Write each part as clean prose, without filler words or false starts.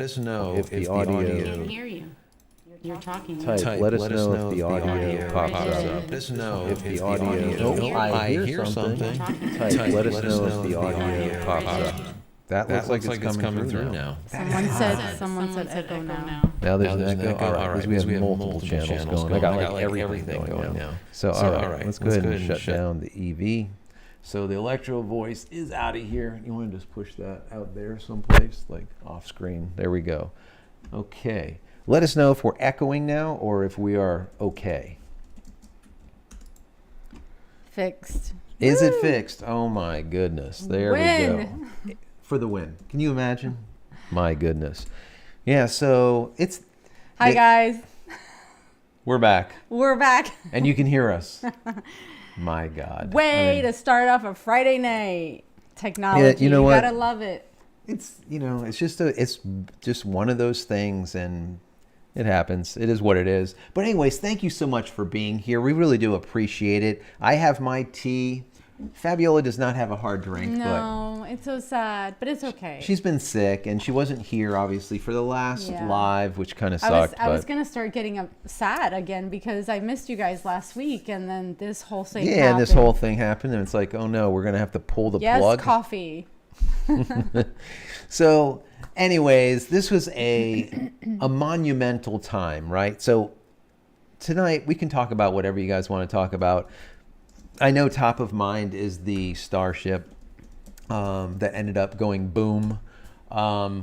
Let us know if the audio. I can't hear you. You're talking. Type. Let us know if the audio pops up. Let us know if the audio. Oh, I hear something. Type. Let us know if the audio pops up. That looks like it's coming through now. Someone said echo now. Now there's an echo. All right, because we have multiple channels going. I got like everything going now. So all right, let's go ahead and shut down the EV. So the electro voice is out of here. You want to just push that out there someplace, like off screen. There we go. Okay. Let us know if we're echoing now or if we are okay. Fixed. Is it fixed? Oh my goodness. There we go. For the win. Can you imagine? My goodness. Yeah, so it's... Hi, guys. We're back. We're back. And you can hear us. My God. Way to start off a Friday night. Technology. Yeah, you know what? Gotta love it. It's, it's just one of those things, and it happens. It is what it is. But anyways, thank you so much for being here. We really do appreciate it. I have my tea. Fabiola does not have a hard drink. No, it's so sad, but it's okay. She's been sick, and she wasn't here, obviously, for the last live, which kind of sucked. I was going to start getting sad again because I missed you guys last week, and then this whole thing happened. And this whole thing happened, and it's like, oh no, we're going to have to pull the plug. Yes, coffee. So, anyways, this was a monumental time, right? So, tonight, we can talk about whatever you guys want to talk about. I know top of mind is the Starship that ended up going boom,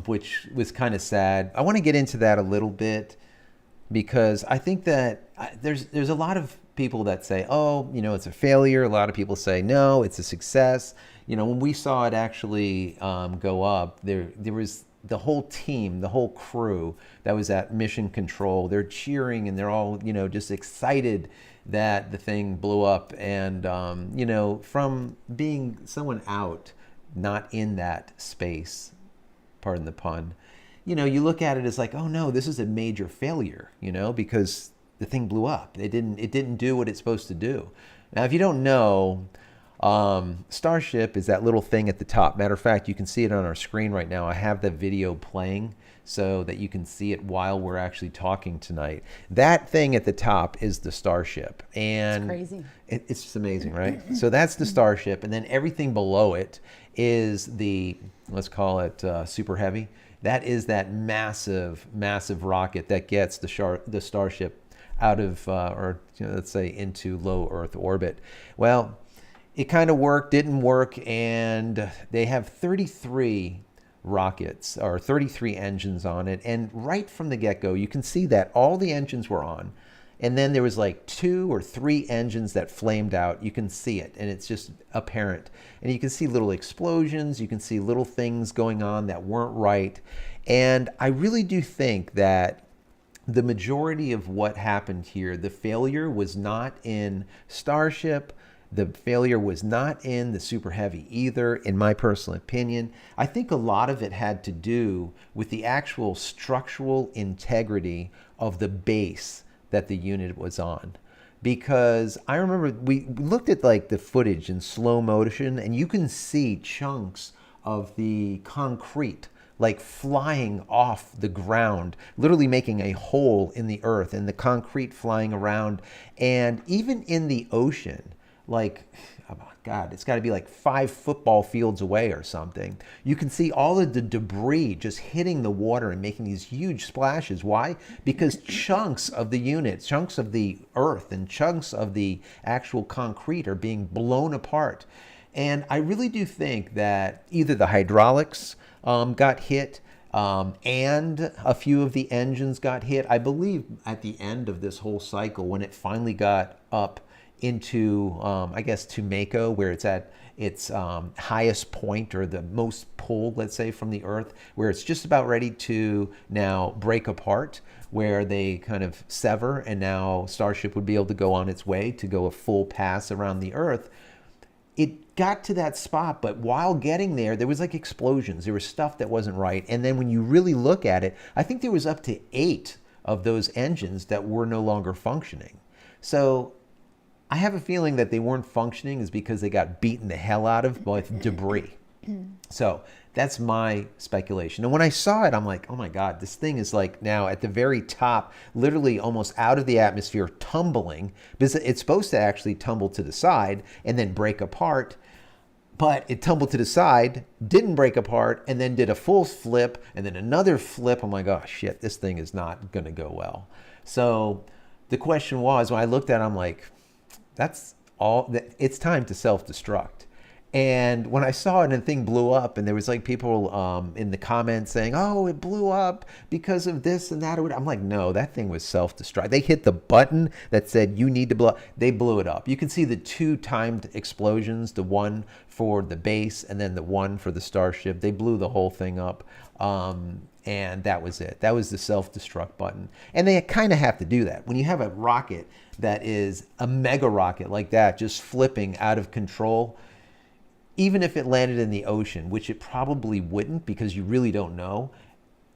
which was kind of sad. I want to get into that a little bit because I think that there's a lot of people that say, oh, it's a failure. A lot of people say, no, it's a success. When we saw it actually go up, there was the whole team, the whole crew that was at Mission Control. They're cheering and they're all, just excited that the thing blew up. And, from being someone out, not in that space, pardon the pun, you look at it as like, oh no, this is a major failure, because the thing blew up. It didn't do what it's supposed to do. Now, if you don't know, Starship is that little thing at the top. Matter of fact, you can see it on our screen right now. I have the video playing so that you can see it while we're actually talking tonight. That thing at the top is the Starship. And it's crazy. It's just amazing, right? So that's the Starship. And then everything below it is the, let's call it Super Heavy. That is that massive, massive rocket that gets the Starship out of, let's say, into low Earth orbit. Well, it kind of worked, didn't work, and they have 33 rockets, or 33 engines on it. And right from the get-go, you can see that all the engines were on. And then there was like 2 or 3 engines that flamed out. You can see it, and it's just apparent. And you can see little explosions. You can see little things going on that weren't right. And I really do think that the majority of what happened here, the failure was not in Starship. The failure was not in the Super Heavy either, in my personal opinion. I think a lot of it had to do with the actual structural integrity of the base that the unit was on. Because I remember we looked at like the footage in slow motion, and you can see chunks of the concrete like flying off the ground, literally making a hole in the earth, and the concrete flying around. And even in the ocean, like, oh God, it's got to be like 5 football fields away or something. You can see all of the debris just hitting the water and making these huge splashes. Why? Because chunks of the unit, chunks of the earth, and chunks of the actual concrete are being blown apart. And I really do think that either the hydraulics got hit, and a few of the engines got hit. I believe at the end of this whole cycle, when it finally got up into, I guess, to Mako, where it's at its highest point, or the most pull, let's say, from the Earth, where it's just about ready to now break apart, where they kind of sever, and now Starship would be able to go on its way to go a full pass around the Earth. It got to that spot, but while getting there, there was like explosions. There was stuff that wasn't right. And then when you really look at it, I think there was up to 8 of those engines that were no longer functioning. So I have a feeling that they weren't functioning is because they got beaten the hell out of with debris. So that's my speculation. And when I saw it, I'm like, oh my God, this thing is like now at the very top, literally almost out of the atmosphere, tumbling, because it's supposed to actually tumble to the side and then break apart. But it tumbled to the side, didn't break apart, and then did a full flip and then another flip. I'm like, oh shit, this thing is not going to go well. So the question was, when I looked at it, I'm like, that's all, it's time to self-destruct. And when I saw it and the thing blew up, and there was like people in the comments saying, oh, it blew up because of this and that. I'm like, no, that thing was self-destruct. They hit the button that said, you need to blow up. They blew it up. You can see the 2 timed explosions, the one for the base and then the one for the Starship. They blew the whole thing up. And that was it. That was the self-destruct button. And they kind of have to do that. When you have a rocket that is a mega rocket like that, just flipping out of control, even if it landed in the ocean, which it probably wouldn't because you really don't know,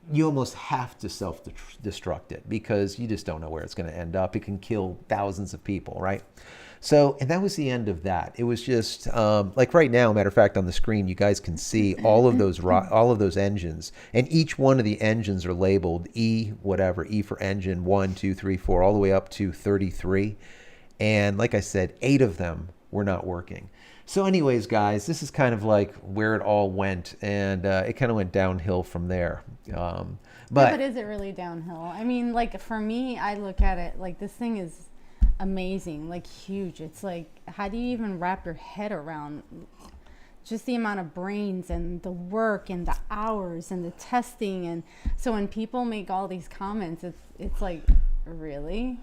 you almost have to self-destruct it because you just don't know where it's going to end up. It can kill thousands of people, right? So, and that was the end of that. It was just like right now, matter of fact, on the screen, you guys can see all of those engines, and each one of the engines are labeled E, whatever, E for engine 1, 2, 3, 4, all the way up to 33. And like I said, 8 of them were not working. So anyways, guys, this is kind of like where it all went, and it kind of went downhill from there. But is it really downhill? I mean, like for me, I look at it like this thing is amazing, like huge. It's like, how do you even wrap your head around just the amount of brains and the work and the hours and the testing? And so when people make all these comments, it's like, really?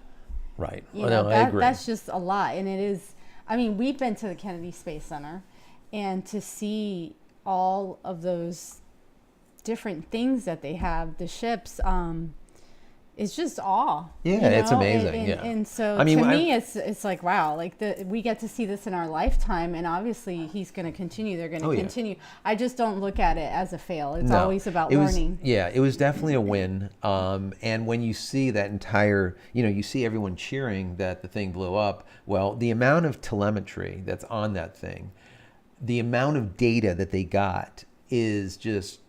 Right. You know, I agree. That's just a lot, and it is. I mean, we've been to the Kennedy Space Center, and to see all of those different things that they have, the ships, it's just awe. Yeah, you know? It's amazing. And so, I mean, to me, it's like, wow, like we get to see this in our lifetime, and obviously he's going to continue. They're going to continue. Yeah. I just don't look at it as a fail. It's always about learning. It was definitely a win. And when you see that entire, you see everyone cheering that the thing blew up. Well, the amount of telemetry that's on that thing, the amount of data that they got is just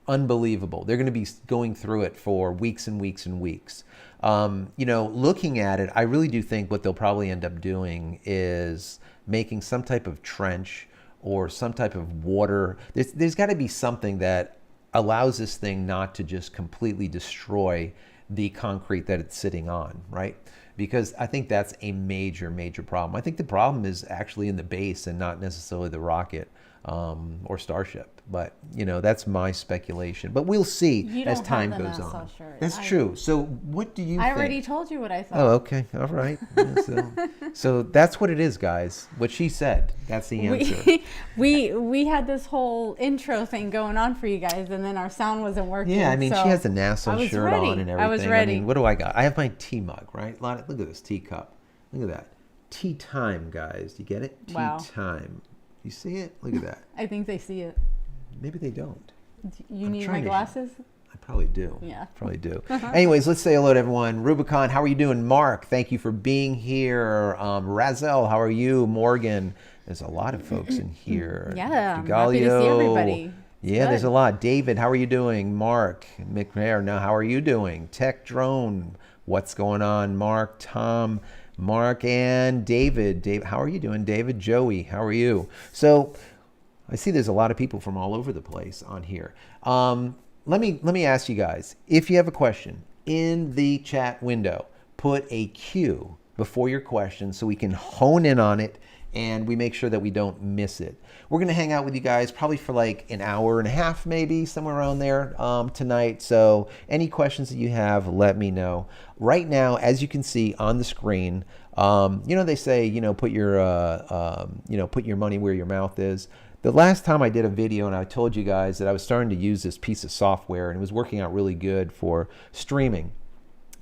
unbelievable. They're going to be going through it for weeks and weeks and weeks. Looking at it, I really do think what they'll probably end up doing is making some type of trench or some type of water. There's got to be something that allows this thing not to just completely destroy the concrete that it's sitting on, right? Because I think that's a major, major problem. I think the problem is actually in the base and not necessarily the rocket or Starship. But, that's my speculation. But we'll see as time goes on. That's true. So what do you think? I already told you what I thought. Oh, okay. All right. So that's what it is, guys. What she said. That's the answer. We had this whole intro thing going on for you guys, and then our sound wasn't working. Yeah, I mean, she has a NASA shirt on and everything. I was ready. I mean, what do I got? I have my tea mug, right? Look at this teacup. Look at that. Tea time, guys. You get it? Wow. Tea time. You see it? Look at that. I think they see it. Maybe they don't. You need my glasses? I probably do. Yeah. Probably do. Anyways, let's say hello to everyone. Rubicon, how are you doing? Mark, thank you for being here. Razel, how are you? Morgan, there's a lot of folks in here. Yeah, I'm happy to see everybody. Yeah, there's a lot. David, how are you doing? Mark, McNair, now how are you doing? Tech Drone, what's going on? Mark, Tom, Mark, and David. Dave, how are you doing? David, Joey, how are you? So I see there's a lot of people from all over the place on here. Let me ask you guys, if you have a question in the chat window, put a Q before your question so we can hone in on it and we make sure that we don't miss it. We're going to hang out with you guys probably for like an hour and a half, maybe somewhere around there tonight. So any questions that you have, let me know. Right now, as you can see on the screen, they say, put your money where your mouth is. The last time I did a video and I told you guys that I was starting to use this piece of software and it was working out really good for streaming.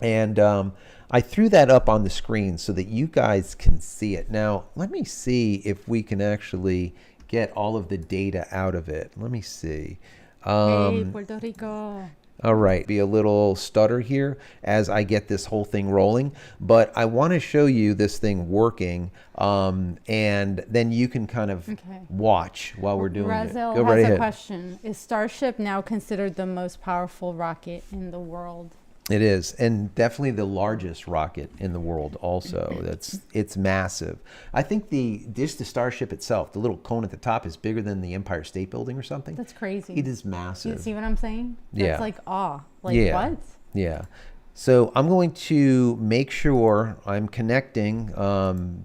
And I threw that up on the screen so that you guys can see it. Now, let me see if we can actually get all of the data out of it. Let me see. Hey, Puerto Rico. All right, be a little stutter here as I get this whole thing rolling, but I want to show you this thing working, and then you can kind of watch while we're doing it. Razel Go right has ahead. a question. Is Starship now considered the most powerful rocket in the world? It is, and definitely the largest rocket in the world also. It's massive. I think the Starship itself, the little cone at the top, is bigger than the Empire State Building or something. That's crazy. It is massive. You see what I'm saying? Yeah. That's like awe. Like what? Yeah. So I'm going to make sure I'm connecting.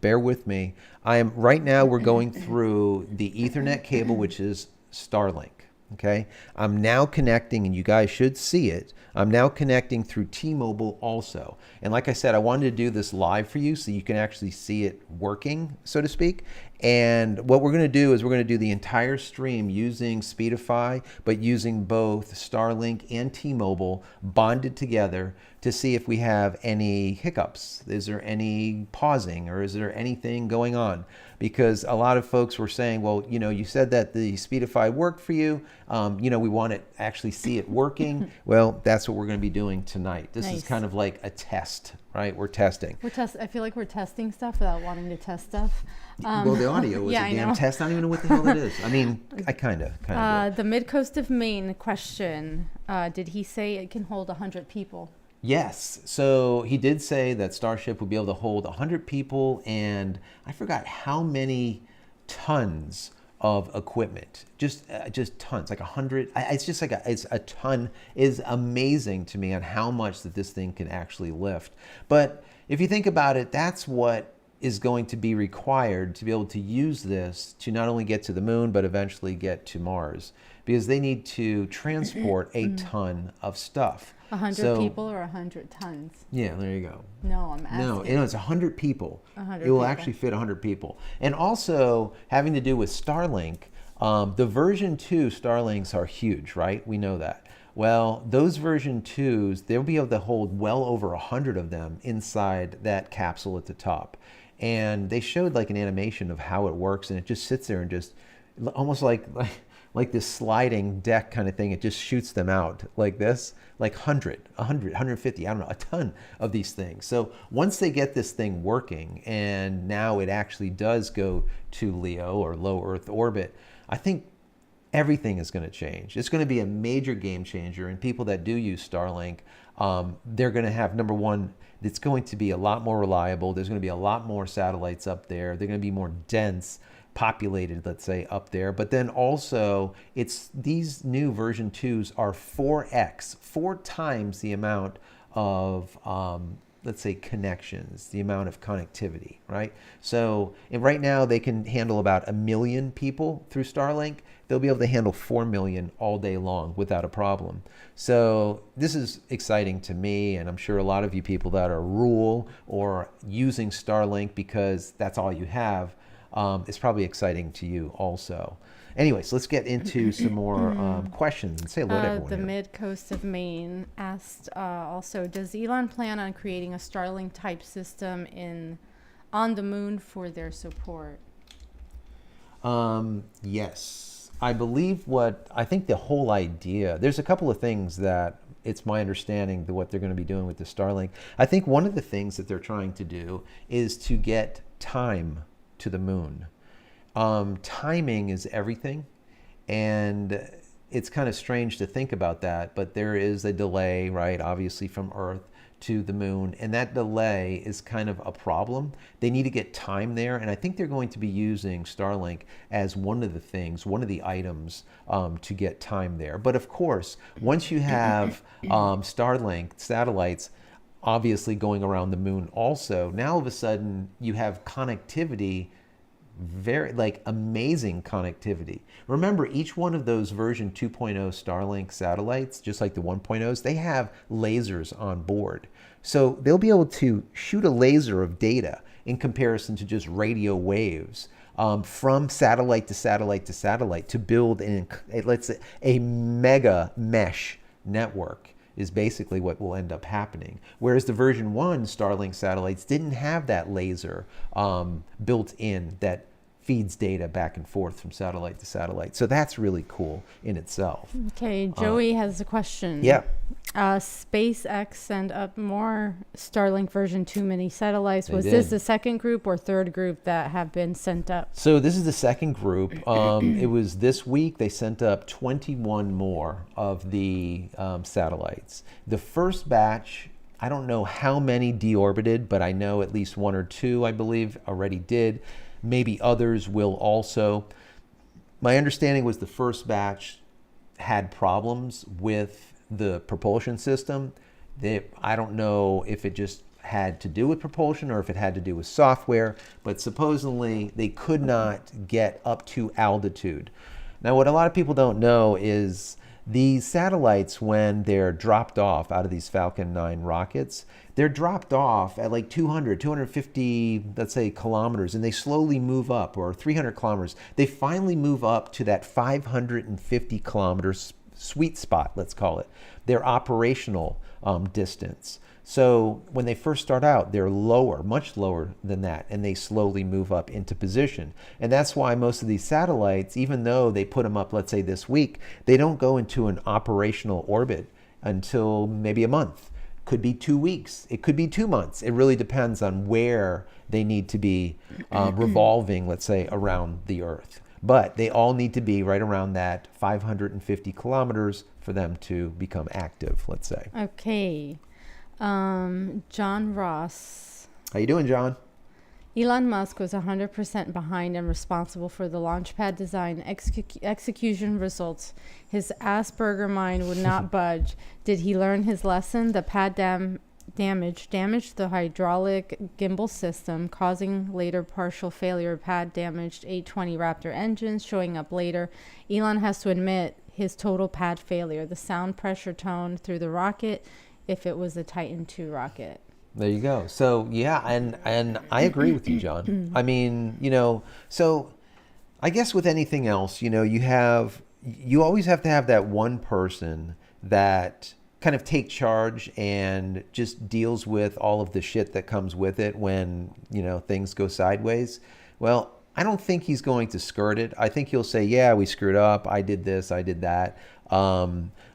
Bear with me. Right now we're going through the Ethernet cable, which is Starlink. Okay, I'm now connecting, and you guys should see it. I'm now connecting through T-Mobile also. And like I said, I wanted to do this live for you so you can actually see it working, so to speak. And what we're going to do is we're going to do the entire stream using Speedify, but using both Starlink and T-Mobile bonded together to see if we have any hiccups. Is there any pausing, or is there anything going on? Because a lot of folks were saying, well, you said that the Speedify worked for you. We want to actually see it working. Well, that's what we're going to be doing tonight. This is kind of like a test, right? We're testing. I feel like we're testing stuff without wanting to test stuff. Well, the audio was a damn test. I don't even know what the hell that is. I mean, I kind of. The mid-coast of Maine question, did he say it can hold 100 people? Yes. So he did say that Starship would be able to hold 100 people, and I forgot how many tons of equipment. Just tons, like 100. It's just like it's a ton. Is amazing to me on how much that this thing can actually lift. But if you think about it, that's what is going to be required to be able to use this to not only get to the moon, but eventually get to Mars, because they need to transport a ton of stuff. 100 people or 100 tons? Yeah, there you go. No, I'm asking. No, it's 100 people. 100 it will people. actually fit 100 people. And also having to do with Starlink, the version 2 Starlinks are huge, right? We know that. Well, those version 2s, they'll be able to hold well over 100 of them inside that capsule at the top. And they showed like an animation of how it works, and it just sits there and just almost like this sliding deck kind of thing. It just shoots them out like this, like 100, 150, I don't know, a ton of these things. So once they get this thing working, and now it actually does go to LEO or low Earth orbit, I think everything is going to change. It's going to be a major game changer, and people that do use Starlink, they're going to have, number one, it's going to be a lot more reliable. There's going to be a lot more satellites up there. They're going to be more dense, populated, let's say, up there. But then also, these new version 2s are 4x, 4 times the amount of let's say connections, the amount of connectivity, right? So right now they can handle about 1 million people through Starlink. They'll be able to handle 4 million all day long without a problem. So this is exciting to me, and I'm sure a lot of you people that are rural or using Starlink because that's all you have, it's probably exciting to you also. Anyways, let's get into some more questions and say hello to everyone. The here. mid-coast of Maine asked also, does Elon plan on creating a Starlink-type system on the moon for their support? Yes. I think the whole idea, there's a couple of things that it's my understanding that what they're going to be doing with the Starlink. I think one of the things that they're trying to do is to get time to the moon. Timing is everything, and it's kind of strange to think about that, but there is a delay, right, obviously from Earth to the moon, and that delay is kind of a problem. They need to get time there, and I think they're going to be using Starlink as one of the items to get time there. But of course, once you have Starlink satellites obviously going around the moon also, now all of a sudden you have connectivity, very amazing connectivity. Remember, each one of those version 2.0 Starlink satellites, just like the 1.0s, they have lasers on board. So they'll be able to shoot a laser of data in comparison to just radio waves from satellite to satellite to satellite to build a mega mesh network is basically what will end up happening. Whereas the version 1 Starlink satellites didn't have that laser built in that feeds data back and forth from satellite to satellite. So that's really cool in itself. Okay, Joey has a question. Yeah. SpaceX sent up more Starlink version 2 mini satellites. Was They this did. the second group or third group that have been sent up? So this is the second group. It was this week they sent up 21 more of the satellites. The first batch, I don't know how many deorbited, but I know at least one or two, I believe, already did. Maybe others will also. My understanding was the first batch had problems with the propulsion system. I don't know if it just had to do with propulsion or if it had to do with software, but supposedly they could not get up to altitude. Now, what a lot of people don't know is these satellites, when they're dropped off out of these Falcon 9 rockets, they're dropped off at like 200, 250, let's say, kilometers, and they slowly move up, or 300 kilometers. They finally move up to that 550 kilometers sweet spot, let's call it, their operational distance. So when they first start out, they're lower, much lower than that, and they slowly move up into position. And that's why most of these satellites, even though they put them up, let's say this week, they don't go into an operational orbit until maybe a month. Could be 2 weeks. It could be 2 months. It really depends on where they need to be revolving, let's say, around the Earth. But they all need to be right around that 550 kilometers for them to become active, let's say. Okay. John Ross. How you doing, John? Elon Musk was 100% behind and responsible for the launch pad design execution results. His Asperger mind would not budge. Did he learn his lesson? The pad damaged the hydraulic gimbal system, causing later partial failure. Pad damaged 820 Raptor engines, showing up later. Elon has to admit his total pad failure. The sound pressure tone through the rocket if it was a Titan II rocket. There you go. So yeah, and I agree with you, John. I mean, so I guess with anything else, you always have to have that one person that kind of take charge and just deals with all of the shit that comes with it when, things go sideways. Well, I don't think he's going to skirt it. I think he'll say, yeah, we screwed up. I did this, I did that.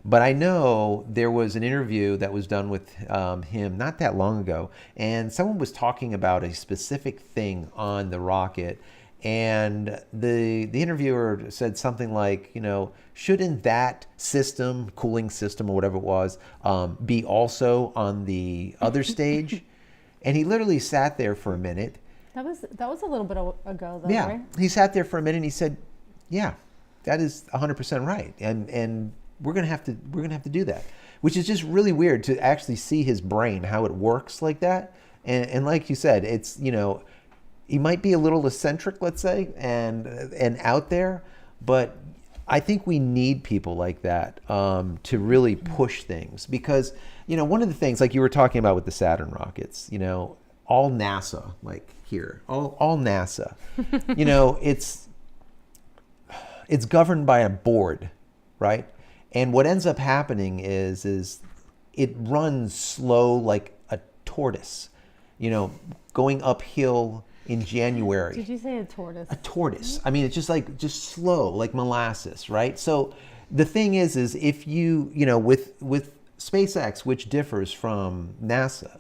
But I know there was an interview that was done with him not that long ago, and someone was talking about a specific thing on the rocket, and the interviewer said something like, shouldn't that system, cooling system or whatever it was, be also on the other stage? And he literally sat there for a minute. That was a little bit ago, though, yeah, right? He sat there for a minute and he said, yeah, that is 100% right. And we're gonna have to do that, which is just really weird to actually see his brain, how it works like that. And like you said, it's, he might be a little eccentric, let's say, and out there, but I think we need people like that to really push things, because, one of the things, like you were talking about with the Saturn rockets, all NASA, like here, all NASA, it's governed by a board, right? And what ends up happening is it runs slow like a tortoise, going uphill in January. Did you say a tortoise? A tortoise. I mean, it's just slow, like molasses, right? So the thing is if you, with SpaceX, which differs from NASA,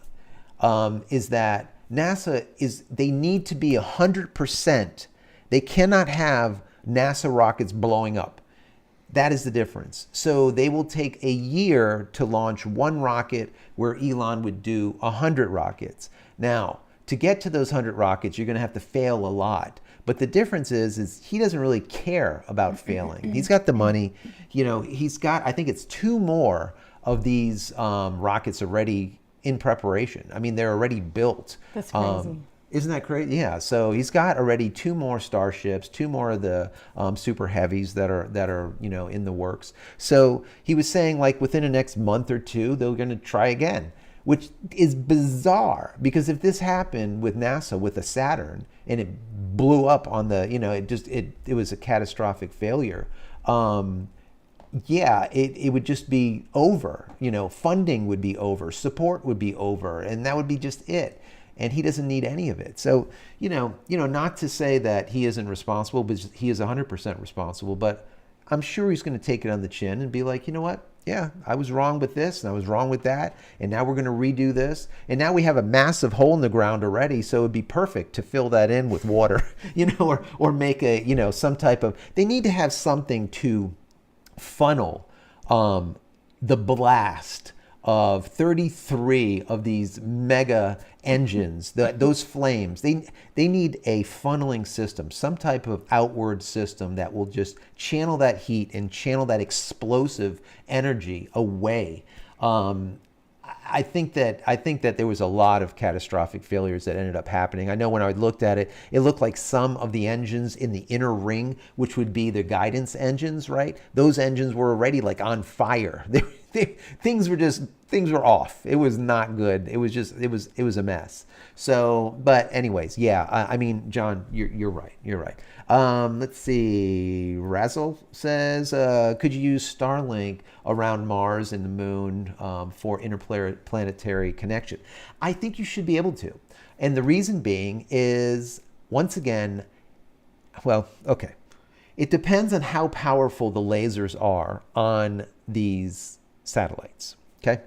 is that NASA they need to be 100%. They cannot have NASA rockets blowing up. That is the difference. So they will take a year to launch one rocket where Elon would do 100 rockets. Now, to get to those 100 rockets, you're going to have to fail a lot. But the difference is he doesn't really care about failing. He's got the money. He's got, I think it's 2 more of these rockets already in preparation. I mean, they're already built. That's crazy. Isn't that crazy? Yeah. So he's got already 2 more Starships, 2 more of the super heavies that are in the works. So he was saying, like, within the next month or 2, they're going to try again, which is bizarre, because if this happened with NASA with a Saturn and it blew up on the, it was a catastrophic failure. Yeah, it would just be over. Funding would be over, support would be over, and that would be just it. and he doesn't need any of it. So, not to say that he isn't responsible, but he is 100% responsible. But I'm sure he's going to take it on the chin and be like, you know what? Yeah, I was wrong with this and I was wrong with that. And now we're going to redo this. And now we have a massive hole in the ground already. So it'd be perfect to fill that in with water, or make some type of, they need to have something to funnel the blast of 33 of these mega engines, those flames. They need a funneling system, some type of outward system that will just channel that heat and channel that explosive energy away. I think that there was a lot of catastrophic failures that ended up happening. I know when I looked at it, it looked like some of the engines in the inner ring, which would be the guidance engines, right? Those engines were already like on fire. Things were off. It was not good. It was a mess. So, but anyways, yeah. I mean, John, you're right. You're right. Let's see. Razzle says, could you use Starlink around Mars and the Moon for interplanetary connection? I think you should be able to. And the reason being is, once again, well, okay. It depends on how powerful the lasers are on these satellites, okay?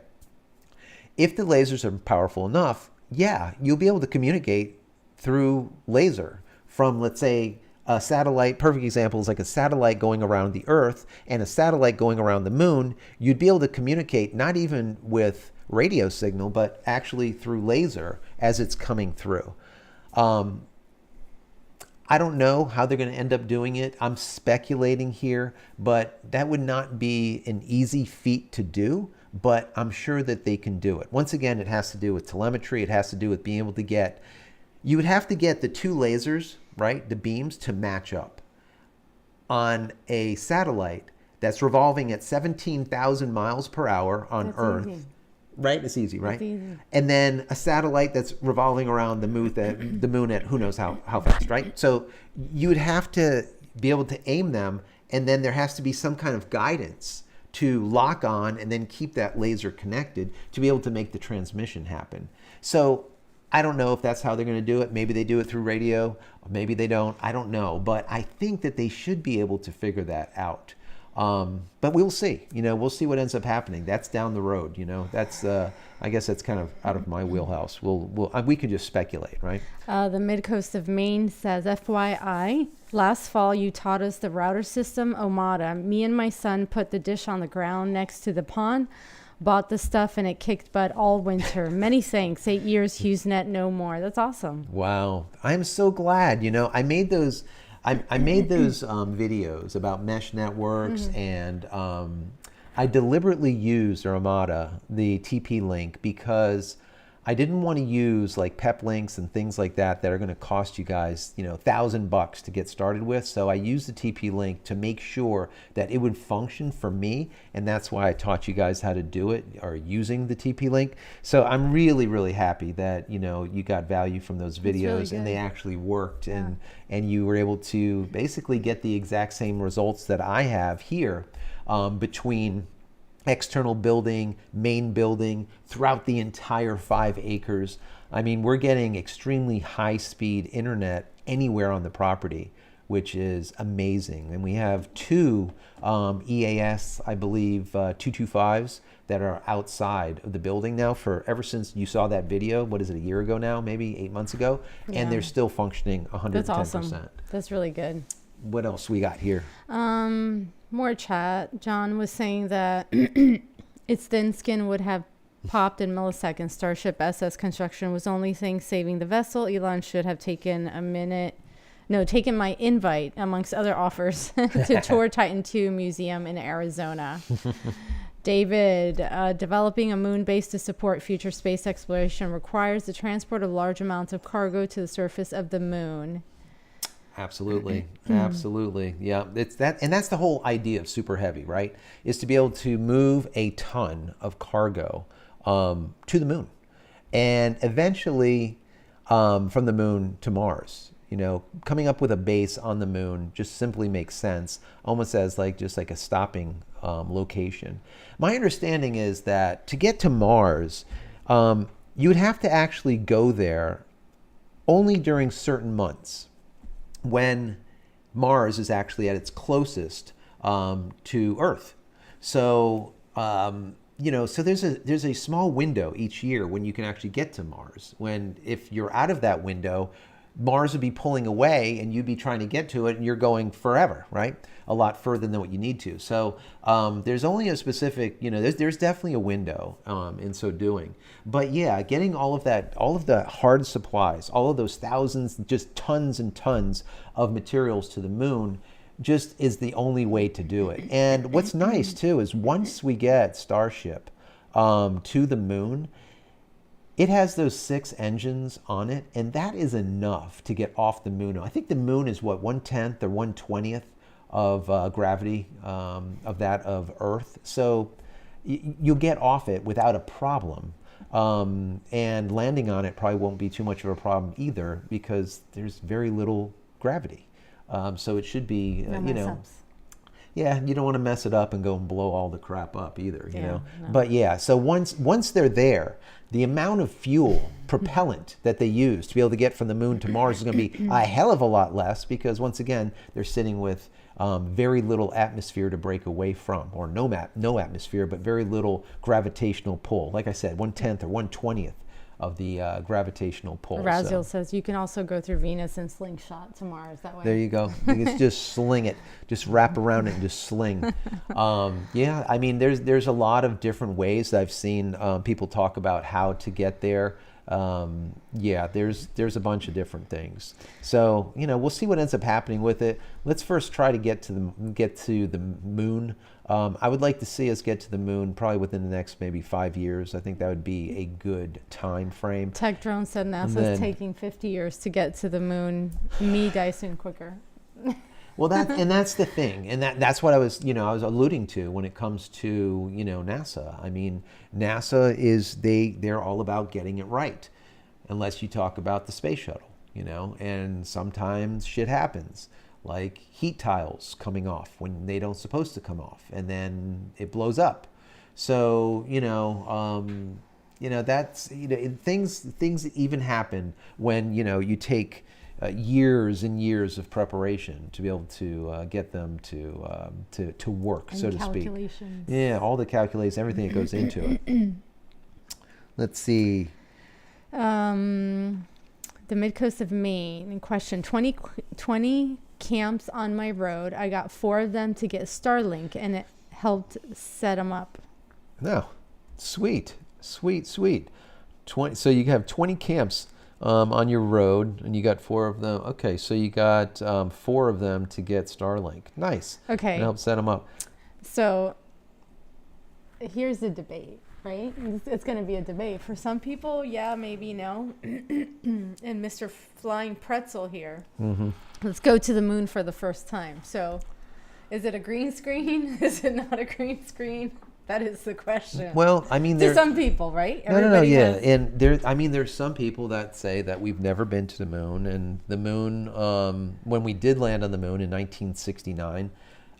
If the lasers are powerful enough, yeah, you'll be able to communicate through laser from, let's say, a satellite. Perfect example is like a satellite going around the Earth and a satellite going around the Moon. You'd be able to communicate not even with radio signal, but actually through laser as it's coming through. I don't know how they're going to end up doing it. I'm speculating here, but that would not be an easy feat to do, but I'm sure that they can do it. Once again, it has to do with telemetry. It has to do with being able to get, you would have to get the two lasers, right, the beams, to match up on a satellite that's revolving at 17,000 miles per hour on Earth. Easy. Right? It's easy, right? It's easy. And then a satellite that's revolving around the moon at who knows how fast, right? So you would have to be able to aim them, and then there has to be some kind of guidance to lock on and then keep that laser connected to be able to make the transmission happen. So I don't know if that's how they're going to do it. Maybe they do it through radio, or maybe they don't. I don't know. But I think that they should be able to figure that out. But we'll see. We'll see what ends up happening. That's down the road. That's I guess that's kind of out of my wheelhouse. We can just speculate, right? The Mid-Coast of Maine says, FYI, last fall you taught us the router system Omada. Me and my son put the dish on the ground next to the pond, bought the stuff, and it kicked butt all winter. Many thanks. 8 years, HughesNet, no more. That's awesome. Wow. I'm so glad. I made those... I made those videos about mesh networks, and I deliberately used Armada, the TP link, because I didn't want to use like PEP links and things like that are going to cost you guys, $1,000 to get started with. So I used the TP link to make sure that it would function for me, and that's why I taught you guys how to do it, or using the TP link. So I'm really, really happy that you got value from those videos, and they actually worked, and you were able to basically get the exact same results that I have here between external building, main building, throughout the entire 5 acres. I mean, we're getting extremely high-speed internet anywhere on the property, which is amazing. And we have 2 EAS, I believe, 225s that are outside of the building now ever since you saw that video. What is it, a year ago now, maybe 8 months ago? Yeah. And they're still functioning 110%. That's awesome. That's really good. What else we got here? More chat. John was saying that its thin skin would have popped in milliseconds. Starship SS construction was the only thing saving the vessel. Elon should have taken my invite amongst other offers to tour Titan II Museum in Arizona. David, developing a moon base to support future space exploration requires the transport of large amounts of cargo to the surface of the moon. Absolutely. Absolutely. Yeah. It's that, and that's the whole idea of super heavy, right? Is to be able to move a ton of cargo to the moon, and eventually from the moon to Mars. Coming up with a base on the moon just simply makes sense, almost as just like a stopping location. My understanding is that to get to Mars, you would have to actually go there only during certain months when Mars is actually at its closest to Earth. So, so there's a small window each year when you can actually get to Mars. When if you're out of that window, Mars would be pulling away and you'd be trying to get to it and you're going forever, right? A lot further than what you need to. So there's only a specific, there's definitely a window in so doing. But yeah, getting all of the hard supplies, all of those thousands, just tons and tons of materials to the moon just is the only way to do it. And what's nice too is once we get Starship to the moon, it has those 6 engines on it, and that is enough to get off the moon. I think the moon is what, 1/10 or 1/20th of gravity of that of Earth. So you'll get off it without a problem. And landing on it probably won't be too much of a problem either because there's very little gravity. So it should be, yeah, you don't want to mess it up and go and blow all the crap up either, No. But yeah, so once they're there, the amount of fuel, propellant that they use to be able to get from the moon to Mars is going to be a hell of a lot less because once again, they're sitting with very little atmosphere to break away from, or no atmosphere, but very little gravitational pull. Like I said, 1/10 or 1/20th of the gravitational pull. Raziel says you can also go through Venus and slingshot to Mars that way. There you go. It's just sling it, just wrap around it and just sling. Yeah, I mean, there's a lot of different ways that I've seen people talk about how to get there. Yeah, there's a bunch of different things. So we'll see what ends up happening with it. Let's first try to get to the moon. I would like to see us get to the moon probably within the next maybe 5 years. I think that would be a good time frame. Tech Drone said NASA's taking 50 years to get to the moon. Me, Dyson, quicker. Well, that's the thing, and that's what I was alluding to when it comes to NASA. I mean, NASA is they're all about getting it right, unless you talk about the space shuttle, and sometimes shit happens, like heat tiles coming off when they don't supposed to come off, and then it blows up. So that's things even happen when you take years and years of preparation to be able to get them to work, and so to speak. Yeah, all the calculations, everything that goes into it. Let's see. The mid-coast of Maine in question, 20 camps on my road. I got 4 of them to get Starlink, and it helped set them up. No, sweet. 20. So you have 20 camps on your road, and you got 4 of them. Okay, so you got 4 of them to get Starlink. Nice. Okay. And help set them up. So here's the debate, right? It's going to be a debate. For some people, yeah, maybe no. And Mr. Flying Pretzel here. Mm-hmm. Let's go to the moon for the first time. So is it a green screen? Is it not a green screen? That is the question. Well, I mean, to some people, right? No, yeah, and there's some people that say that we've never been to the moon, and the moon, when we did land on the moon in 1969,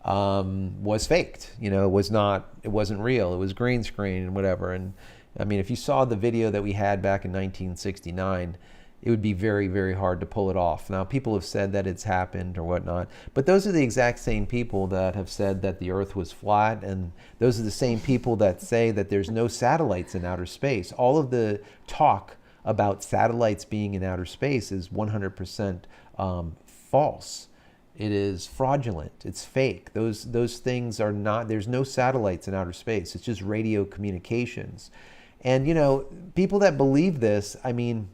was faked. It wasn't real. It was green screen and whatever. And I mean, if you saw the video that we had back in 1969, it would be very, very hard to pull it off. Now, people have said that it's happened or whatnot, but those are the exact same people that have said that the Earth was flat, and those are the same people that say that there's no satellites in outer space. All of the talk about satellites being in outer space is 100% false. It is fraudulent. It's fake. Those things are not, there's no satellites in outer space. It's just radio communications. And, people that believe this, I mean,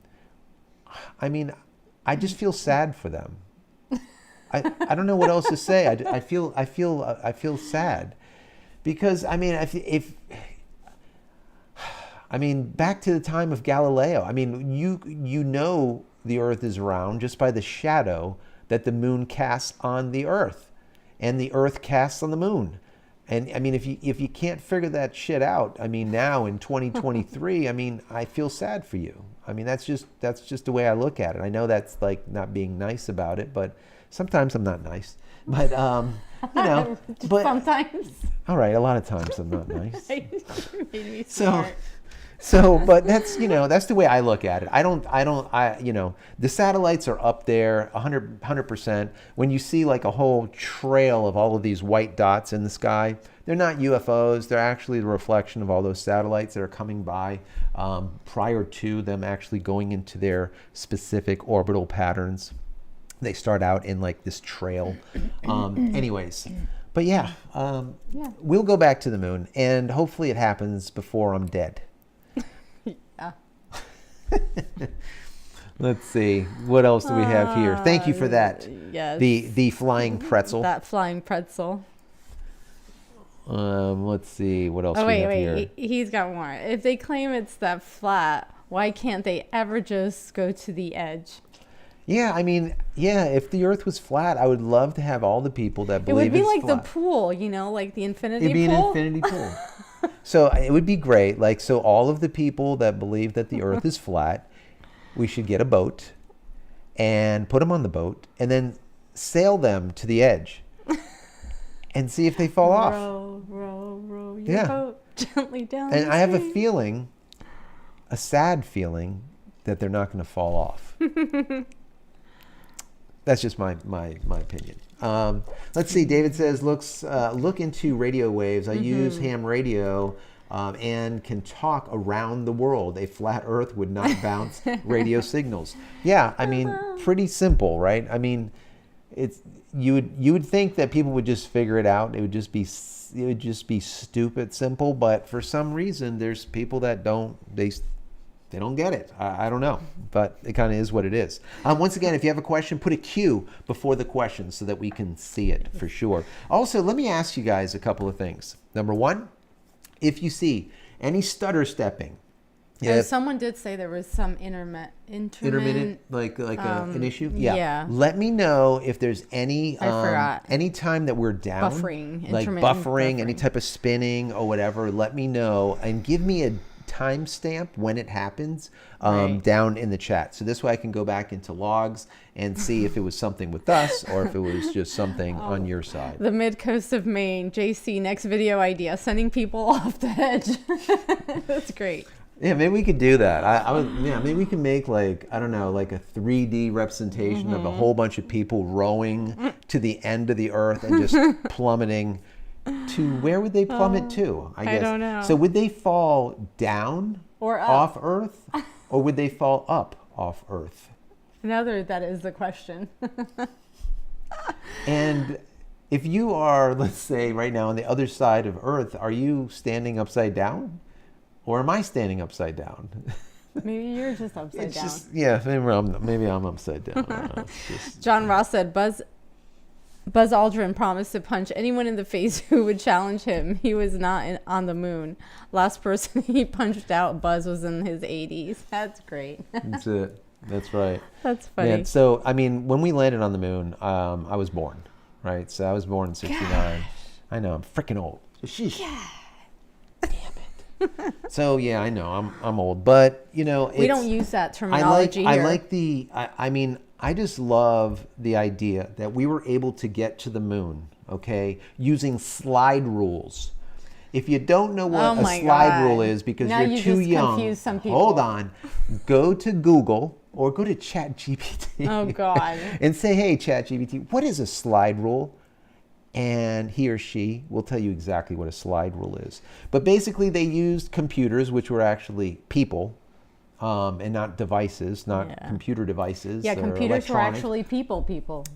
I just feel sad for them. I don't know what else to say. I feel sad because back to the time of Galileo. I mean, the Earth is round just by the shadow that the moon casts on the Earth, and the Earth casts on the moon. And I mean, if you can't figure that shit out, I mean, now in 2023, I mean, I feel sad for you. I mean, that's just the way I look at it. I know that's like not being nice about it, but sometimes I'm not nice. But but sometimes. All right, a lot of times I'm not nice. Made me smart. So, but that's, that's the way I look at it. The satellites are up there 100%. When you see like a whole trail of all of these white dots in the sky, they're not UFOs. They're actually the reflection of all those satellites that are coming by prior to them actually going into their specific orbital patterns. They start out in like this trail. Anyways, but yeah, we'll go back to the moon, and hopefully it happens before I'm dead. Yeah. Let's see. What else do we have here? Thank you for that. Yes. The flying pretzel. That flying pretzel. Let's see. What else Oh, we have here? wait. He's got more. If they claim it's that flat, why can't they ever just go to the edge? Yeah, I mean, if the Earth was flat, I would love to have all the people that believe it's flat. It would be like the pool, like the infinity pool. It'd be an infinity pool. So it would be great. Like, so all of the people that believe that the Earth is flat, we should get a boat and put them on the boat and then sail them to the edge and see if they fall off. Row your boat gently down And the I have a stream. feeling, a sad feeling, that they're not going to fall off. That's just my opinion. Let's see. David says, look into radio waves. I use ham radio and can talk around the world. A flat Earth would not bounce radio signals. Yeah, I mean, pretty simple, right? I mean, you would think that people would just figure it out. It would just be stupid simple. But for some reason, there's people that don't. They don't get it. I don't know, but it kind of is what it is. Once again, if you have a question, put a Q before the question so that we can see it for sure. Also, let me ask you guys a couple of things. Number one, if you see any stutter stepping. Someone did say there was some intermittent like an issue. Yeah. Let me know if there's any. I forgot. Any time that we're down, Buffering, like buffering, any type of spinning or whatever. Let me know and give me a timestamp when it happens down in the chat. So this way I can go back into logs and see if it was something with us or if it was just something on your side. The mid-coast of Maine. JC, next video idea. Sending people off the edge. That's great. Yeah, maybe we could do that. Maybe we can make like a 3D representation of a whole bunch of people rowing to the end of the Earth and just plummeting to where would they plummet to? I guess. I don't know. So would they fall down or up off Earth, or would they fall up off Earth? That is the question. And if you are, let's say, right now on the other side of Earth, are you standing upside down, or am I standing upside down? Maybe you're just upside down. Maybe I'm upside down. John Ross said, Buzz Aldrin promised to punch anyone in the face who would challenge him. He was not on the moon. Last person he punched out, Buzz, was in his 80s. That's great. That's it. That's right. That's funny. Yeah, so, I mean, when we landed on the moon, I was born, right? So I was born in 69. Gosh. I know, I'm freaking old. Sheesh. Damn it. So, yeah, I know, I'm old. But, we don't use that terminology here. I just love the idea that we were able to get to the moon, okay, using slide rules. If you don't know what a slide rule is because you're too young, hold on, go to Google or go to ChatGPT. Oh, God. And say, hey, ChatGPT, what is a slide rule? And he or she will tell you exactly what a slide rule is. But basically, they used computers, which were actually people. And not devices, computer devices. Yeah, computers were actually people.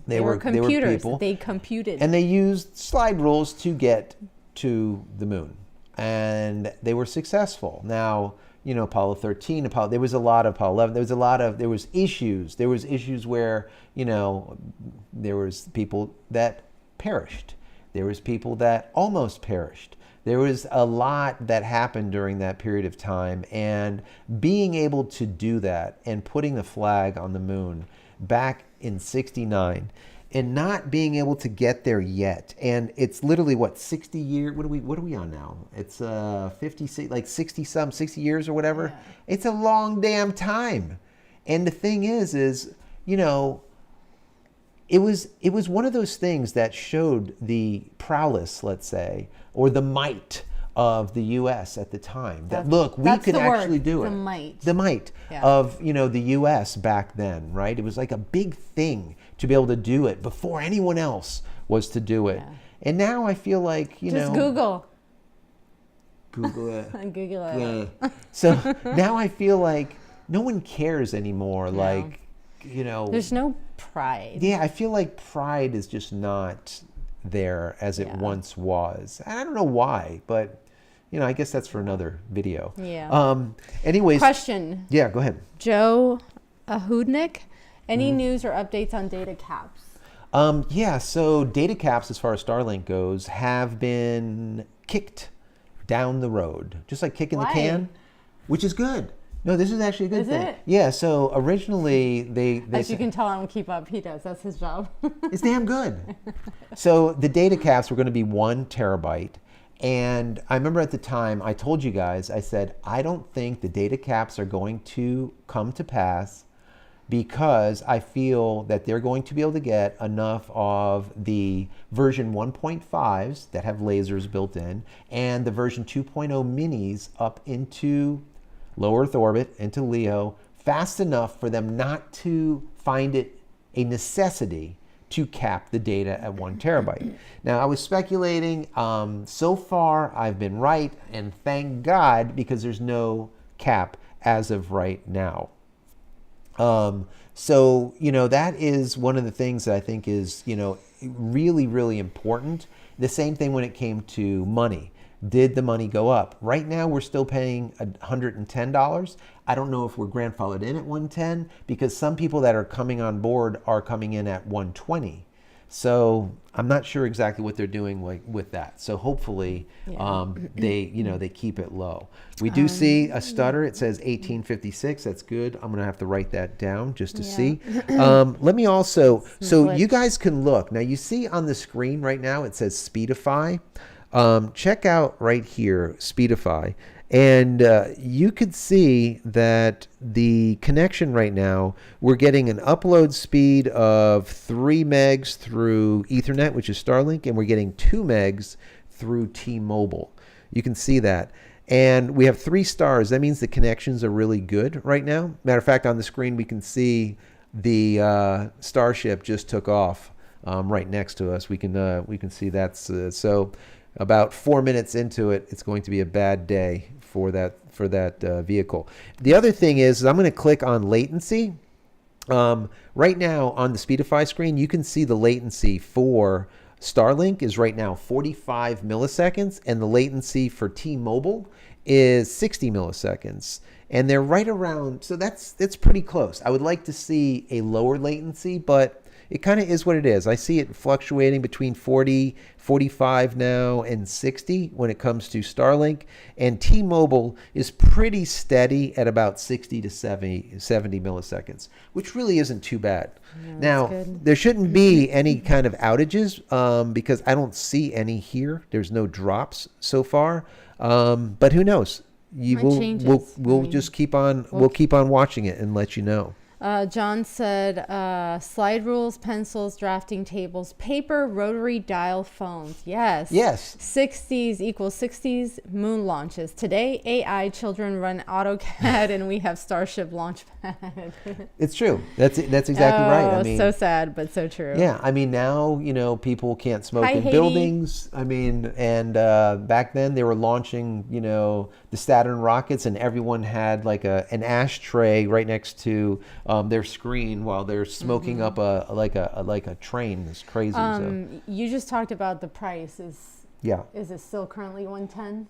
They were computers. They were people. They computed. And they used slide rules to get to the moon. And they were successful. Now, Apollo 13, there was a lot of Apollo 11. There was issues. There was issues where, there was people that perished. There was people that almost perished. There was a lot that happened during that period of time, and being able to do that and putting the flag on the moon back in 69 and not being able to get there yet. And it's literally 60 years. What are we on now? It's 60 years or whatever. Yeah. It's a long damn time. And the thing is, it was one of those things that showed the prowess, let's say, or the might of the U.S. at the time. That look, we could actually do it. The might of the U.S. back then, right? It was like a big thing to be able to do it before anyone else was to do it. And now I feel like just Google it. Google it. Yeah. So now I feel like no one cares anymore. No. Like there's no pride. Yeah, I feel like pride is just not there as it once was. And I don't know why, but I guess that's for another video. Yeah. Anyways. Question. Yeah, go ahead. Joe Ahudnik, any news or updates on data caps? Yeah, so data caps, as far as Starlink goes, have been kicked down the road, just like kicking the can, which is good. No, this is actually a good thing. It? Yeah, so originally they as you can tell, I don't keep up. He does. That's his job. It's damn good. So the data caps were going to be 1 terabyte. And I remember at the time I told you guys, I said, I don't think the data caps are going to come to pass because I feel that they're going to be able to get enough of the version 1.5s that have lasers built in and the version 2.0 minis up into low Earth orbit, into LEO, fast enough for them not to find it a necessity to cap the data at 1 terabyte. Now, I was speculating. So far, I've been right, and thank God, because there's no cap as of right now. So, that is one of the things that I think is, really, really important. The same thing when it came to money. Did the money go up? Right now, we're still paying $110. I don't know if we're grandfathered in at 110 because some people that are coming on board are coming in at 120. So I'm not sure exactly what they're doing with that. So hopefully they keep it low. We do see a stutter. It says 1856. That's good. I'm going to have to write that down just to see. Let me also, so you guys can look. Now you see on the screen right now, it says Speedify. Check out right here, Speedify. And you could see that the connection right now, we're getting an upload speed of 3 megs through Ethernet, which is Starlink, and we're getting 2 megs through T-Mobile. You can see that. And we have 3 stars. That means the connections are really good right now. Matter of fact, on the screen, we can see the Starship just took off right next to us. We can see that's so. About 4 minutes into it, it's going to be a bad day for that vehicle. The other thing is I'm going to click on latency. Right now on the Speedify screen, you can see the latency for Starlink is right now 45 milliseconds, and the latency for T-Mobile is 60 milliseconds. And they're right around, so that's pretty close. I would like to see a lower latency, but it kind of is what it is. I see it fluctuating between 40, 45 now, and 60 when it comes to Starlink. And T-Mobile is pretty steady at about 60 to 70 milliseconds, which really isn't too bad. Yeah, now, there shouldn't be any kind of outages because I don't see any here. There's no drops so far. But who knows? We'll just keep on watching it and let you know. John said, slide rules, pencils, drafting tables, paper, rotary dial phones. Yes. 60s equals 60s moon launches. Today, AI children run AutoCAD and we have Starship Launchpad. It's true. That's exactly right. I mean, so sad, but so true. Yeah. I mean, now, people can't smoke in buildings. I mean, and back then they were launching, the Saturn rockets and everyone had like an ashtray right next to their screen while they're smoking up a train. It's crazy. So. You just talked about the price. Is it still currently 110?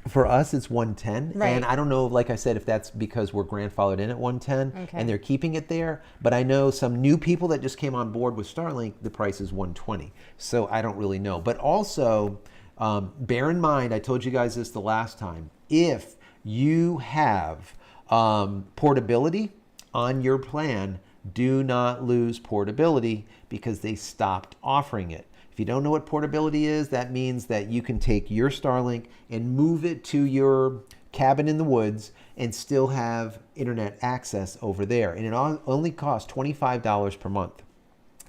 For us, it's 110, right. And I don't know, like I said, if that's because we're grandfathered in at 110 and they're keeping it there. But I know some new people that just came on board with Starlink, the price is 120. So I don't really know. But also, bear in mind, I told you guys this the last time, if you have portability on your plan, do not lose portability because they stopped offering it. If you don't know what portability is, that means that you can take your Starlink and move it to your cabin in the woods and still have internet access over there. And it only costs $25 per month.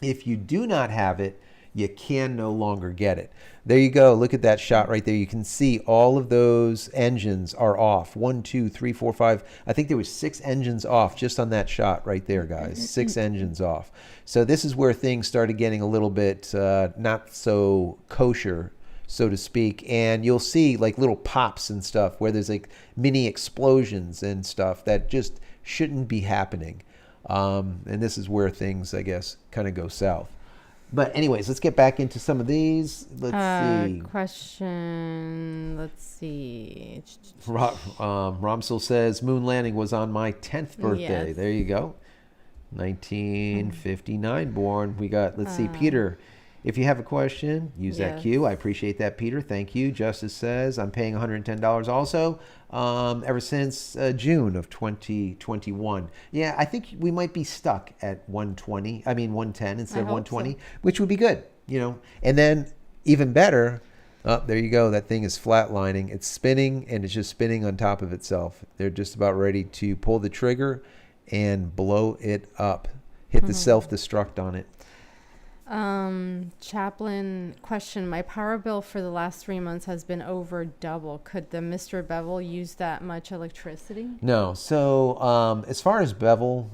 If you do not have it, you can no longer get it. There you go. Look at that shot right there. You can see all of those engines are off. 1, 2, 3, 4, 5. I think there was 6 engines off just on that shot right there, guys. 6 engines off. So this is where things started getting a little bit not so kosher, so to speak. And you'll see like little pops and stuff where there's like mini explosions and stuff that just shouldn't be happening. And this is where things, I guess, kind of go south. But anyways, let's get back into some of these. Let's see. Question. Let's see. Romsel says, moon landing was on my 10th birthday. Yes. There you go. 1959 born. We got, let's see, Peter. If you have a question, use that cue. I appreciate that, Peter. Thank you. Justice says, I'm paying $110 also ever since June of 2021. Yeah, I think we might be stuck at 110 instead of 120, which would be good, you know. And then even better, there you go. That thing is flatlining. It's spinning, and it's just spinning on top of itself. They're just about ready to pull the trigger and blow it up. Hit the self-destruct on it. Chaplain question. My power bill for the last 3 months has been over double. Could the Mr. Bevel use that much electricity? No. So as far as Bevel,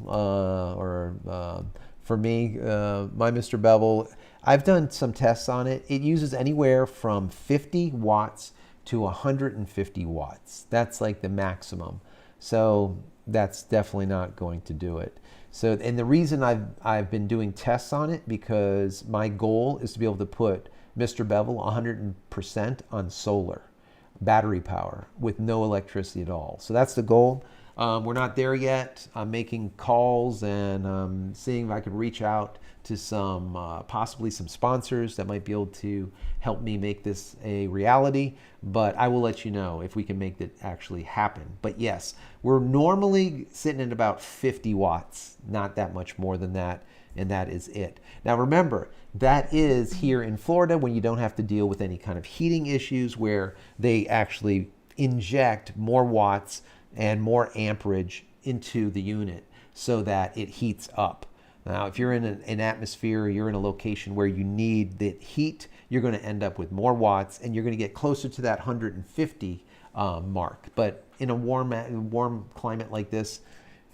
for me, my Mr. Bevel, I've done some tests on it. It uses anywhere from 50 watts to 150 watts. That's like the maximum. So that's definitely not going to do it. So, and the reason I've been doing tests on it, because my goal is to be able to put Mr. Bevel 100% on solar battery power with no electricity at all. So that's the goal. We're not there yet. I'm making calls and seeing if I could reach out to some, possibly some sponsors that might be able to help me make this a reality. But I will let you know if we can make it actually happen. But yes, we're normally sitting at about 50 watts, not that much more than that. And that is it. Now remember, that is here in Florida when you don't have to deal with any kind of heating issues, where they actually inject more watts and more amperage into the unit so that it heats up. Now, if you're in an atmosphere, you're in a location where you need the heat, you're going to end up with more watts, and you're going to get closer to that 150 mark. But in a warm climate like this,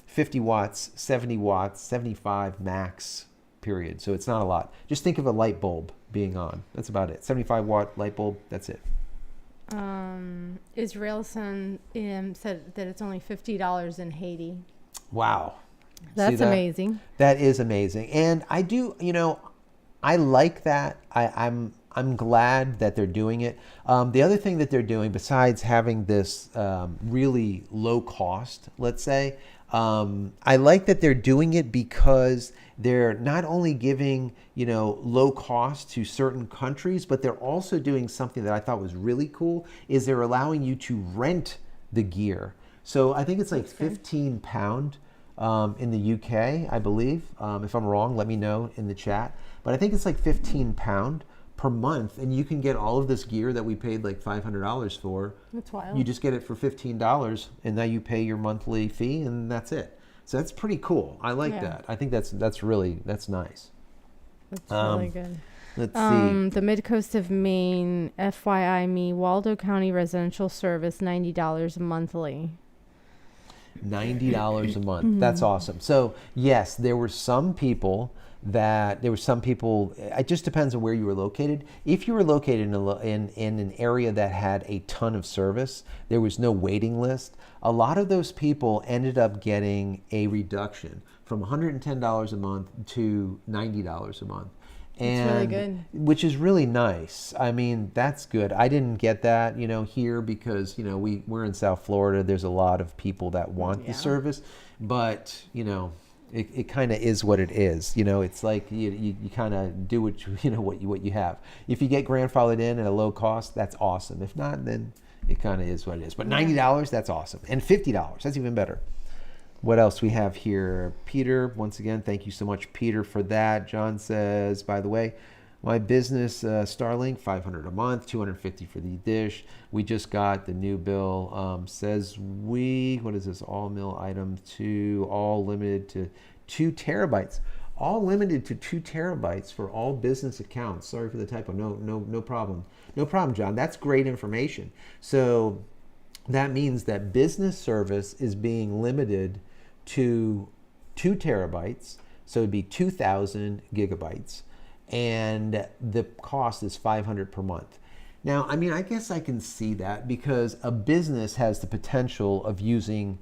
50 watts, 70 watts, 75 max, period. So it's not a lot. Just think of a light bulb being on. That's about it. 75 watt light bulb, that's it. Israel said that it's only $50 in Haiti. Wow. That's amazing. That is amazing. And I do, I like that. I'm glad that they're doing it. The other thing that they're doing, besides having this really low cost, let's say, I like that they're doing it because they're not only giving, low cost to certain countries, but they're also doing something that I thought was really cool, is they're allowing you to rent the gear. So I think it's like £15 in the UK, I believe. If I'm wrong, let me know in the chat. But I think it's like £15 per month, and you can get all of this gear that we paid like $500 for. That's wild. You just get it for $15, and now you pay your monthly fee, and that's it. So that's pretty cool. I like that. I think that's nice. That's really good. Let's see. The Mid-Coast of Maine, FYI me, Waldo County Residential Service, $90 monthly. $90 a month. That's awesome. So yes, there were some people, it just depends on where you were located. If you were located in an area that had a ton of service, there was no waiting list, a lot of those people ended up getting a reduction from $110 a month to $90 a month. It's really good. Which is really nice. I mean, that's good. I didn't get that, here because, we're in South Florida. There's a lot of people that want the service, but, it kind of is what it is. It's like you kind of do what you have. If you get grandfathered in at a low cost, that's awesome. If not, then it kind of is what it is. But $90, that's awesome. And $50, that's even better. What else we have here? Peter, once again, thank you so much, Peter, for that. John says, by the way, my business, Starlink, $500 a month, $250 for the dish. We just got the new bill. Says what is this? All mill item 2, all limited to 2 terabytes. all limited to 2 terabytes for all business accounts. Sorry for the typo. No problem. No problem, John. That's great information. So that means that business service is being limited to 2 terabytes. So it'd be 2,000 gigabytes. And the cost is $500 per month. Now, I mean, I guess I can see that because a business has the potential of using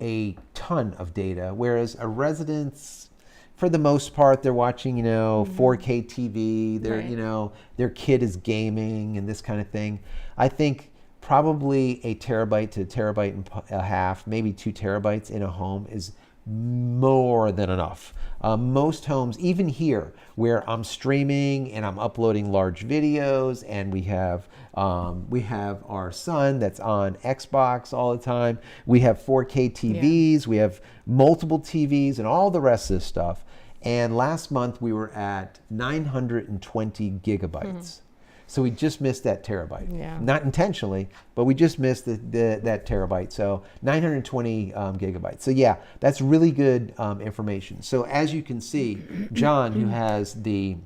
a ton of data, whereas a residence, for the most part, they're watching, 4K TV, they're, their kid is gaming and this kind of thing. I think probably a terabyte to a terabyte and a half, maybe 2 terabytes in a home is more than enough. Most homes, even here, where I'm streaming and I'm uploading large videos, and we have our son that's on Xbox all the time. We have 4K TVs. We have multiple TVs and all the rest of this stuff. And last month we were at 920 gigabytes. So we just missed that terabyte. Yeah. Not intentionally, but we just missed that terabyte. So 920 gigabytes. So yeah, that's really good information. So as you can see, John, who has the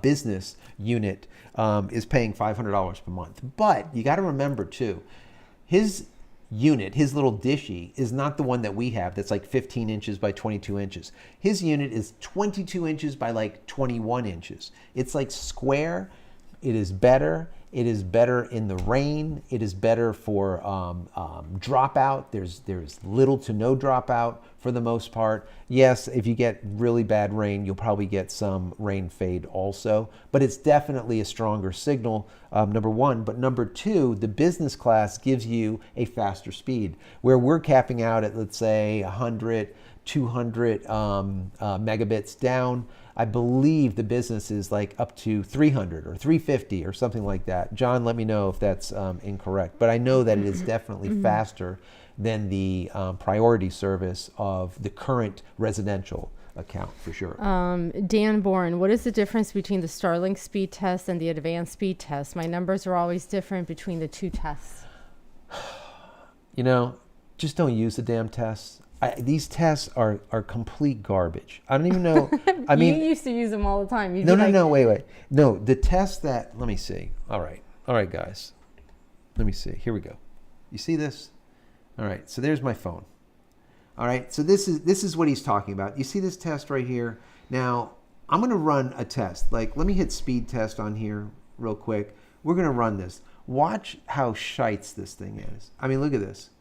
business unit, is paying $500 per month. But you got to remember too, his unit, his little dishy, is not the one that we have that's like 15 inches by 22 inches. His unit is 22 inches by like 21 inches. It's like square. It is better. It is better in the rain. It is better for dropout. There's little to no dropout for the most part. Yes, if you get really bad rain, you'll probably get some rain fade also. But it's definitely a stronger signal, number one. But number two, the business class gives you a faster speed. Where we're capping out at, let's say, 100, 200 megabits down, I believe the business is like up to 300 or 350 or something like that. John, let me know if that's incorrect. But I know that it is definitely faster than the priority service of the current residential account, for sure. Dan Bourne, what is the difference between the Starlink speed test and the advanced speed test? My numbers are always different between the two tests. Just don't use the damn tests. These tests are complete garbage. I don't even know. I mean, you used to use them all the time. No, wait. No, the test that, let me see. All right, guys. Let me see. Here we go. You see this? All right, so there's my phone. All right, so this is what he's talking about. You see this test right here? Now, I'm going to run a test. Like, let me hit speed test on here real quick. We're going to run this. Watch how shites this thing is. I mean, look at this.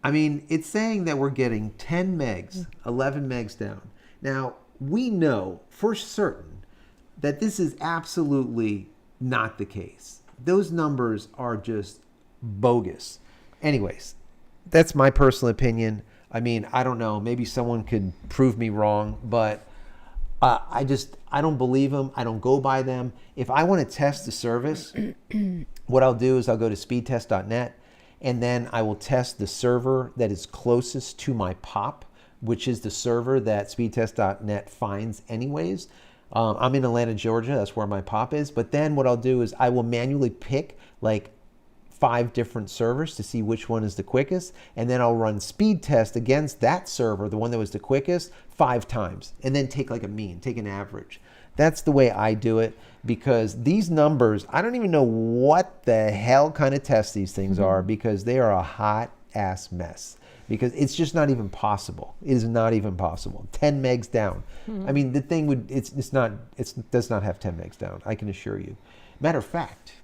I mean, it's saying that we're getting 10 megs, 11 megs down. Now, we know for certain that this is absolutely not the case. Those numbers are just bogus. Anyways, that's my personal opinion. I mean, I don't know. Maybe someone could prove me wrong, but I don't believe them. I don't go by them. If I want to test the service, what I'll do is I'll go to speedtest.net. And then I will test the server that is closest to my POP, which is the server that speedtest.net finds anyways. I'm in Atlanta, Georgia. That's where my POP is. But then what I'll do is I will manually pick like 5 different servers to see which one is the quickest. And then I'll run speed test against that server, the one that was the quickest, 5 times. And then take like a mean, take an average. That's the way I do it, because these numbers, I don't even know what the hell kind of test these things are, because they are a hot ass mess. Because it's just not even possible. It is not even possible. 10 megs down. I mean, the thing it does not have 10 megs down, I can assure you. Matter of fact,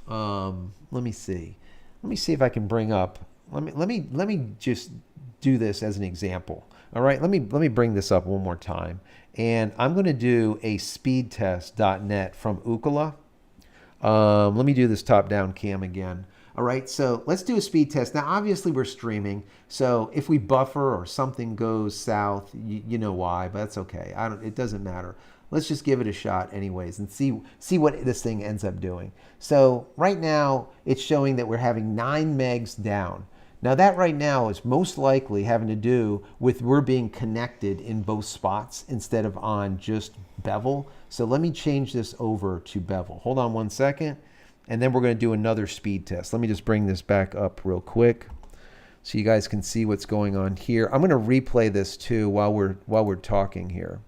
let me see. Let me see if I can bring up, let me just do this as an example. All right, let me bring this up one more time. And I'm going to do a speedtest.net from Ookla. Let me do this top-down cam again. All right, so let's do a speed test. Now, obviously, we're streaming. So if we buffer or something goes south, you know why, but that's okay. It doesn't matter. Let's just give it a shot anyways and see what this thing ends up doing. So right now, it's showing that we're having 9 megs down. Now that right now is most likely having to do with we're being connected in both spots instead of on just Bevel. So let me change this over to Bevel. Hold on one second. And then we're going to do another speed test. Let me just bring this back up real quick. so you guys can see what's going on here. I'm going to replay this too while we're talking here.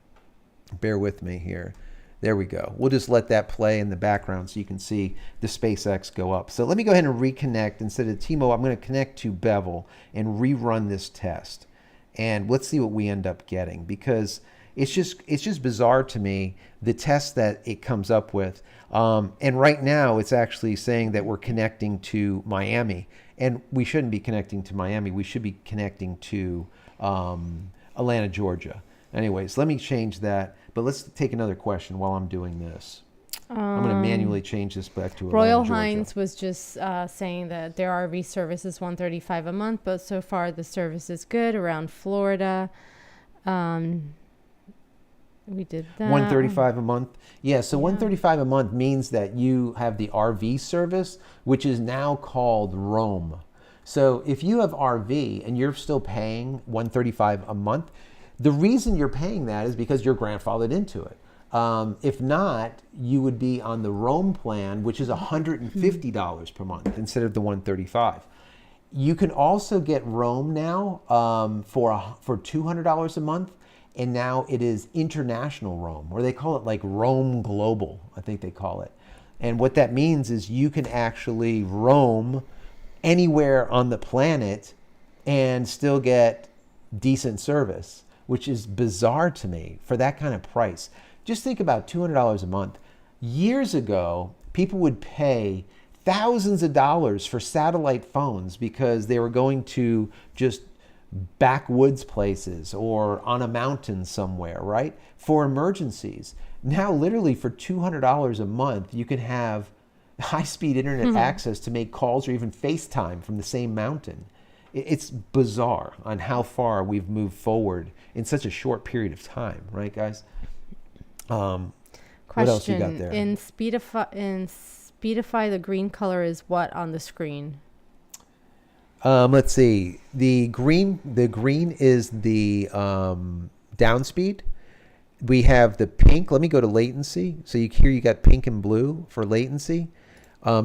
Bear with me here. There we go. We'll just let that play in the background so you can see the SpaceX go up. So let me go ahead and reconnect. Instead of T-Mobile, I'm going to connect to Bevel and rerun this test. And let's see what we end up getting, because it's just bizarre to me, the test that it comes up with. And right now it's actually saying that we're connecting to Miami, and we shouldn't be connecting to Miami. We should be connecting to Atlanta, Georgia. Anyways, let me change that. But let's take another question while I'm doing this. I'm going to manually change this back to Atlanta, Royal Georgia. Hines was just saying that their RV service is $135 a month, but so far the service is good around Florida. We did that. $135 a month. Yeah, so $135 a month means that you have the RV service, which is now called Roam. So if you have RV and you're still paying $135 a month, the reason you're paying that is because you're grandfathered into it. If not, you would be on the Roam plan, which is $150 per month instead of the $135. You can also get Roam now for $200 a month. And now it is international Roam, or they call it like Roam Global, I think they call it. And what that means is you can actually roam anywhere on the planet and still get decent service, which is bizarre to me for that kind of price. Just think about $200 a month. Years ago, people would pay thousands of dollars for satellite phones because they were going to just backwoods places or on a mountain somewhere, right? For emergencies. Now, literally for $200 a month, you can have high-speed internet access to make calls or even FaceTime from the same mountain. It's bizarre on how far we've moved forward in such a short period of time, right, guys? What else you got there? In Speedify, the green color is what on the screen? Let's see. The green is the down speed. We have the pink. Let me go to latency. So here you got pink and blue for latency.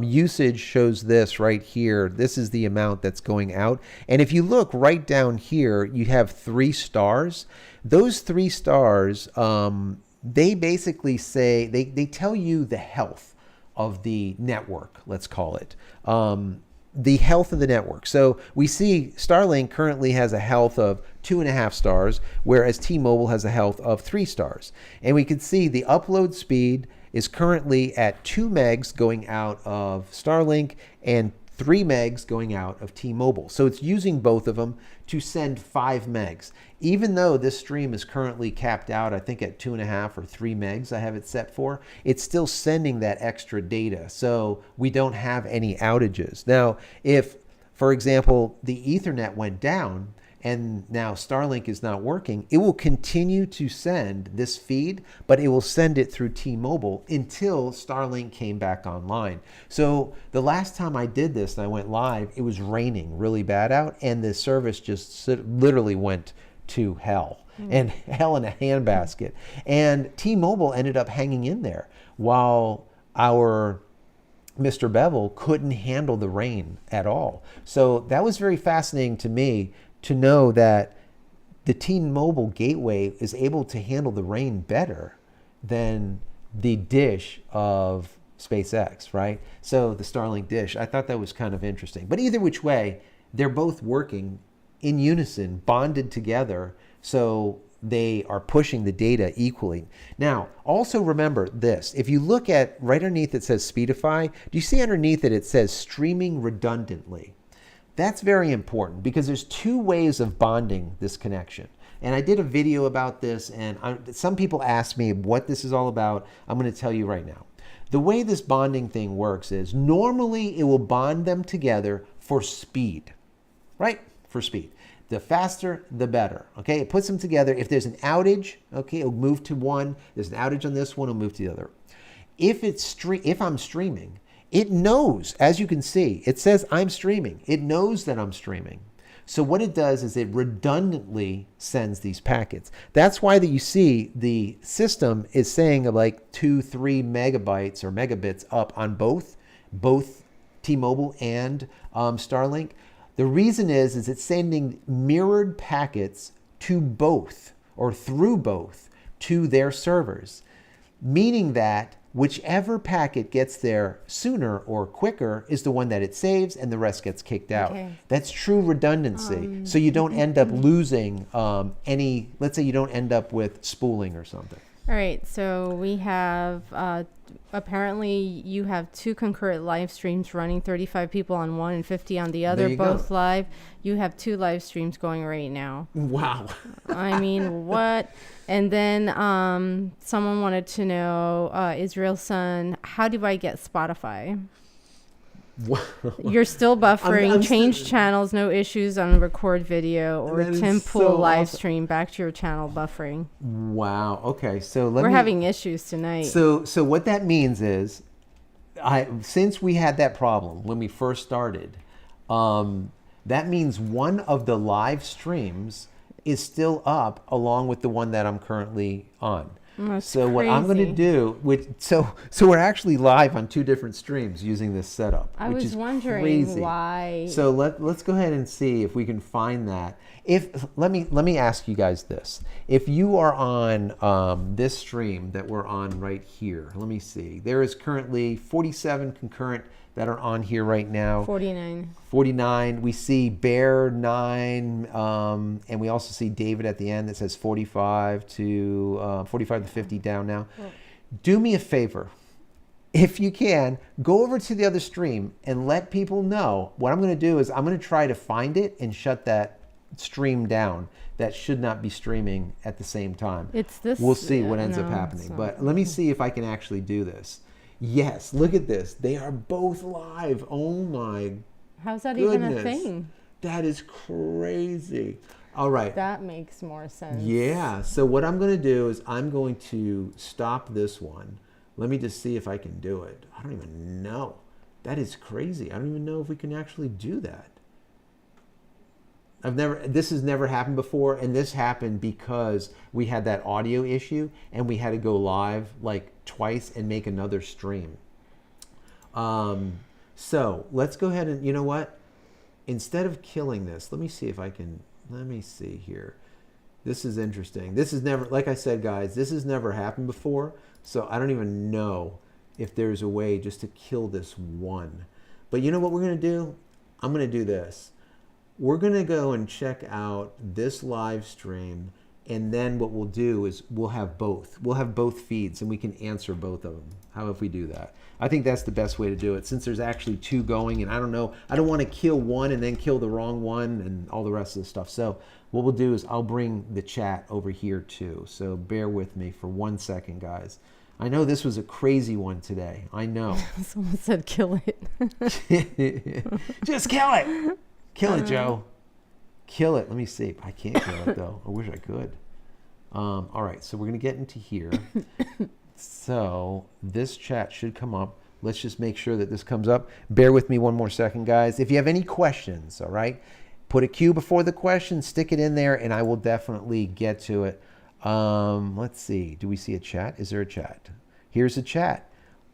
Usage shows this right here. This is the amount that's going out. And if you look right down here, you have 3 stars. Those 3 stars, they basically say, they tell you the health of the network, let's call it. The health of the network. So we see Starlink currently has a health of 2.5 stars, whereas T-Mobile has a health of 3 stars. And we can see the upload speed is currently at 2 megs going out of Starlink and 3 megs going out of T-Mobile. So it's using both of them to send 5 megs. Even though this stream is currently capped out, I think at 2.5 or 3 megs I have it set for, it's still sending that extra data. So we don't have any outages. Now, if, for example, the Ethernet went down and now Starlink is not working, it will continue to send this feed, but it will send it through T-Mobile until Starlink came back online. So the last time I did this and I went live, it was raining really bad out, and the service just literally went to hell, and hell in a handbasket. And T-Mobile ended up hanging in there while our Mr. Bevel couldn't handle the rain at all. So that was very fascinating to me to know that the T-Mobile gateway is able to handle the rain better than the dish of SpaceX, right? So the Starlink dish, I thought that was kind of interesting. But either which way, they're both working in unison, bonded together, so they are pushing the data equally. Now, also remember this. If you look at right underneath it says Speedify, do you see underneath it says streaming redundantly? That's very important because there's 2 ways of bonding this connection. And I did a video about this, and some people asked me what this is all about. I'm going to tell you right now. The way this bonding thing works is normally it will bond them together for speed, right? For speed. The faster, the better. Okay, it puts them together. If there's an outage, okay, it'll move to one. There's an outage on this one, it'll move to the other. If I'm streaming, it knows, as you can see, it says I'm streaming. It knows that I'm streaming. So what it does is it redundantly sends these packets. That's why that you see the system is saying like 2-3 megabytes or megabits up on both T-Mobile and Starlink. The reason is it's sending mirrored packets to both or through both to their servers, meaning that whichever packet gets there sooner or quicker is the one that it saves and the rest gets kicked out. Okay. That's true redundancy. So you don't end up losing let's say you don't end up with spooling or something. All right, so we have, apparently you have 2 concurrent live streams running, 35 people on one and 50 on the other, There you both go. live. You have 2 live streams going right now. Wow. I mean, what? And then someone wanted to know, Israel's son, how do I get Spotify? You're still buffering. I'm Change channels, no issues on record video or That is Tim so Pool live awesome. stream. Back to your channel buffering. Wow. Okay. So We're having issues tonight. So what that means is, since we had that problem when we first started, that means one of the live streams is still up along with the one that I'm currently on. That's So what I'm going to crazy. do, so we're actually live on 2 different streams using this setup, I which was is wondering crazy. why. So let's go ahead and see if we can find that. Let me ask you guys this: if you are on this stream that we're on right here, let me see. There is currently 47 concurrent that are on here right now. 49. 49. We see Bear 9, and we also see David at the end that says 45 to 50 down now. Do me a favor. If you can, go over to the other stream and let people know. What I'm going to do is I'm going to try to find it and shut that stream down. That should not be streaming at the same time. It's this. We'll see what ends up no, happening. it's not. But let me see if I can actually do this. Yes, look at this. They are both live. Oh my How's that even a goodness. thing? That is crazy. All right. That makes more sense. Yeah. So what I'm going to do is I'm going to stop this one. Let me just see if I can do it. I don't even know. That is crazy. I don't even know if we can actually do that. This has never happened before, and this happened because we had that audio issue and we had to go live like twice and make another stream. So let's go ahead and, you know what? Instead of killing this, let me see here. This is interesting. This is never, like I said, guys, this has never happened before. So I don't even know if there's a way just to kill this one. But you know what we're going to do? I'm going to do this. We're going to go and check out this live stream, and then what we'll do is we'll have both. We'll have both feeds, and we can answer both of them. How if we do that? I think that's the best way to do it, since there's actually 2 going, and I don't know. I don't want to kill one and then kill the wrong one and all the rest of the stuff. So what we'll do is I'll bring the chat over here too. So bear with me for 1 second, guys. I know this was a crazy one today. I know. Someone said kill it. Just kill it. Kill it, Joe. Kill it. Let me see. I can't kill it, though. I wish I could. All right, so we're going to get into here. So this chat should come up. Let's just make sure that this comes up. Bear with me 1 more second, guys. If you have any questions, all right, put a Q before the question, stick it in there, and I will definitely get to it. Let's see. Do we see a chat? Is there a chat? Here's a chat.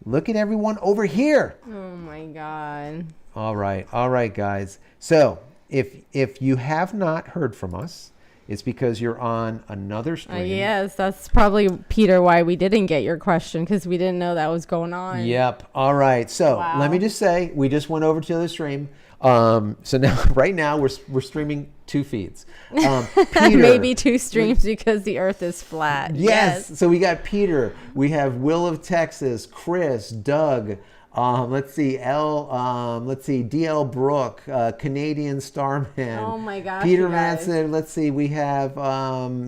Look at everyone over here. Oh my God. All right, guys. So if you have not heard from us, it's because you're on another stream. Yes, that's probably, Peter, why we didn't get your question, because we didn't know that was going on. Yep. All right. So Wow. let me just say, we just went over to the other stream. So now, right now, we're streaming 2 feeds. Peter, Maybe 2 streams because the Earth is flat. Yes. So we got Peter. We have Will of Texas, Chris, Doug. Let's see, DL Brook, Canadian Starman. Oh my gosh, Peter you guys. Manson. Let's see, we have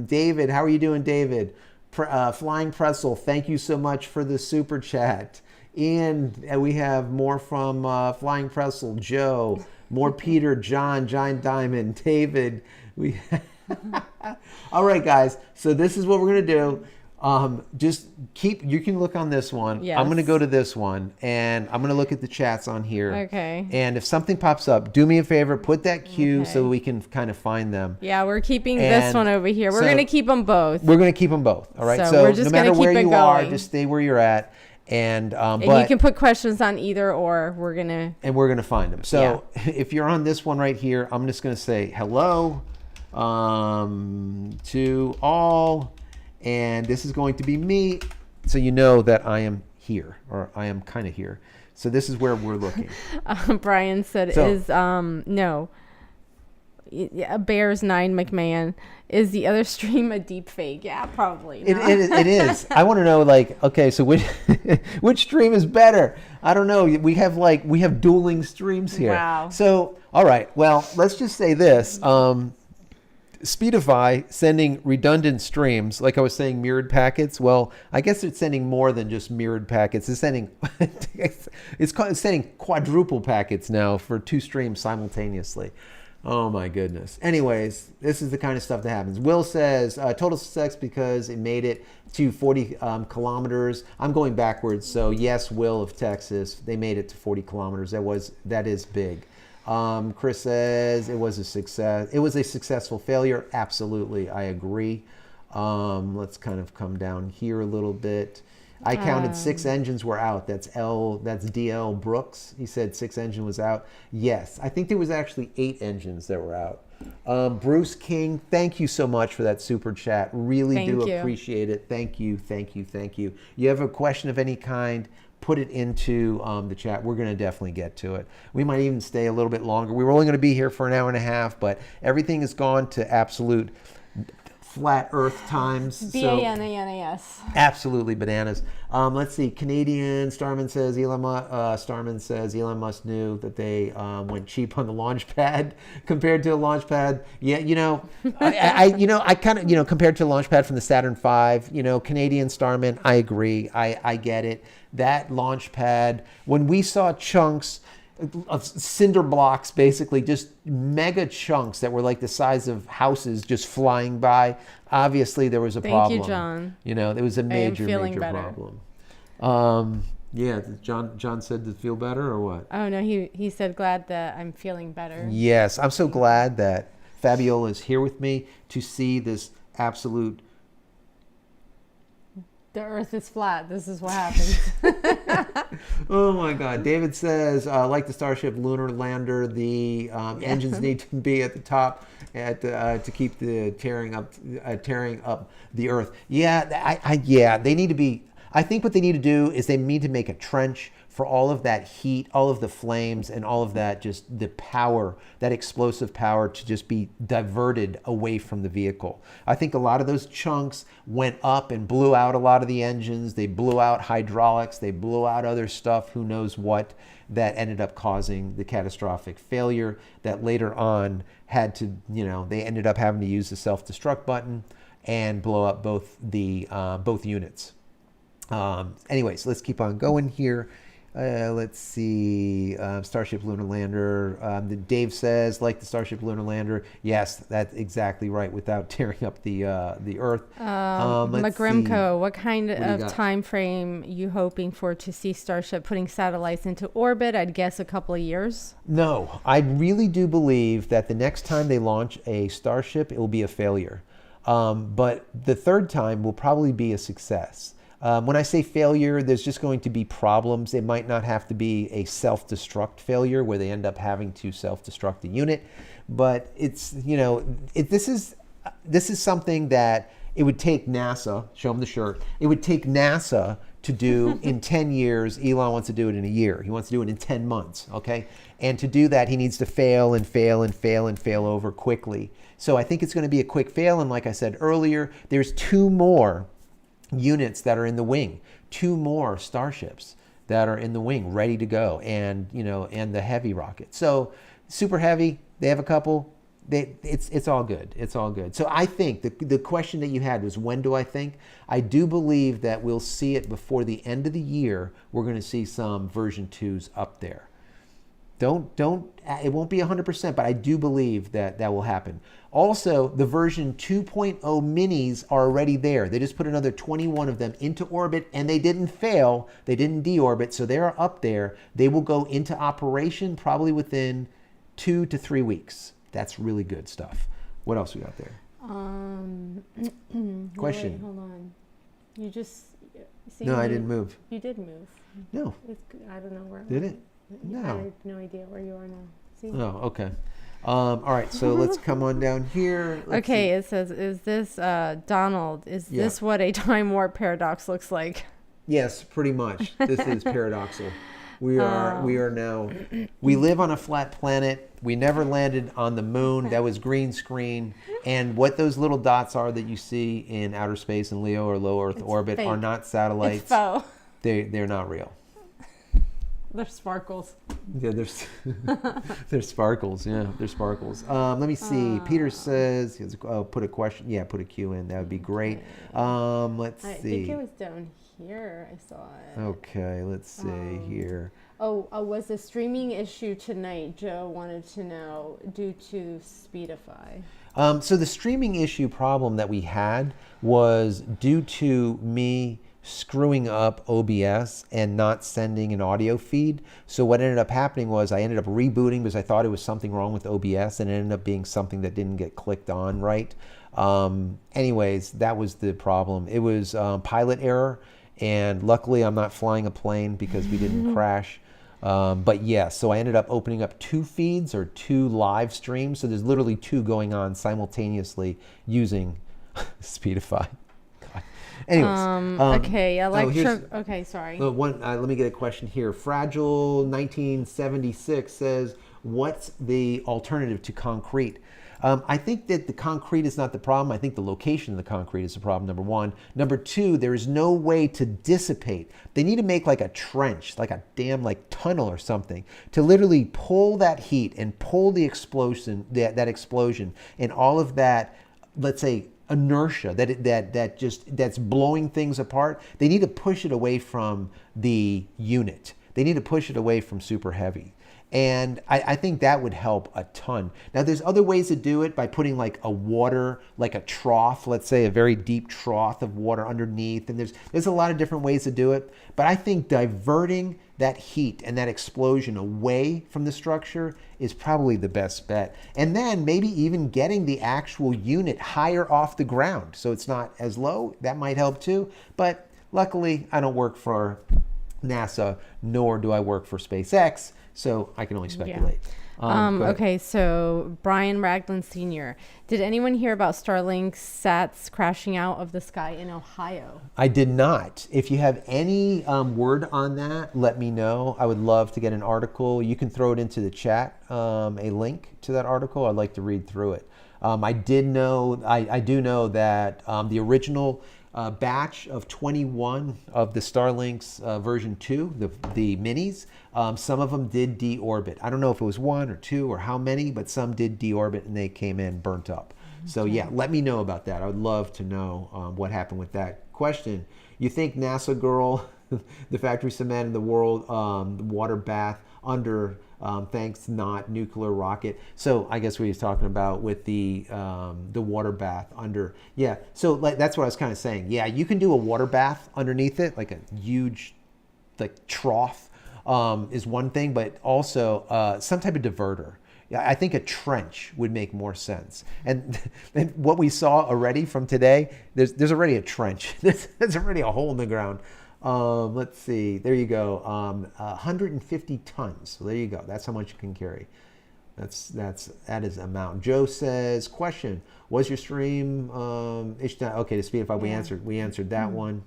David. How are you doing, David? Flying Pretzel, thank you so much for the super chat. Ian, we have more from Flying Pretzel, Joe, more Peter, John, Giant Diamond, David. All right, guys, so this is what we're going to do. Just you can look on this one. Yes. I'm going to go to this one, and I'm going to look at the chats on here. Okay. And if something pops up, do me a favor, put that Q Okay. so we can kind of find them. Yeah, we're keeping this And one over here. We're so- going to keep them both. We're going to keep them both. All right. So So we're just no matter gonna keep where it you are, going. just stay where you're at. And and you can put questions on either or. We're gonna find them. So if you're on this one right here, I'm just gonna say hello to all, and this is going to be me, so you know that I am here, or I am kind of here. So this is where we're looking. Brian said, no. Bears 9 McMahon, is the other stream a deep fake? Yeah, probably. No. It is. I want to know, like, okay, so which stream is better? I don't know. We have dueling streams here. Wow. So, all right. Well, let's just say this. Speedify sending redundant streams, like I was saying, mirrored packets. Well, I guess it's sending more than just mirrored packets. It's sending it's sending quadruple packets now for 2 streams simultaneously. Oh my goodness. Anyways, this is the kind of stuff that happens. Will says total success because it made it to 40 kilometers. I'm going backwards. So yes, Will of Texas, they made it to 40 kilometers. That is big. Chris says it was a success. It was a successful failure. Absolutely, I agree. Let's kind of come down here a little bit. I counted 6 engines were out. That's DL Brooks. He said 6 engine was out. Yes, I think there was actually 8 engines that were out. Bruce King, thank you so much for that super chat. Really do appreciate it. Thank you. You have a question of any kind, put it into the chat. We're going to definitely get to it. We might even stay a little bit longer. We were only going to be here for an hour and a half, but everything has gone to absolute flat Earth times. BANANAS. Absolutely bananas. Let's see. Canadian Starman says Elon Musk knew that they went cheap on the launch pad compared to a launch pad. Yeah, I kind of compared to a launch pad from the Saturn V. Canadian Starman. I agree. I get it. That launch pad, when we saw chunks of cinder blocks, basically just mega chunks that were like the size of houses just flying by, obviously there was a problem. Thank you, John. There was a major better. problem. Yeah, John said to feel better or what? Oh no, he said glad that I'm feeling better. Yes, I'm so glad that Fabiola is here with me to see this absolute. The Earth is flat. This is what happens. Oh my God. David says, like the Starship lunar lander, the engines need to be at the top to keep the tearing up the Earth. Yeah, they need to be. I think what they need to do is they need to make a trench for all of that heat, all of the flames, and all of that, just the power, that explosive power to just be diverted away from the vehicle. I think a lot of those chunks went up and blew out a lot of the engines. They blew out hydraulics. They blew out other stuff, who knows what, that ended up causing the catastrophic failure that later on had to, they ended up having to use the self-destruct button and blow up both units. Anyways, let's keep on going here. Let's see. Starship Lunar Lander. Dave says, like the Starship Lunar Lander. Yes, that's exactly right. Without tearing up the Earth. McGrimco, what kind of time frame you hoping for to see Starship putting satellites into orbit? I'd guess a couple of years. No, I really do believe that the next time they launch a Starship, it will be a failure. But the third time will probably be a success. When I say failure, there's just going to be problems. It might not have to be a self-destruct failure where they end up having to self-destruct the unit, but it's, this is something that it would take NASA, show them the shirt, it would take NASA to do in 10 years. Elon wants to do it in a year. He wants to do it in 10 months, okay? And to do that, he needs to fail over quickly. So I think it's going to be a quick fail, and like I said earlier, there's 2 more units that are in the wing, 2 more Starships that are in the wing ready to go, and and the heavy rocket. So super heavy, they have a couple. It's all good. It's all good. So I think the question that you had was, when do I think? I do believe that we'll see it before the end of the year. We're going to see some version 2s up there. It won't be 100%, but I do believe that will happen. Also, the version 2.0 minis are already there. They just put another 21 of them into orbit, and they didn't fail. They didn't deorbit, so they're up there. They will go into operation probably within 2 to 3 weeks. That's really good stuff. What else we got there? Question. Wait, hold on. You just See, No, I didn't move. You did move. No. I don't know where. Did it? I No. have no idea where you are now. See? Oh, okay. All right, so let's come on down here. Okay, it says, is this, Donald, is this what a time warp paradox looks like? Yes, pretty much. This is paradoxal. We are now, we live on a flat planet. We never landed on the moon. That was green screen. And what those little dots are that you see in outer space in Leo or low Earth orbit are not satellites. It's faux. They're not real. They're sparkles. Yeah, they're sparkles. Yeah, they're sparkles. Let me see. Peter says, put a question. Yeah, put a Q in. That would be great. Let's see. I think it was down here. I saw it. Okay, let's see here. Was the streaming issue tonight, Joe wanted to know, due to Speedify? So the streaming issue problem that we had was due to me screwing up OBS and not sending an audio feed. So what ended up happening was I ended up rebooting because I thought it was something wrong with OBS, and it ended up being something that didn't get clicked on right. Anyways, that was the problem. It was pilot error, and luckily I'm not flying a plane because we didn't crash. But yeah, so I ended up opening up 2 feeds or 2 live streams. So there's literally 2 going on simultaneously using Speedify. Anyways, okay, okay, sorry. Let me get a question here. Fragile 1976 says, what's the alternative to concrete? I think that the concrete is not the problem. I think the location of the concrete is the problem, number 1. Number 2, there is no way to dissipate. They need to make like a trench, like a damn tunnel or something, to literally pull that heat and pull the explosion, that explosion and all of that, let's say, inertia that's blowing things apart. They need to push it away from the unit. They need to push it away from super heavy. And I think that would help a ton. Now, there's other ways to do it by putting like a trough, let's say a very deep trough of water underneath. And there's a lot of different ways to do it. But I think diverting that heat and that explosion away from the structure is probably the best bet. And then maybe even getting the actual unit higher off the ground so it's not as low. That might help too. But luckily, I don't work for NASA, nor do I work for SpaceX. So I can only speculate. Yeah. Okay, so Brian Ragland Sr. Did anyone hear about Starlink sats crashing out of the sky in Ohio? I did not. If you have any word on that, let me know. I would love to get an article. You can throw it into the chat, a link to that article. I'd like to read through it. I do know that the original batch of 21 of the Starlink's version 2, the minis, some of them did deorbit. I don't know if it was 1 or 2 or how many, but some did deorbit and they came in burnt up. Okay. So yeah, let me know about that. I would love to know what happened with that. Question, you think NASA girl, the factory cement in the world, the water bath under, thanks not nuclear rocket. So I guess what he's talking about with the water bath under. Yeah, so that's what I was kind of saying. Yeah, you can do a water bath underneath it, like a huge trough is one thing, but also some type of diverter. Yeah, I think a trench would make more sense. And what we saw already from today, there's already a trench. There's already a hole in the ground. Let's see. There you go. 150 tons. So there you go. That's how much you can carry. That is amount. Joe says, question: was your stream okay? To Speedify, we answered that one.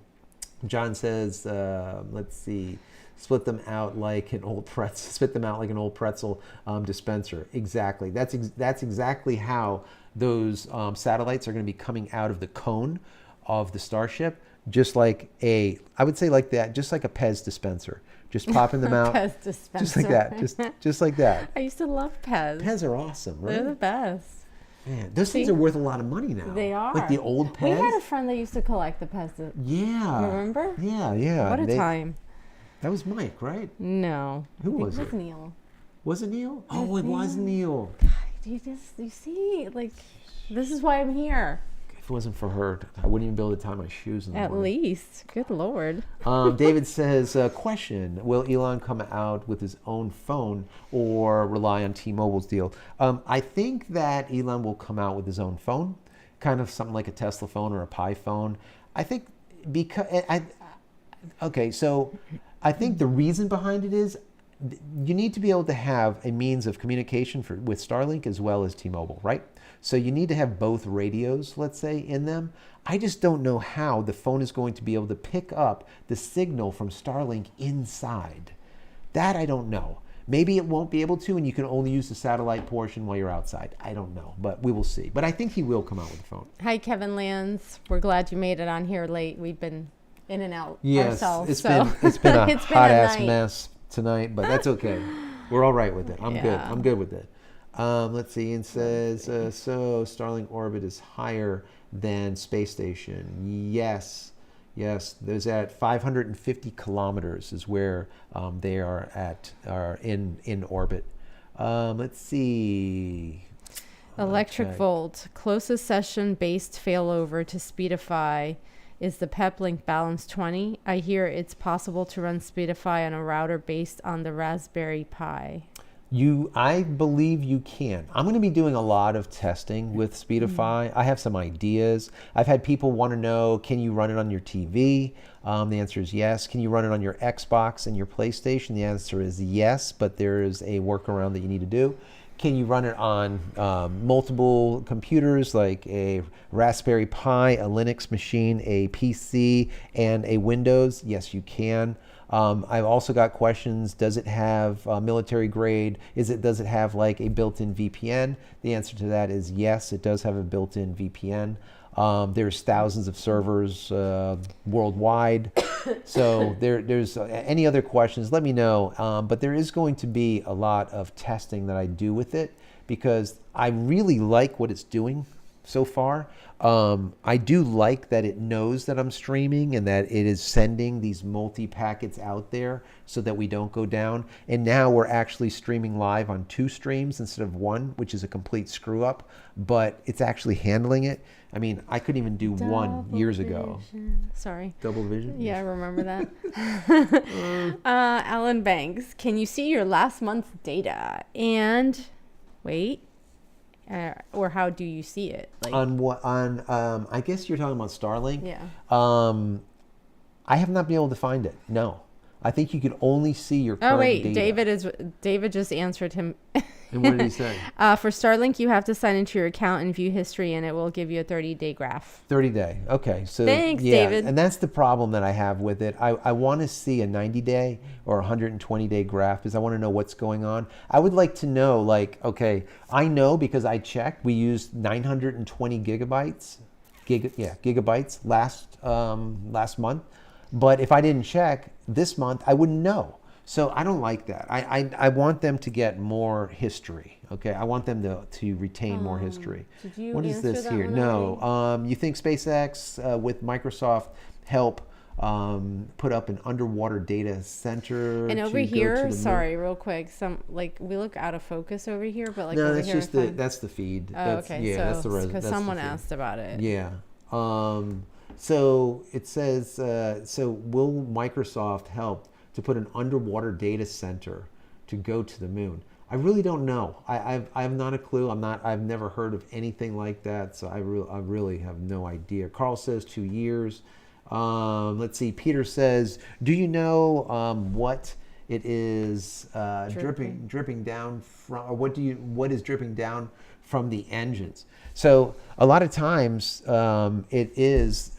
John says, let's see. Split them out like an old pretzel. Spit them out like an old pretzel dispenser. Exactly. That's exactly how those satellites are going to be coming out of the cone of the Starship. Just like I would say like that, just like a Pez dispenser. Just popping them out. Pez dispenser. Just like that. Just like that. I used to love Pez. Pez are awesome, right? They're the best. Man, those things are worth a lot of money now. They are. Like the old Pez. We had a friend that used to collect the Pez. Yeah. Remember? Yeah. What a time. That was Mike, right? No. Who was it? It was Neil. Was it Neil? Oh, it was Neil. God, you see, this is why I'm here. If it wasn't for her, I wouldn't even be able to tie my shoes in the morning. At least. Good Lord. David says, question, will Elon come out with his own phone or rely on T-Mobile's deal? I think that Elon will come out with his own phone, kind of something like a Tesla phone or a Pi phone. I think because Okay, so I think the reason behind it is you need to be able to have a means of communication with Starlink as well as T-Mobile, right? So you need to have both radios, let's say, in them. I just don't know how the phone is going to be able to pick up the signal from Starlink inside. That I don't know. Maybe it won't be able to, and you can only use the satellite portion while you're outside. I don't know, but we will see. But I think he will come out with a phone. Hi, Kevin Lands. We're glad you made it on here late. We've been in and out ourselves. It's been a hot ass mess tonight, but that's okay. We're all right with it. I'm good. I'm good with it. Let's see. It says so Starlink orbit is higher than space station. Yes. There's at 550 kilometers is where they are in orbit. Let's see. Electric Volt. Closest session-based failover to Speedify is the Peplink Balance 20. I hear it's possible to run Speedify on a router based on the Raspberry Pi. I believe you can. I'm going to be doing a lot of testing with Speedify. I have some ideas. I've had people want to know, can you run it on your TV? The answer is yes. Can you run it on your Xbox and your PlayStation? The answer is yes, but there is a workaround that you need to do. Can you run it on multiple computers like a Raspberry Pi, a Linux machine, a PC, and a Windows? Yes, you can. I've also got questions. Does it have military grade? Does it have like a built-in VPN? The answer to that is yes, it does have a built-in VPN. There's thousands of servers worldwide. So there's any other questions, let me know. But there is going to be a lot of testing that I do with it because I really like what it's doing so far. I do like that it knows that I'm streaming and that it is sending these multi-packets out there so that we don't go down. And now we're actually streaming live on 2 streams instead of 1, which is a complete screw up, but it's actually handling it. I mean, I couldn't even do one years ago. Sorry. Double vision? Yeah, I remember that. Alan Banks, can you see your last month's data? And wait. Or how do you see it? Like on what? On I guess you're talking about Starlink. Yeah. I have not been able to find it. No, I think you could only see your current data. David just answered him. And what did he say? For Starlink, you have to sign into your account and view history, and it will give you a 30-day graph. 30-day. Okay. So thanks, yeah, David. And that's the problem that I have with it. I want to see a 90-day or 120-day graph because I want to know what's going on. I would like to know, like, okay, I know because I checked. We used 920 gigabytes last month. But if I didn't check this month, I wouldn't know. So I don't like that. I want them to get more history. Okay, I want them to retain more history. Did you what is answer this that here? one No. You think SpaceX with Microsoft help put up an underwater data center? And over here, sorry, real quick, we look out of focus over here, but no, over that's here just that's the feed. Oh, okay. Yeah, that's the because someone asked about it. Yeah. So it says, so will Microsoft help to put an underwater data center to go to the moon? I really don't know. I have not a clue. I've never heard of anything like that. So I really have no idea. Carl says 2 years. Let's see. Peter says, do you know what it is dripping down from, or what is dripping down from the engines? So a lot of times it is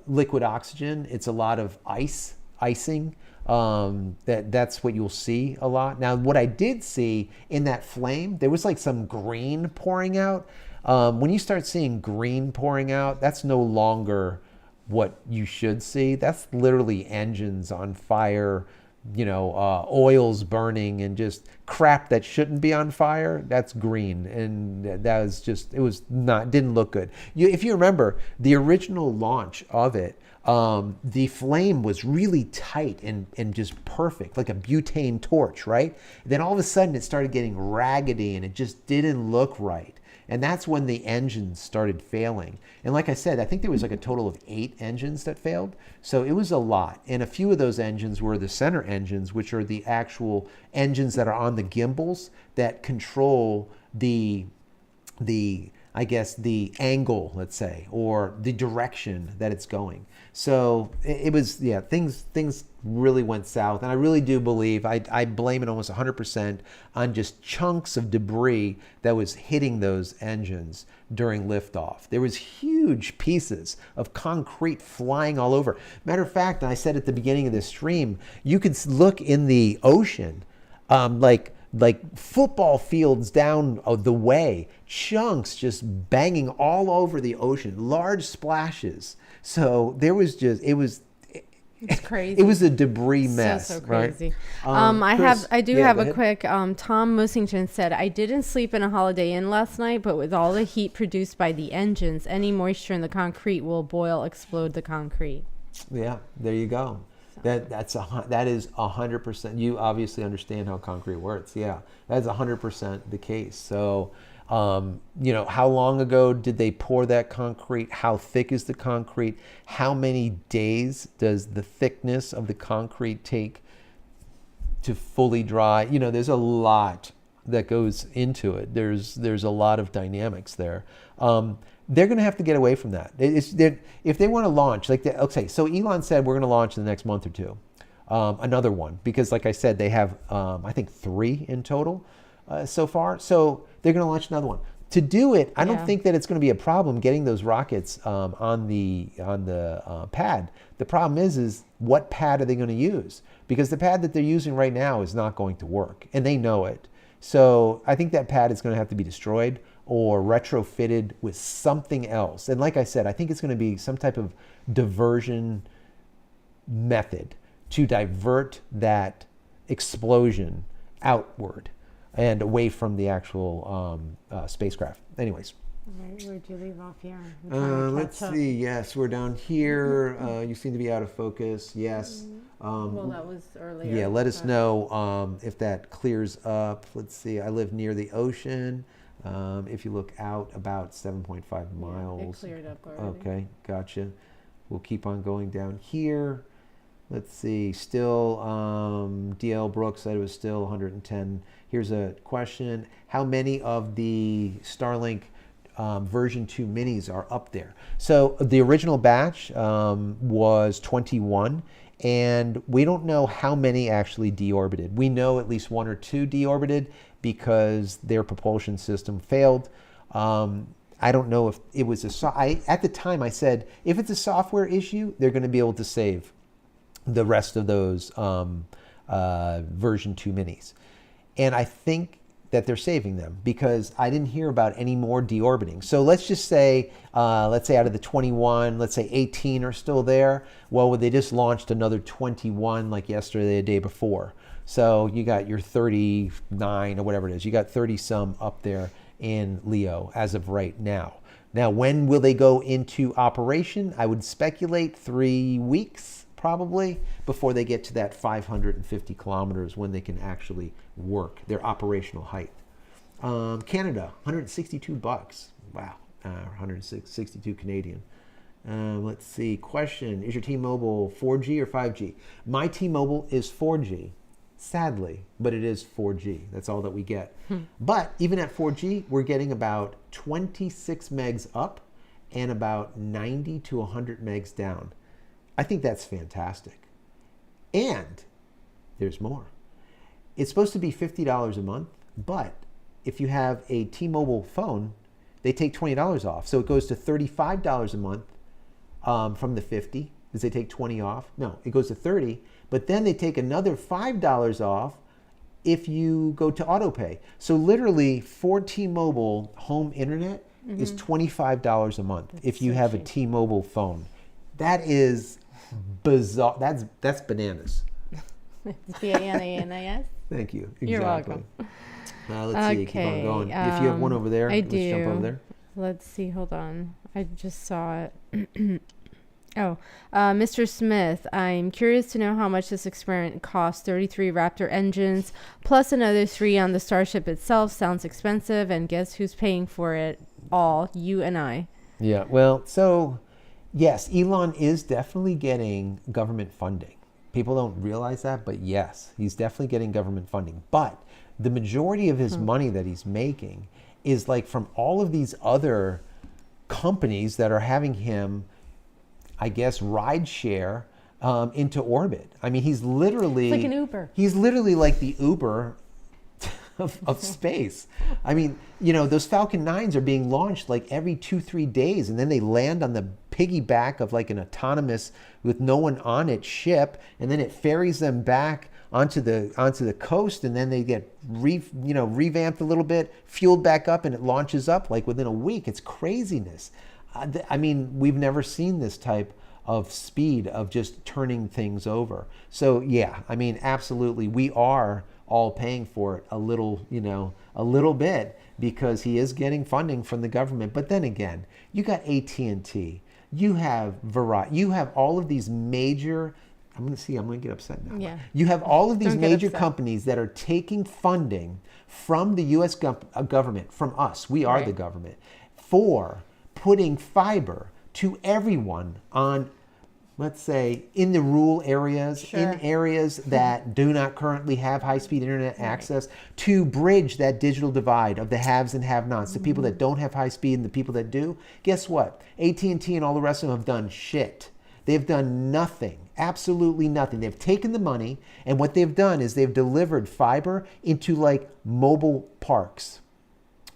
liquid oxygen. It's a lot of icing. That's what you'll see a lot. Now, what I did see in that flame, there was like some green pouring out. When you start seeing green pouring out, that's no longer what you should see. That's literally engines on fire, oils burning and just crap that shouldn't be on fire. That's green. And that was just, didn't look good. If you remember the original launch of it, the flame was really tight and just perfect, like a butane torch, right? Then all of a sudden it started getting raggedy and it just didn't look right. And that's when the engines started failing. And like I said, I think there was like a total of 8 engines that failed. So it was a lot. And a few of those engines were the center engines, which are the actual engines that are on the gimbals that control the I guess, the angle, let's say, or the direction that it's going. So it was, yeah, things really went south. And I really do believe, I blame it almost 100% on just chunks of debris that was hitting those engines during liftoff. There was huge pieces of concrete flying all over. Matter of fact, I said at the beginning of this stream, you could look in the ocean, like football fields down the way, chunks just banging all over the ocean, large splashes. So there was just, it's crazy. It was a debris mess, so crazy. right? I do have a quick. Tom Musington said, "I didn't sleep in a Holiday Inn last night, but with all the heat produced by the engines, any moisture in the concrete will explode the concrete." Yeah, there you go. That is 100%. You obviously understand how concrete works. Yeah, that's 100% the case. So, how long ago did they pour that concrete? How thick is the concrete? How many days does the thickness of the concrete take to fully dry? There's a lot that goes into it. There's a lot of dynamics there. They're going to have to get away from that. If they want to launch, so Elon said we're going to launch in the next month or two, another one, because like I said, they have, I think 3 in total so far. So they're going to launch another one. To do it, I don't think that it's going to be a problem getting those rockets on the pad. The problem is what pad are they going to use? Because the pad that they're using right now is not going to work, and they know it. So I think that pad is going to have to be destroyed or retrofitted with something else. And like I said, I think it's going to be some type of diversion method to divert that explosion outward and away from the actual spacecraft. Anyways. Where'd you leave off here? Let's see. Yes, we're down here. You seem to be out of focus. Yes. Well, that was earlier. Yeah, let us know if that clears up. Let's see. I live near the ocean. If you look out about 7.5 miles. It cleared up already. Okay, gotcha. We'll keep on going down here. Let's see. Still, DL Brooks said it was still 110. Here's a question. How many of the Starlink version 2 minis are up there? So the original batch was 21, and we don't know how many actually deorbited. We know at least 1 or 2 deorbited because their propulsion system failed. I don't know if it was at the time I said, if it's a software issue, they're going to be able to save the rest of those version 2 minis. And I think that they're saving them because I didn't hear about any more deorbiting. So let's just say, out of the 21, let's say 18 are still there. Well, they just launched another 21 like yesterday, the day before. So you got your 39 or whatever it is. You got 30 some up there in LEO as of right now. Now, when will they go into operation? I would speculate 3 weeks probably before they get to that 550 kilometers when they can actually work their operational height. Canada, $162. Wow, 162 Canadian. Let's see. Question: is your T-Mobile 4G or 5G? My T-Mobile is 4G, sadly, but it is 4G. That's all that we get. But even at 4G, we're getting about 26 megs up and about 90 to 100 megs down. I think that's fantastic. And there's more. It's supposed to be $50 a month, but if you have a T-Mobile phone, they take $20 off. So it goes to $35 a month from the 50. Does they take 20 off? No, it goes to 30. But then they take another $5 off if you go to autopay. So literally for T-Mobile home internet is $25 a month if you have a T-Mobile phone. That is bizarre. That's bananas. It's B-A-N-A-N-A-S? Thank you. Exactly. You're welcome. Let's see. Keep on going. If you have one over there, let's jump over there. Let's see. Hold on. I just saw it. Mr. Smith, I'm curious to know how much this experiment cost. 33 Raptor engines plus another 3 on the Starship itself. Sounds expensive. And guess who's paying for it all? You and I. Yeah. Well, so yes, Elon is definitely getting government funding. People don't realize that, but yes, he's definitely getting government funding. But the majority of his money that he's making is like from all of these other companies that are having him, I guess, ride share into orbit. I mean, he's literally It's like an Uber. He's literally like the Uber of space. I mean, you know, those Falcon 9s are being launched like every 2-3 days, and then they land on the piggyback of like an autonomous with no one on it ship, and then it ferries them back onto the coast, and then they get revamped a little bit, fueled back up, and it launches up like within a week. It's craziness. I mean, we've never seen this type of speed of just turning things over. So yeah, I mean, absolutely, we are all paying for it a little bit, because he is getting funding from the government. But then again, you got AT&T, you have Verizon, you have all of these major, I'm going to get upset now. Yeah. You have all of these Don't get major upset. companies that are taking funding from the U.S. government, from us, we are Right. the government, for putting fiber to everyone on, let's say, in the rural areas, Sure. in areas that do not currently have high-speed internet access, to bridge that digital divide of the haves and have-nots, the people that don't have high speed and the people that do. Guess what? AT&T and all the rest of them have done shit. They've done nothing, absolutely nothing. They've taken the money, and what they've done is they've delivered fiber into like mobile parks,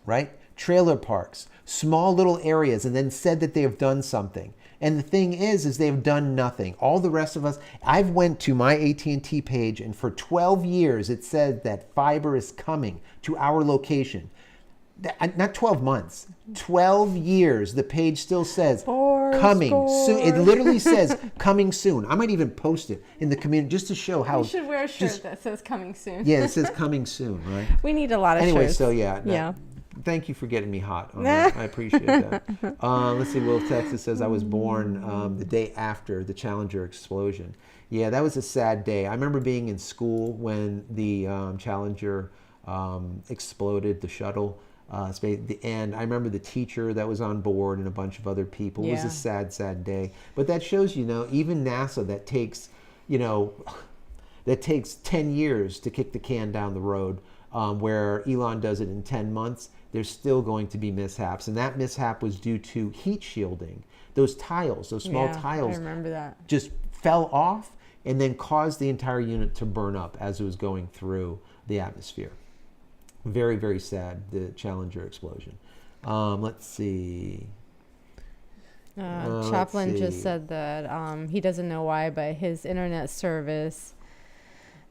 right? Trailer parks, small little areas, and then said that they have done something. And the thing is they've done nothing. All the rest of us, I've went to my AT&T page, and for 12 years it said that fiber is coming to our location. Not 12 months, 12 years. The page still says coming soon. It literally says coming soon. I might even post it in the community just to show how. You should wear a shirt that says coming soon. Yeah, it says coming soon, right? We need a lot of Anyway, shirts. so yeah. Yeah. Thank you for getting me hot on that. I appreciate that. Let's see, Will Texas says, I was born the day after the Challenger explosion. Yeah, that was a sad day. I remember being in school when the Challenger exploded, the shuttle. And I remember the teacher that was on board and a bunch of other people. It was a sad, sad day. But that shows, even NASA, that takes 10 years to kick the can down the road, where Elon does it in 10 months. There's still going to be mishaps. And that mishap was due to heat shielding. Those tiles, those small tiles, I remember that. just fell off and then caused the entire unit to burn up as it was going through the atmosphere. Very, very sad, the Challenger explosion. Let's see. Chaplin just said that he doesn't know why, but his internet service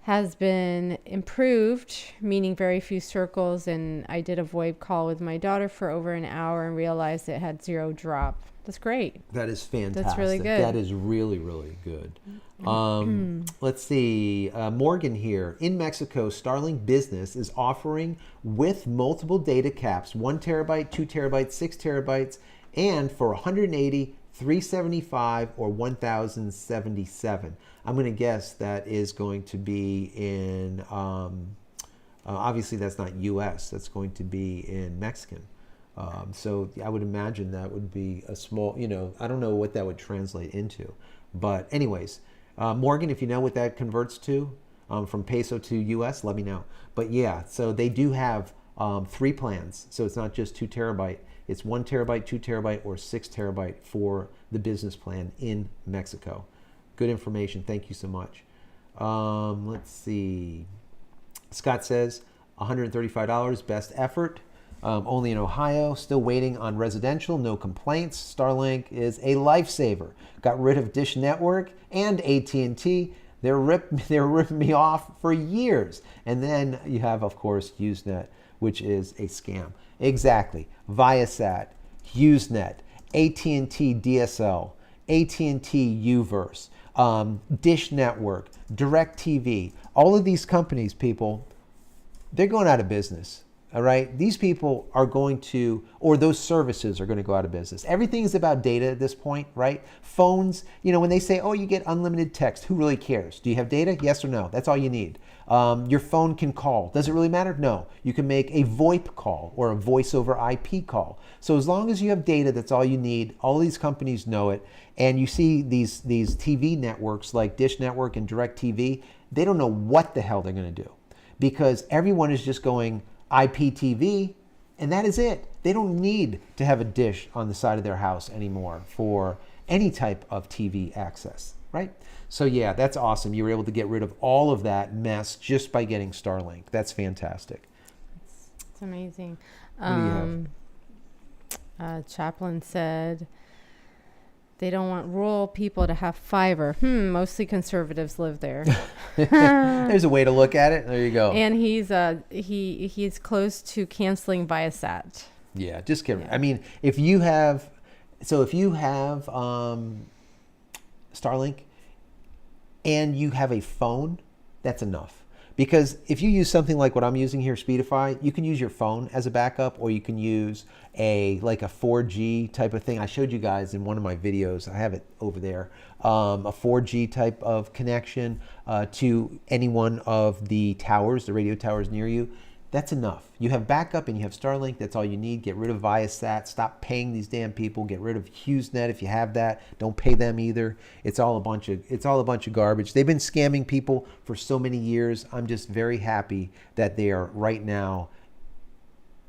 has been improved, meaning very few circles, and I did a VoIP call with my daughter for over an hour and realized it had 0 drop. That's great. That is fantastic. That's really good. That is really, really good. Let's see. Morgan here. In Mexico, Starlink Business is offering with multiple data caps, 1 terabyte, 2 terabytes, 6 terabytes, and for 180, 375, or 1,077. I'm going to guess that is going to be in, obviously that's not US, that's going to be in Mexican. So I would imagine that would be a small, I don't know what that would translate into. But anyways, Morgan, if you know what that converts to, from peso to US, let me know. But yeah, so they do have 3 plans. So it's not just 2 terabyte. It's 1 terabyte, 2 terabyte, or 6 terabyte for the business plan in Mexico. Good information. Thank you so much. Let's see. Scott says $135, best effort. Only in Ohio, still waiting on residential, no complaints. Starlink is a lifesaver. Got rid of Dish Network and AT&T. They're ripping me off for years. And then you have, of course, Usenet, which is a scam. Exactly. Viasat, Usenet, AT&T DSL, AT&T Uverse, Dish Network, DirecTV. All of these companies, people, they're going out of business. All right, these people are going to, or those services are going to go out of business. Everything is about data at this point, right? Phones, when they say, oh, you get unlimited text, who really cares? Do you have data? Yes or no? That's all you need. Your phone can call. Does it really matter? No. You can make a VoIP call or a voice over IP call. So as long as you have data, that's all you need. All these companies know it. And you see these TV networks like Dish Network and DirecTV, they don't know what the hell they're going to do, because everyone is just going IPTV, And that is it. They don't need to have a dish on the side of their house anymore for any type of TV access, right? So yeah, that's awesome. You were able to get rid of all of that mess just by getting Starlink. That's fantastic. It's amazing. What do you have? Chaplain said they don't want rural people to have fiber. Mostly conservatives live there. There's a way to look at it. There you go. And he's close to canceling Viasat. Yeah, just get. I mean, if you have Starlink and you have a phone, that's enough. Because if you use something like what I'm using here, Speedify, you can use your phone as a backup, or you can use a 4G type of thing. I showed you guys in one of my videos. I have it over there. A 4G type of connection to any one of the towers, the radio towers near you. That's enough. You have backup and you have Starlink. That's all you need. Get rid of Viasat. Stop paying these damn people. Get rid of HughesNet if you have that. Don't pay them either. It's all a bunch of garbage. They've been scamming people for so many years. I'm just very happy that they are right now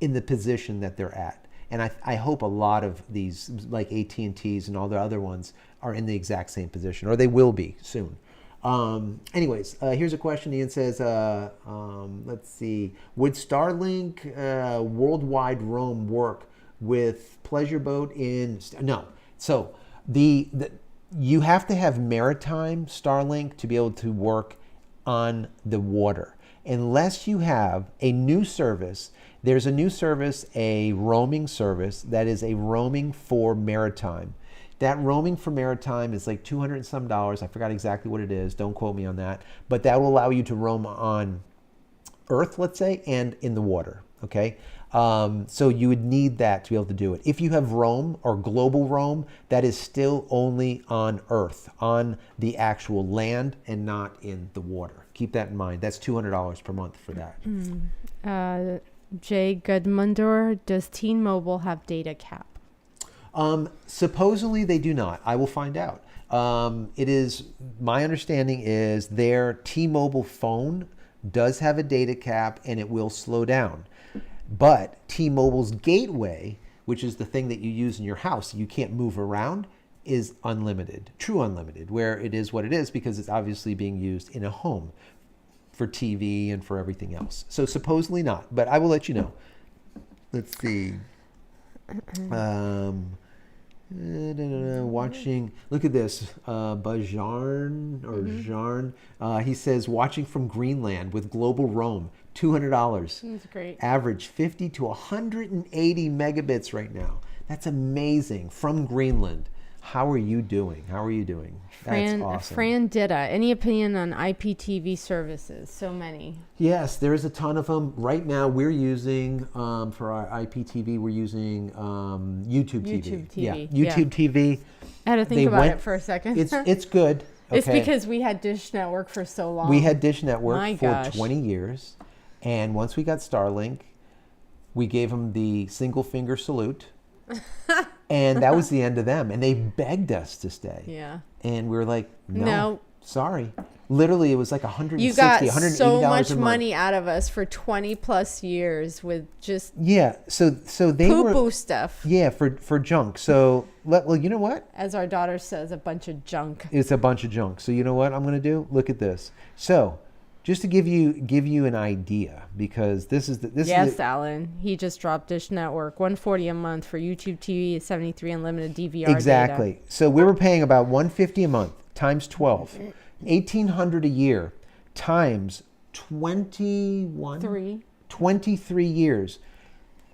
in the position that they're at. And I hope a lot of these, like AT&Ts and all the other ones, are in the exact same position, or they will be soon. Anyways, here's a question. Ian says, let's see, would Starlink worldwide roam work with Pleasure Boat in? No. So you have to have maritime Starlink to be able to work on the water. Unless you have a new service, there's a new service, a roaming service that is a roaming for maritime. That roaming for maritime is like $200 and some. I forgot exactly what it is. Don't quote me on that. But that will allow you to roam on Earth, let's say, and in the water. Okay. So you would need that to be able to do it. If you have roam or global roam, that is still only on Earth, on the actual land, and not in the water. Keep that in mind. That's $200 per month for that. Jay Goodmundor, does T-Mobile have data cap? Supposedly they do not. I will find out. It is my understanding is their T-Mobile phone does have a data cap and it will slow down. But T-Mobile's gateway, which is the thing that you use in your house, you can't move around, is unlimited, true unlimited, where it is what it is because it's obviously being used in a home for TV and for everything else. So supposedly not, but I will let you know. Let's see. Watching, look at this, Bajarn or Jarn. He says, watching from Greenland with global roam, $200. That's great. Average 50 to 180 megabits right now. That's amazing. From Greenland. How are you doing? That's awesome. Fran Ditta, any opinion on IPTV services? So many. Yes, there's a ton of them. Right now we're using, for our IPTV, we're using YouTube TV. YouTube TV. Yeah, YouTube TV. I had to think about it for a second. It's good. Okay. It's because we had Dish Network for so long. We had Dish Network My for gosh. 20 years. And once we got Starlink, we gave them the single finger salute. And that was the end of them. And they begged us to stay. Yeah. And we were like, no. No. Sorry. Literally, it was like $160, You got $180 so much a month. money out of us for 20 plus years with just Yeah. So they poo-poo were stuff. Yeah, for junk. So well, you know what? As our daughter says, a bunch of junk. It's a bunch of junk. So you know what I'm going to do? Look at this. So just to give you an idea, because this is Alan. He just dropped Dish Network, $140 a month for YouTube TV, 73 unlimited DVR exactly. data. So we were paying about $150 a month times 12, $1,800 a year times 23 years.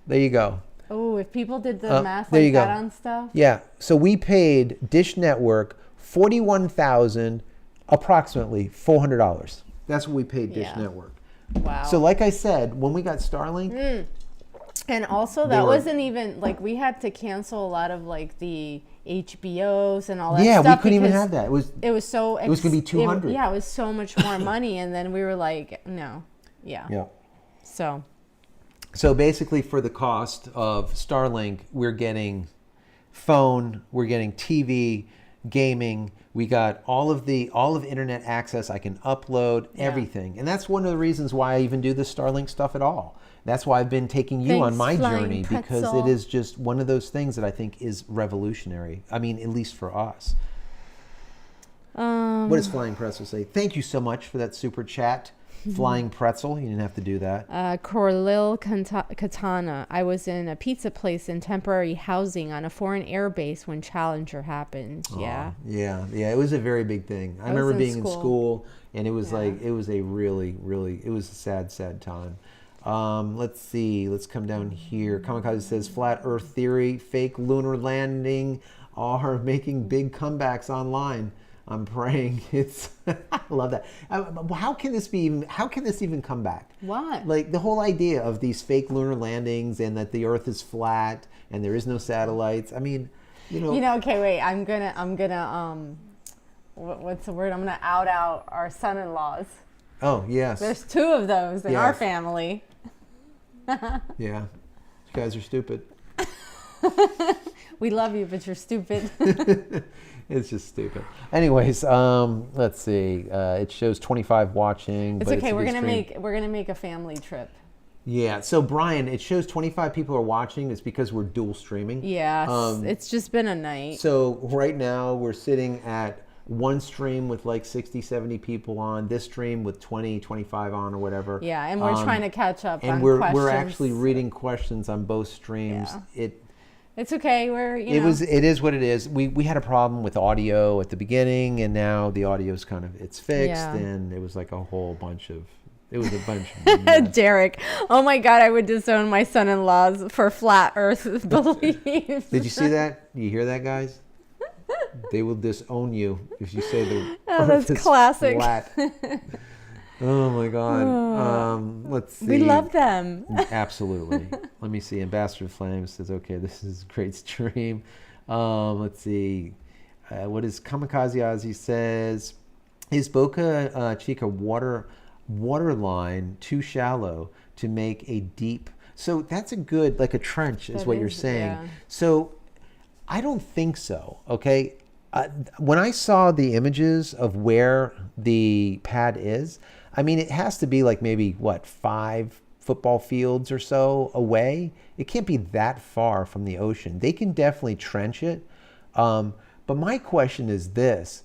There you go. Oh, if people did the math there like you that go. on stuff. Yeah. So we paid Dish Network $41,000, approximately $400. That's what we paid Dish Network. Wow. So like I said, when we got Starlink. And also that wasn't even, like, we had to cancel a lot of, like, the HBOs and all that stuff. Yeah, we couldn't even have that. It was going to be $200. It was so much more money. And then we were like, no. Yeah. So basically for the cost of Starlink, we're getting phone, we're getting TV, gaming. We got all of internet access. I can upload everything. And that's one of the reasons why I even do this Starlink stuff at all. That's why I've been taking you on my journey, because it is just one of those things that I think is revolutionary. I mean, at least for us. What does Flying Pretzel say? Thank you so much for that super chat. Flying Pretzel, you didn't have to do that. Corlil Katana. I was in a pizza place in temporary housing on a foreign air base when Challenger happened. Yeah. It was a very big thing. I remember being in school, and it was like, it was a really, really, it was a sad, sad time. Let's see. Let's come down here. Kamikaze says, flat Earth theory, fake lunar landing are making big comebacks online. I'm praying. I love that. How can this even come back? What? Like the whole idea of these fake lunar landings and that the Earth is flat and there is no satellites. I mean, okay, wait. I'm gonna what's the word? I'm gonna out our son-in-laws. Oh, yes. There's 2 of those in our family. Yeah. You guys are stupid. We love you, but you're stupid. It's just stupid. Anyways, let's see. It shows 25 watching. It's okay. We're gonna make a family trip. Yeah. So Brian, it shows 25 people are watching. It's because we're dual streaming. Yeah. It's just been a night. So right now we're sitting at one stream with like 60, 70 people on. This stream with 20, 25 on or whatever. Yeah, and we're trying to catch up on questions. And we're actually reading questions on both streams. Yeah. It's okay. It is what it is. We had a problem with audio at the beginning, and now the audio's it's fixed, and it was like a whole bunch of. It was a bunch of Derek. Oh my God, I would disown my son-in-laws for flat Earth beliefs. Did you see that? You hear that, guys? They will disown you if you say the Earth is classic. Flat. Oh my God. Let's see. We love them. Absolutely. Let me see. Ambassador Flame says, okay, this is a great stream. Let's see. What is Kamikaze Ozzy says, is Boca Chica water line too shallow to make a deep? So that's a good, like a trench is what you're saying. Yeah. So I don't think so. Okay. When I saw the images of where the pad is, I mean, it has to be like maybe 5 football fields or so away. It can't be that far from the ocean. They can definitely trench it. But my question is this: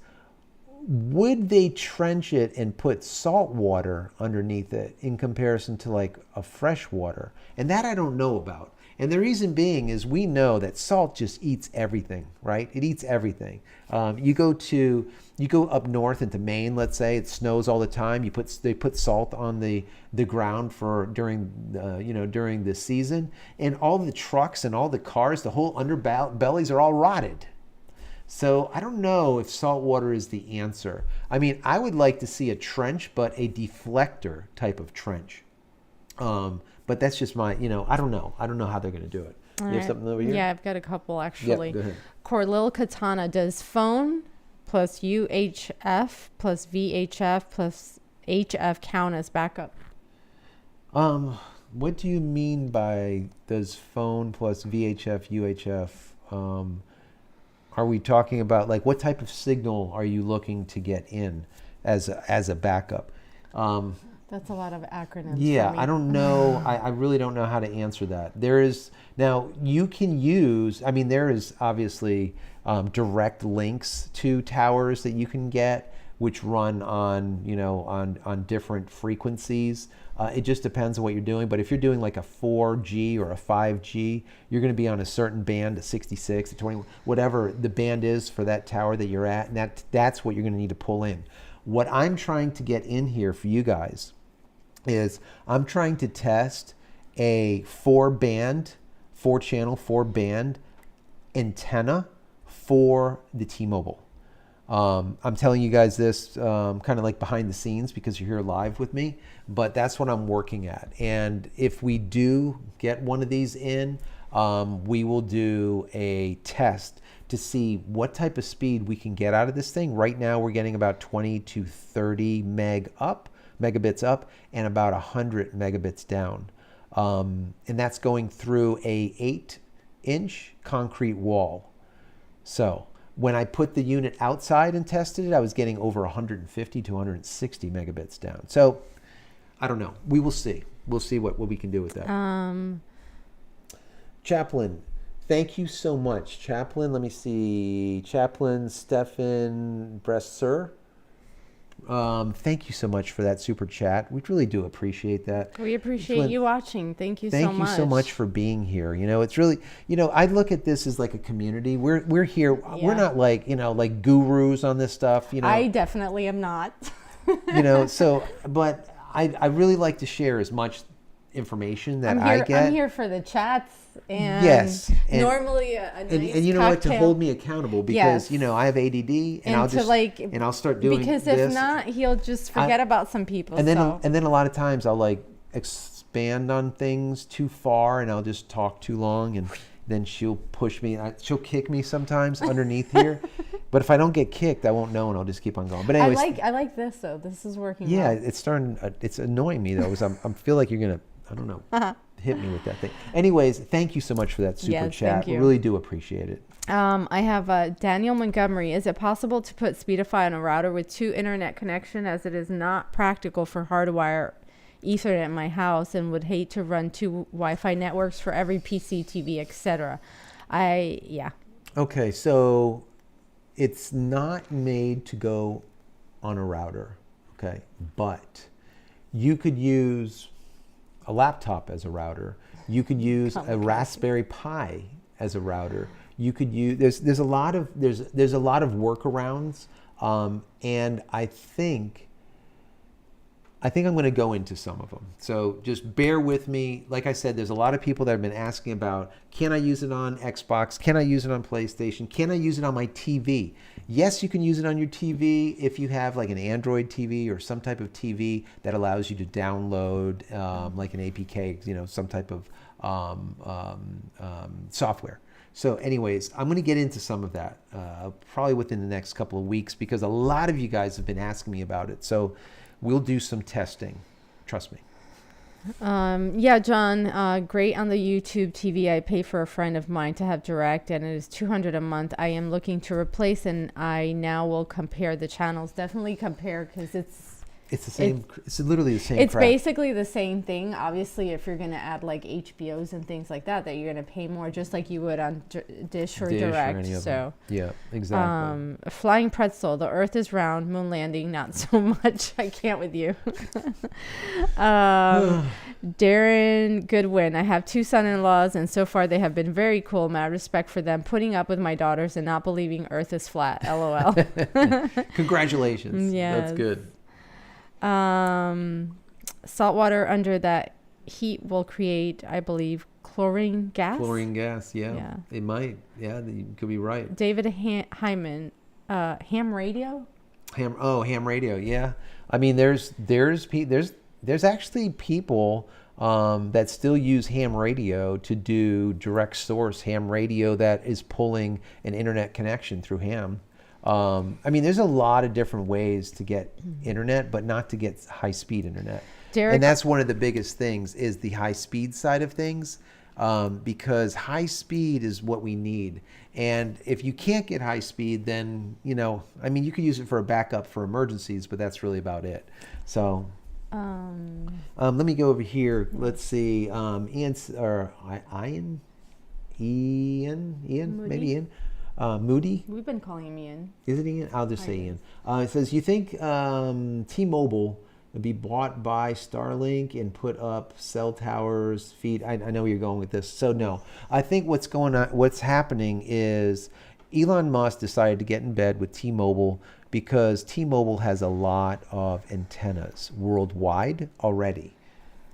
would they trench it and put salt water underneath it in comparison to like a fresh water? And that I don't know about. And the reason being is we know that salt just eats everything, right? It eats everything. You go up north into Maine, let's say, it snows all the time. They put salt on the ground during the season, and all the trucks and all the cars, the whole underbellies are all rotted. So I don't know if salt water is the answer. I mean, I would like to see a trench, but a deflector type of trench. But that's just my, I don't know. I don't know how they're going to do it. You have something over here? Yeah, I've got a couple actually. Yep, go ahead. Corlil Katana, does phone plus UHF plus VHF plus HF count as backup? What do you mean by does phone plus VHF, UHF? Are we talking about like what type of signal are you looking to get in as a backup? That's a lot of acronyms. Yeah, I don't know. I really don't know how to answer that. There is now you can use. I mean, there is obviously direct links to towers that you can get, which run on different frequencies. It just depends on what you're doing. But if you're doing like a 4G or a 5G, you're going to be on a certain band, a 66, a 20, whatever the band is for that tower that you're at, and that's what you're going to need to pull in. What I'm trying to get in here for you guys is I'm trying to test a 4-channel, 4-band antenna for the T-Mobile. I'm telling you guys this kind of like behind the scenes because you're here live with me, but that's what I'm working at. And if we do get one of these in, we will do a test to see what type of speed we can get out of this thing. Right now we're getting about 20 to 30 megabits up and about 100 megabits down. And that's going through a 8-inch concrete wall. So When I put the unit outside and tested it, I was getting over 150 to 160 megabits down. So I don't know. We will see. We'll see what we can do with that. Chaplain, thank you so much. Chaplain, let me see. Chaplain Stefan Bresser. Thank you so much for that super chat. We really do appreciate that. We appreciate you watching. Thank you so much. Thank you so much for being here. You know, it's really, you know, I look at this as like a community. We're here. Yeah. We're not like, you know, like gurus on this stuff. You know, I definitely am not. You know, so, but I really like to share as much information that I get. I'm here for the chats. And yes, and normally a nice and you know cocktail. what, to hold me accountable, because you know I have ADD, and I'll just and I'll start doing because this. If not, he'll just forget about some people. And then a lot of times I'll like expand on things too far, and I'll just talk too long, and then she'll push me. She'll kick me sometimes underneath here, but if I don't get kicked, I won't know, and I'll just keep on going. But anyways, I like this though. This is working. Yeah, well. it's starting. It's annoying me though, because I feel like you're gonna. I don't know. Hit me with that thing. Anyways, thank you so much for that super chat. We really do appreciate it. I have Daniel Montgomery. Is it possible to put Speedify on a router with 2 internet connection, as it is not practical for hardwire Ethernet in my house, and would hate to run 2 Wi-Fi networks for every PC, TV, etc. Okay, so it's not made to go on a router, okay? But you could use a laptop as a router. You could use a Raspberry Pi as a router. You could use there's a lot of workarounds, and I think I'm going to go into some of them. So just bear with me. Like I said, there's a lot of people that have been asking about, can I use it on Xbox? Can I use it on PlayStation? Can I use it on my TV? Yes, you can use it on your TV if you have like an Android TV or some type of TV that allows you to download like an APK, you know, some type of software. So anyways, I'm going to get into some of that probably within the next couple of weeks, because a lot of you guys have been asking me about it. So we'll do some testing. Trust me. Yeah, John, great on the YouTube TV. I pay for a friend of mine to have direct, and it is $200 a month. I am looking to replace, and I now will compare the channels. Definitely compare, because it's the same. It's literally the same. It's crap. basically the same thing. Obviously, if you're going to add like HBOs and things like that you're going to pay more, just like you would on Dish or Direct. Or any of them. Yeah, exactly. Flying Pretzel. The Earth is round. Moon landing, not so much. I can't with you. Darren Goodwin. I have 2 son-in-laws, and so far they have been very cool. Mad respect for them putting up with my daughters and not believing Earth is flat. LOL. Congratulations. Yes. That's good. Salt water under that heat will create, I believe, chlorine gas. Chlorine gas, yeah. It might. Yeah, you could be right. David Hyman, ham radio. Ham radio. Yeah. I mean, there's actually people that still use ham radio to do direct source ham radio that is pulling an internet connection through ham. I mean, there's a lot of different ways to get internet, but not to get high-speed internet. And that's one of the biggest things, is the high-speed side of things, because high speed is what we need. And if you can't get high speed, then, you know, I mean, you could use it for a backup for emergencies, but that's really about it. So let me go over here. Let's see. Ian, maybe Ian. Moody? We've been calling him Ian. Is it Ian? I'll just say Ian. It says, you think T-Mobile would be bought by Starlink and put up cell towers, feed? I know where you're going with this. So no. I think what's happening is Elon Musk decided to get in bed with T-Mobile because T-Mobile has a lot of antennas worldwide already.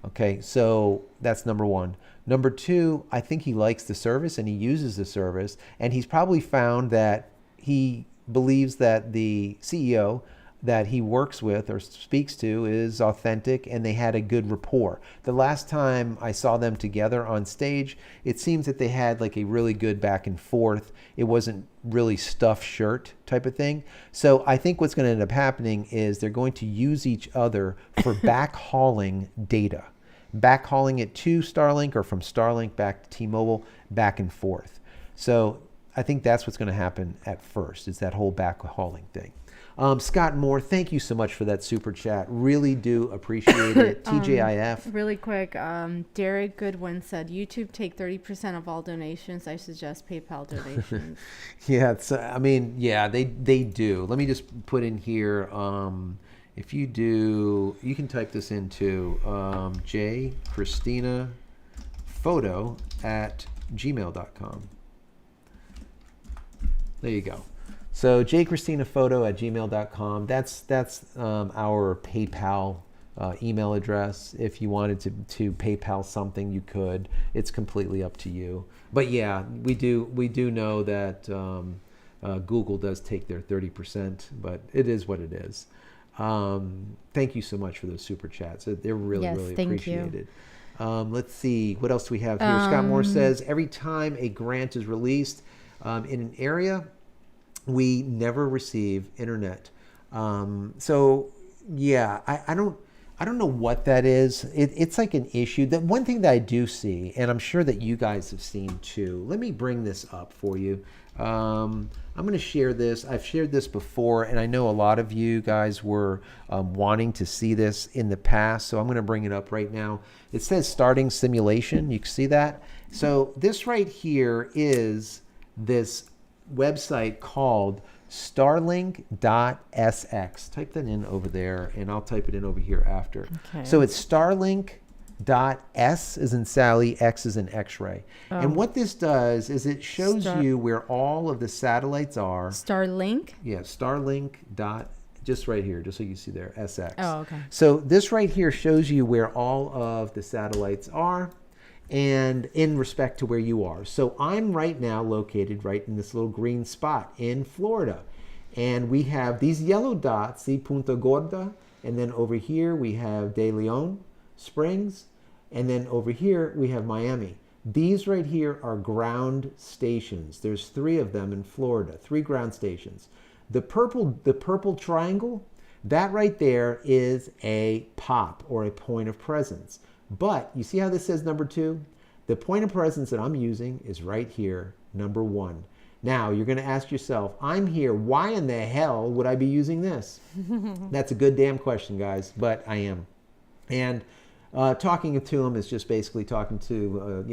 Okay, so that's number one. Number two, I think he likes the service and he uses the service, and he's probably found that he believes that the CEO that he works with or speaks to is authentic and they had a good rapport. The last time I saw them together on stage, it seems that they had like a really good back and forth. It wasn't really stuffed shirt type of thing. So I think what's going to end up happening is they're going to use each other for backhauling data. Backhauling it to Starlink or from Starlink back to T-Mobile, back and forth. So I think that's what's going to happen at first, is that whole backhauling thing. Scott Moore, thank you so much for that super chat. Really do appreciate it. TJIF. Really quick, Derek Goodwin said, YouTube take 30% of all donations. I suggest PayPal donations. Yeah, they do. Let me just put in here, if you do, you can type this into JCristina photo at gmail.com. There you go. So JCristina photo at gmail.com. That's our PayPal email address. If you wanted to PayPal something, you could. It's completely up to you. But yeah, we do know that Google does take their 30%, but it is what it is. Thank you so much for those super chats. They're really appreciated. Let's see, what else do we have here? Scott Moore says, every time a grant is released in an area, we never receive internet. So yeah, I don't know what that is. It's like an issue. That one thing that I do see, and I'm sure that you guys have seen too. Let me bring this up for you. I'm going to share this. I've shared this before, and I know a lot of you guys were wanting to see this in the past, so I'm going to bring it up right now. It says starting simulation. You can see that. So this right here is this website called starlink.sx. Type that in over there, and I'll type it in over here after. Okay. So it's starlink.s as in Sally, X as in X-ray. Oh. And what this does is it shows you where all of the satellites are. Starlink? Yeah, Starlink dot, just right here, just so you see there, SX. Oh, okay. So this right here shows you where all of the satellites are, and in respect to where you are. So I'm right now located right in this little green spot in Florida. And we have these yellow dots, see Punta Gorda, and then over here we have De Leon Springs, and then over here we have Miami. These right here are ground stations. There's 3 of them in Florida, 3 ground stations. The purple triangle, that right there is a POP, or a point of presence. But you see how this says number 2? The point of presence that I'm using is right here, number 1. Now, you're going to ask yourself, I'm here. Why in the hell would I be using this? That's a good damn question, guys, but I am. And talking to him is just basically talking to,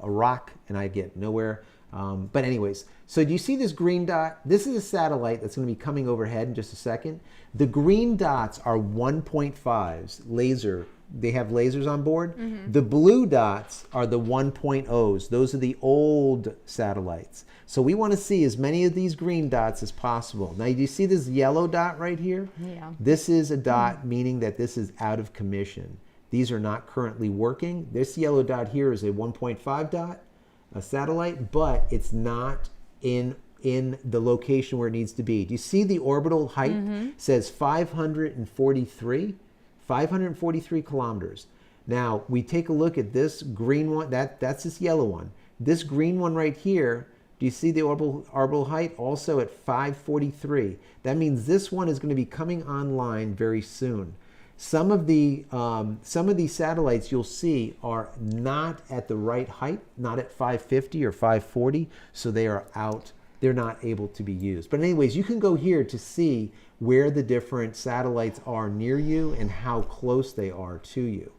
a rock, and I get nowhere. But anyways, so do you see this green dot? This is a satellite that's going to be coming overhead in just a second. The green dots are 1.5s, laser. They have lasers on board. Mm-hmm. The blue dots are the 1.0s. Those are the old satellites. So we want to see as many of these green dots as possible. Now, do you see this yellow dot right here? Yeah. This is a dot meaning that this is out of commission. These are not currently working. This yellow dot here is a 1.5 dot, a satellite, but it's not in the location where it needs to be. Do you see the orbital height? Mm-hmm. Says 543 kilometers. Now, we take a look at this green one. That's this yellow one. This green one right here, do you see the orbital height? Also at 543. That means this one is going to be coming online very soon. Some of these satellites you'll see are not at the right height, not at 550 or 540, so they are out. They're not able to be used. But anyways, you can go here to see where the different satellites are near you and how close they are to you.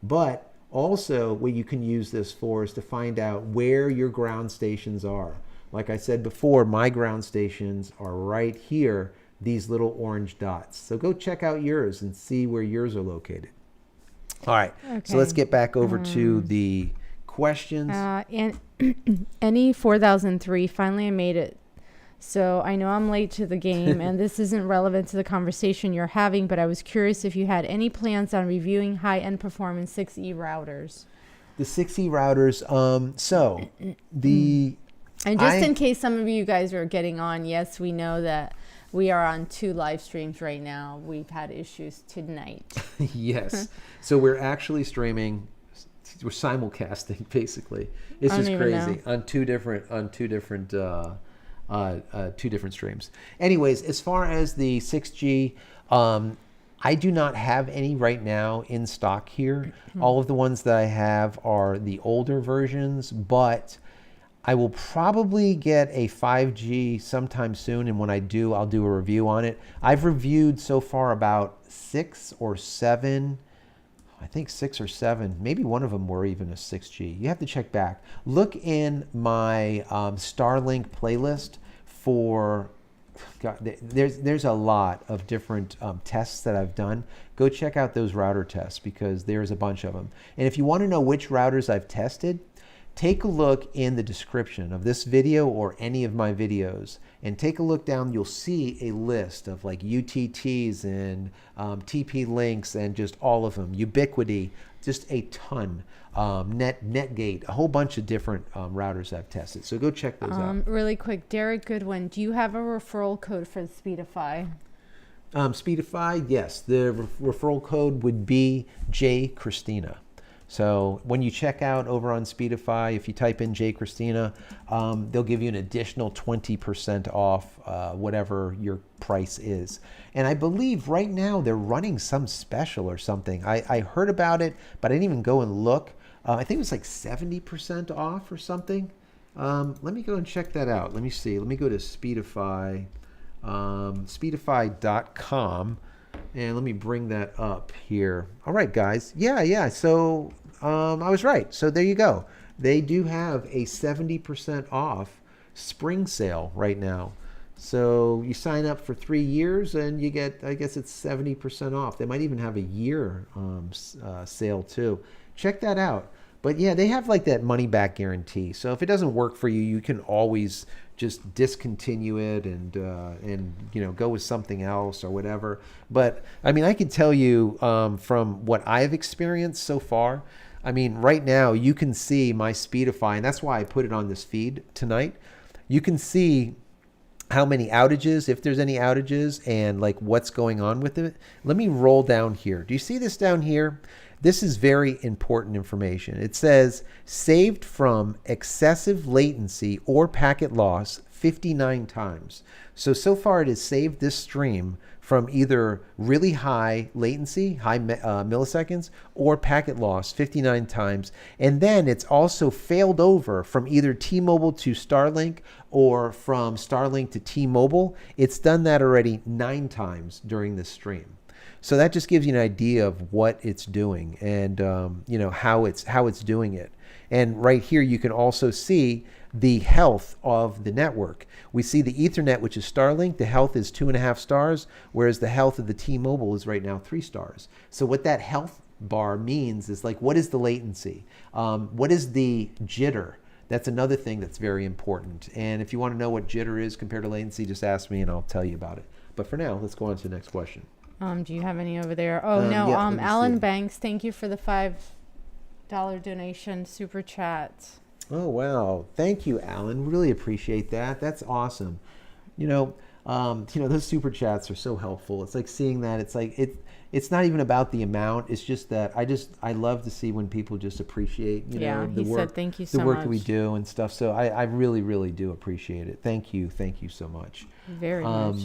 But also what you can use this for is to find out where your ground stations are. Like I said before, my ground stations are right here, these little orange dots. So go check out yours and see where yours are located. All right, okay. So let's get back over to the questions. And Any 4003, finally I made it. So I know I'm late to the game and this isn't relevant to the conversation you're having, but I was curious if you had any plans on reviewing high-end performance 6E routers. The 6E routers, And just in case some of you guys are getting on, yes, we know that we are on 2 live streams right now. We've had issues tonight. Yes. So we're actually streaming, we're simulcasting basically. It's just crazy on two different streams. Anyways, as far as the 6G, I do not have any right now in stock here. All of the ones that I have are the older versions, but I will probably get a 5G sometime soon, and when I do, I'll do a review on it. I've reviewed so far about 6 or 7, I think 6 or 7, maybe one of them were even a 6G. You have to check back. Look in my Starlink playlist for, God, there's a lot of different tests that I've done. Go check out those router tests because there's a bunch of them. And if you want to know which routers I've tested, take a look in the description of this video or any of my videos and take a look down. You'll see a list of like UTTs and TP links and just all of them. Ubiquity, just a ton. Netgate, a whole bunch of different routers I've tested. So go check those out. Really quick, Derek Goodwin, do you have a referral code for Speedify? Speedify, yes. The referral code would be JCristina. So when you check out over on Speedify, if you type in JCristina, they'll give you an additional 20% off whatever your price is. And I believe right now they're running some special or something. I heard about it, but I didn't even go and look. I think it was like 70% off or something. Let me go and check that out. Let me see. Let me go to Speedify, speedify.com. And let me bring that up here. All right, guys. Yeah. So I was right. So there you go. They do have a 70% off spring sale right now. So you sign up for 3 years and you get, I guess it's 70% off. They might even have a year sale too. Check that out. But yeah, they have like that money back guarantee. So if it doesn't work for you, you can always just discontinue it and go with something else or whatever. But I mean, I can tell you from what I've experienced so far. I mean, right now you can see my Speedify, and that's why I put it on this feed tonight. You can see how many outages, if there's any outages, and like what's going on with it. Let me roll down here. Do you see this down here? This is very important information. It says saved from excessive latency or packet loss 59 times. So far it has saved this stream from either really high latency, high milliseconds, or packet loss 59 times. And then it's also failed over from either T-Mobile to Starlink or from Starlink to T-Mobile. It's done that already 9 times during this stream. So that just gives you an idea of what it's doing and how it's doing it. And right here you can also see the health of the network. We see the Ethernet, which is Starlink, the health is 2.5 stars, whereas the health of the T-Mobile is right now 3 stars. So what that health bar means is like, what is the latency? What is the jitter? That's another thing that's very important. And if you want to know what jitter is compared to latency, just ask me and I'll tell you about it. But for now, let's go on to the next question. Do you have any over there? Oh, no. Yeah, Alan Banks, thank you for the $5 donation super chat. Oh, wow. Thank you, Alan. Really appreciate that. That's awesome. Those super chats are so helpful. It's like seeing that. It's like it's not even about the amount. It's just that I love to see when people just appreciate, the work, said thank you so the work much. that we do and stuff. So I really, really do appreciate it. Thank you so much. Very much.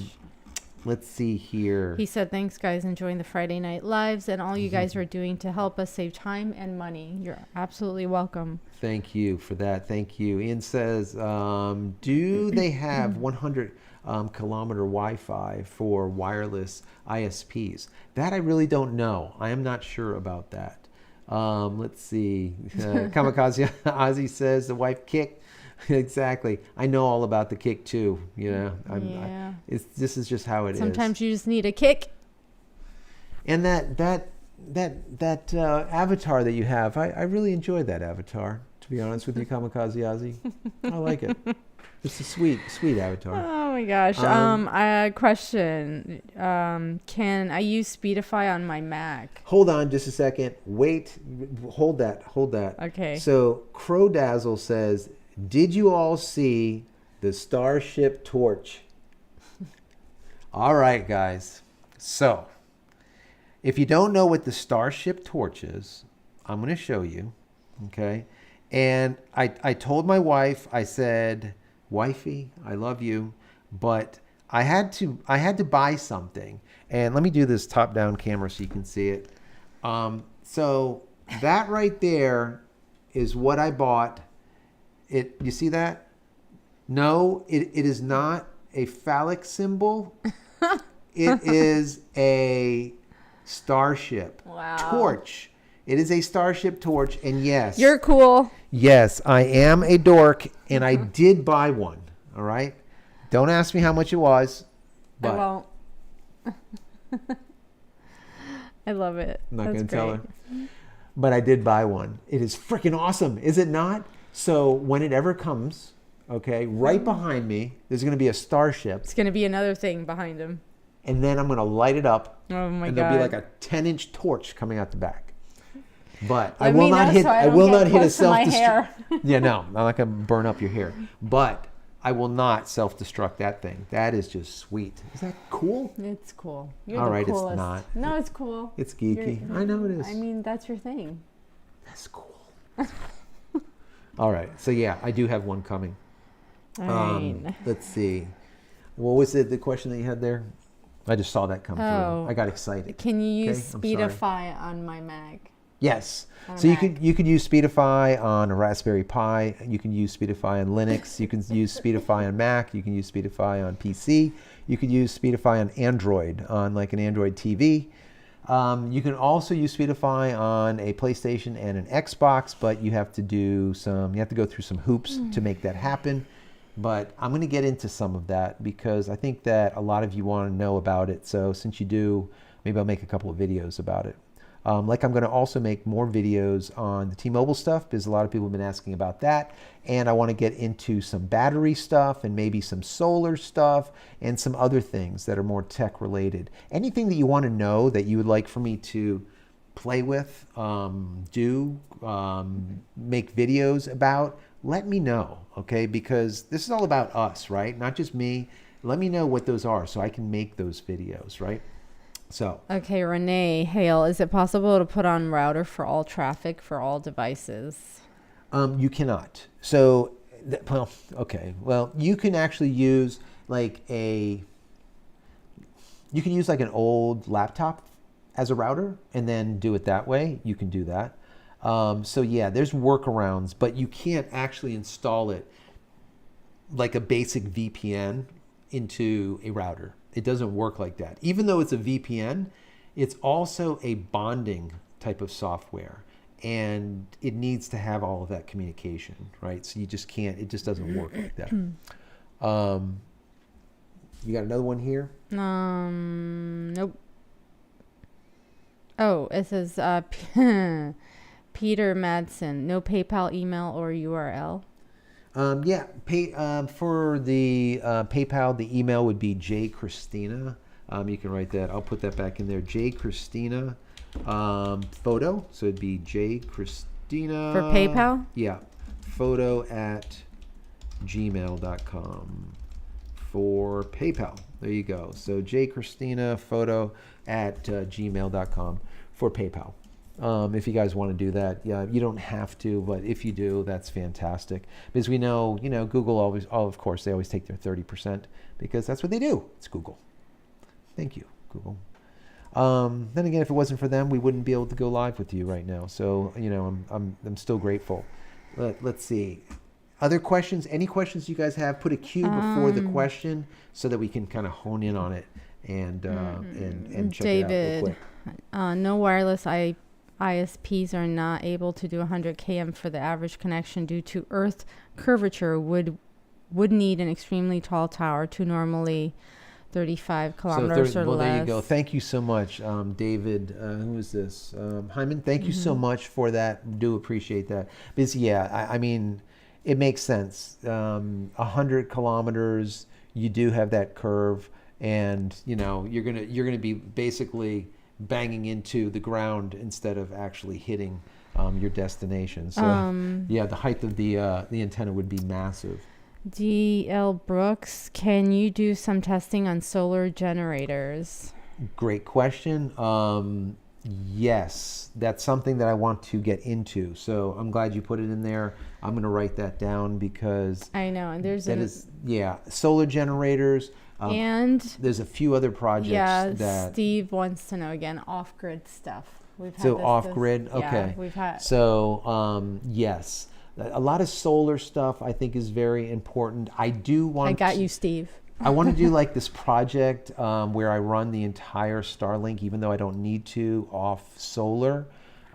Let's see here. He said, thanks, guys, enjoying the Friday Night Lives and all you guys are doing to help us save time and money. You're absolutely welcome. Thank you for that. Thank you. Ian says, do they have 100 kilometer Wi-Fi for wireless ISPs? That I really don't know. I am not sure about that. Let's see. Kamikaze Ozzy says the wife kicked. Exactly. I know all about the kick too. This is just how it is. Sometimes you just need a kick. And that avatar that you have, I really enjoyed that avatar. To be honest with you, Kamikaze Ozzy, I like it. It's a sweet avatar. Oh my gosh. A question. Can I use Speedify on my Mac? Hold on just a second. Wait. Hold that. Okay. So Crow Dazzle says, did you all see the Starship torch? All right, guys. So if you don't know what the Starship torch is, I'm going to show you. Okay. And I told my wife, I said, wifey, I love you, but I had to buy something. And let me do this top-down camera so you can see it. So that right there is what I bought You see that? No, it is not a phallic symbol. It is a starship torch. It is a starship torch, and yes, You're cool. yes, I am a dork, and I did buy one. All right, don't ask me how much it was, I but won't. I love it. I'm not That's going to tell great. her. But I did buy one. It is freaking awesome, is it not? So when it ever comes, okay, right behind me, there's going to be a starship, It's going to be another thing behind him. and then I'm going to light it up, Oh my and God. there'll be like a 10-inch torch coming out the back. But I Let will me not know hit. so I I don't will get not hit a close to my self-destruct. hair. Yeah, no, I'm not going to burn up your hair. But I will not self-destruct that thing. That is just sweet. Is that cool? It's cool. You're All the right, it's coolest. not. No, it's cool. It's geeky. I know it is. I mean, that's your thing. That's cool. All right. So yeah, I do have one coming. All right. Let's see. What was the question that you had there? I just saw that come Oh. through. I got excited. Can you use Okay, I'm sorry. Speedify on my Mac? Yes. On So Mac. you could use Speedify on a Raspberry Pi. You can use Speedify on Linux. You can use Speedify on Mac. You can use Speedify on PC. You could use Speedify on Android, on like an Android TV. You can also use Speedify on a PlayStation and an Xbox, but you have to go through some hoops to make that happen. But I'm going to get into some of that because I think that a lot of you want to know about it. So since you do, maybe I'll make a couple of videos about it. Like I'm going to also make more videos on the T-Mobile stuff because a lot of people have been asking about that. And I want to get into some battery stuff and maybe some solar stuff and some other things that are more tech related. Anything that you want to know that you would like for me to play with, make videos about, let me know, okay? Because this is all about us, right? Not just me. Let me know what those are so I can make those videos, right? So. Okay, Renee Hale, is it possible to put on router for all traffic for all devices? You cannot. So, well, you can actually use like an old laptop as a router and then do it that way. You can do that. So yeah, there's workarounds, but you can't actually install it like a basic VPN into a router. It doesn't work like that. Even though it's a VPN, it's also a bonding type of software. And it needs to have all of that communication, right? So you just can't, it just doesn't work like that. You got another one here? Nope. Oh, it says Peter Madsen, no PayPal email or URL. For the PayPal, the email would be JCristina. You can write that. I'll put that back in there. JCristina photo. So it'd be JCristina. For PayPal? Yeah. photo@gmail.com for PayPal. There you go. So JCristina photo@gmail.com for PayPal. If you guys want to do that, yeah, you don't have to, but if you do, that's fantastic. Because we know, Google of course, they always take their 30% because that's what they do. It's Google. Thank you, Google. Then again, if it wasn't for them, we wouldn't be able to go live with you right now. So, I'm still grateful. Let's see. Other questions? Any questions you guys have? Put a Q before the question so that we can kind of hone in on it and check it out real quick. No wireless ISPs are not able to do 100 km for the average connection due to Earth curvature. Would need an extremely tall tower to normally 35 kilometers or less. There you go. Thank you so much, David. Who is this? Hyman. Thank you so much for that. Do appreciate that. Because I mean, it makes sense. 100 kilometers. You do have that curve, and you're gonna be basically banging into the ground instead of actually hitting your destination. So the height of the antenna would be massive. DL Brooks, can you do some testing on solar generators? Great question. Yes, that's something that I want to get into. So I'm glad you put it in there. I'm going to write that down because I know, and there's solar generators. And there's a few other projects that Steve wants to know again, off-grid stuff. Off-grid, okay. Yeah, we've had. So yes, A lot of solar stuff I think is very important. I got you, Steve. I want to do like this project where I run the entire Starlink, even though I don't need to, off solar.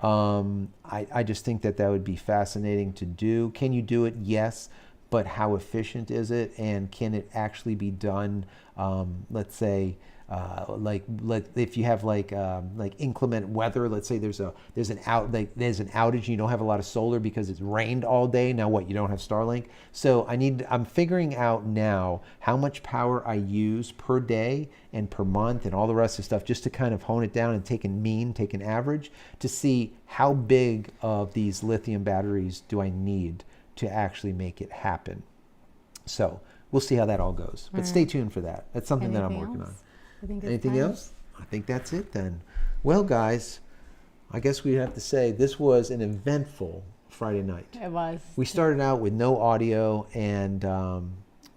I just think that would be fascinating to do. Can you do it? Yes. But how efficient is it? And can it actually be done, let's say, if you have like inclement weather, let's say there's an outage and you don't have a lot of solar because it's rained all day. Now what, you don't have Starlink? So I'm figuring out now how much power I use per day and per month and all the rest of the stuff, just to kind of hone it down and take an average to see how big of these lithium batteries do I need to actually make it happen. So we'll see how that all goes. But stay tuned for that. That's something that I'm working on. Anything else? I think that's it then. Well, guys, I guess we have to say this was an eventful Friday night. It was. We started out with no audio, and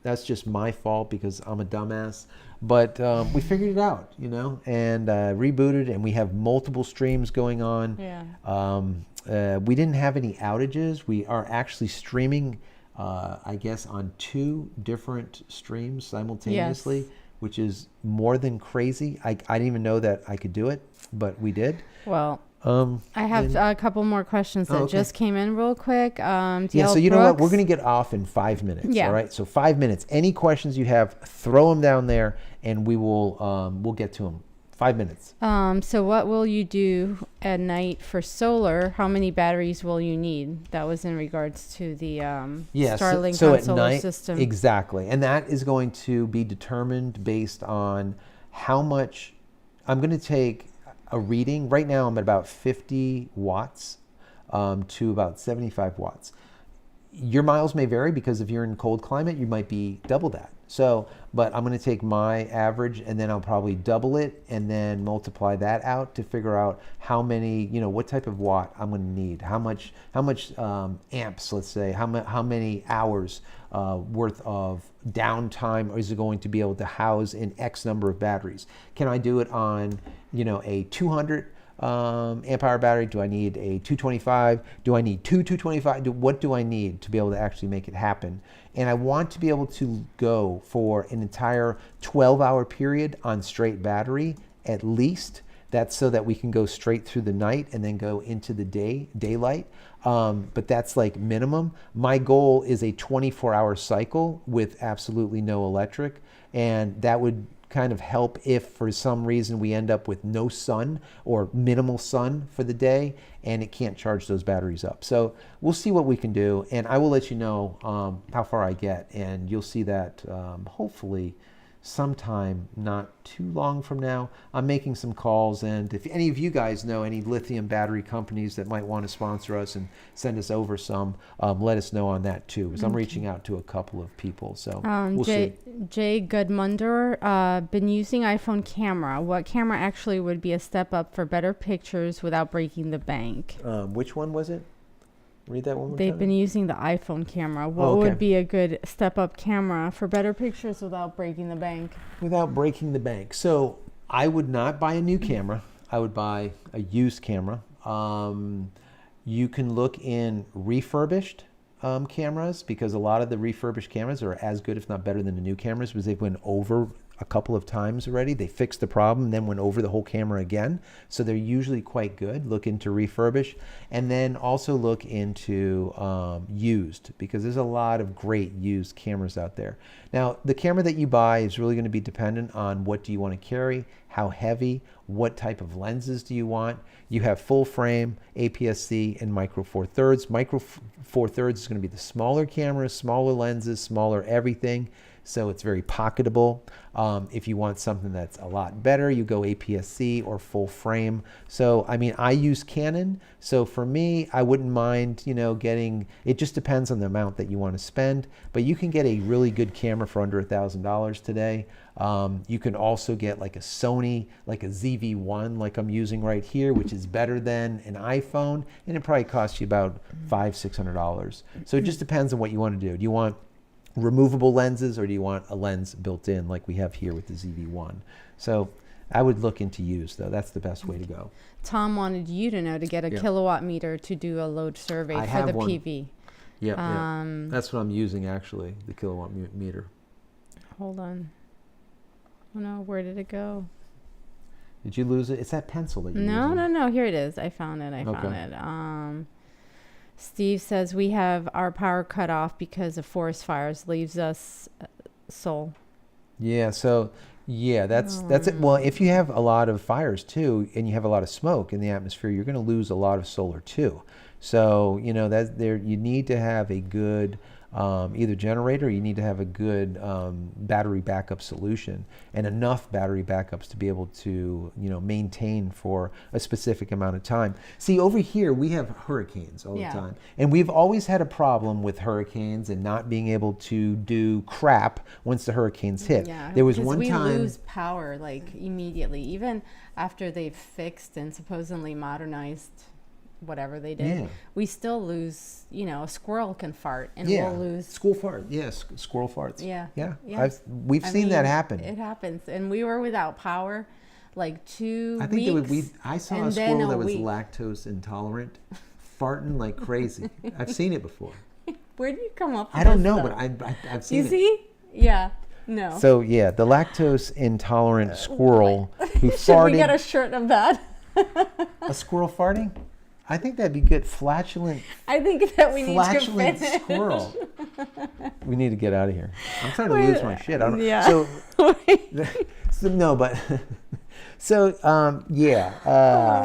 that's just my fault because I'm a dumbass. But we figured it out, and rebooted, and we have multiple streams going on. Yeah. We didn't have any outages. We are actually streaming, I guess, on 2 different streams simultaneously. Yes. Which is more than crazy. I didn't even know that I could do it, but we did. Well, I have a couple more questions that just came in real quick. So you know what? We're going to get off in 5 minutes. Yeah. All right. So 5 minutes. Any questions you have, throw them down there, and we'll get to them. 5 minutes. So what will you do at night for solar? How many batteries will you need? That was in regards to the Starlink so on at solar night, system. Exactly. And that is going to be determined based on how much I'm going to take a reading. Right now I'm at about 50 watts to about 75 watts. Your miles may vary because if you're in cold climate, you might be double that. So, but I'm going to take my average and then I'll probably double it and then multiply that out to figure out how many, what type of watt I'm going to need, how much amps, let's say, how many hours worth of downtime is it going to be able to house in X number of batteries? Can I do it on, a 200 amp hour battery? Do I need a 225? Do I need 225? What do I need to be able to actually make it happen? And I want to be able to go for an entire 12-hour period on straight battery at least. That's so that we can go straight through the night and then go into the daylight. But that's like minimum. My goal is a 24-hour cycle with absolutely no electric, and that would kind of help if for some reason we end up with no sun or minimal sun for the day and it can't charge those batteries up. So we'll see what we can do, and I will let you know how far I get, and you'll see that hopefully sometime not too long from now. I'm making some calls, and if any of you guys know any lithium battery companies that might want to sponsor us and send us over some, let us know on that too, because I'm reaching out to a couple of people. So we'll see. Jay Goodmunder, been using iPhone camera. What camera actually would be a step up for better pictures without breaking the bank? Which one was it? Read that one more They've time. been using the iPhone camera. What would be a good step-up camera for better pictures without breaking the bank? Without breaking the bank. So I would not buy a new camera. I would buy a used camera. You can look in refurbished cameras, because a lot of the refurbished cameras are as good, if not better, than the new cameras, because they've went over a couple of times already. They fixed the problem, then went over the whole camera again. So they're usually quite good. Look into refurbish, and then also look into used, because there's a lot of great used cameras out there. Now, the camera that you buy is really going to be dependent on what do you want to carry, how heavy, what type of lenses do you want. You have full frame, APS-C, and micro four thirds. Micro four thirds is going to be the smaller cameras, smaller lenses, smaller everything. So it's very pocketable. If you want something that's a lot better, you go APS-C or full frame. So, I mean, I use Canon. So for me, I wouldn't mind, getting, it just depends on the amount that you want to spend. But you can get a really good camera for under $1,000 today. You can also get like a Sony, like a ZV-1, like I'm using right here, which is better than an iPhone. And it probably costs you about $500-600. So it just depends on what you want to do. Do you want removable lenses, or do you want a lens built in like we have here with the ZV-1? So I would look into used, though. That's the best way to go. Tom wanted you to know to get a kilowatt meter to do a load survey for the PV. Yeah. That's what I'm using actually, the kilowatt meter. Hold on. Oh no, where did it go? Did you lose it? It's that pencil that you No. Here it is. I found it. Steve says we have our power cut off because of forest fires. Leaves us sole. Yeah. So that's it. Well, if you have a lot of fires too, and you have a lot of smoke in the atmosphere, you're going to lose a lot of solar too. So that there you need to have a good either generator, or you need to have a good battery backup solution and enough battery backups to be able to maintain for a specific amount of time. See, over here we have hurricanes all the time, and we've always had a problem with hurricanes and not being able to do crap once the hurricanes hit. There was one time we lose power like immediately, even after they've fixed and supposedly modernized whatever they did. We still lose. A squirrel can fart, and we'll lose. Squirrel fart. Yes, squirrel farts. Yeah. We've seen that happen. It happens, and we were without power like 2 weeks. I think I saw a squirrel that was lactose intolerant, farting like crazy. I've seen it before. Where do you come up with I don't know, stuff? but I've seen it. You see? Yeah. No. So the lactose intolerant squirrel who farted. Should we get a shirt of that? A squirrel farting? I think that'd be good. Flatulent. I think that we need to finish. Squirrel. We need to get out of here. I'm trying to lose my shit. I don't. Yeah. Oh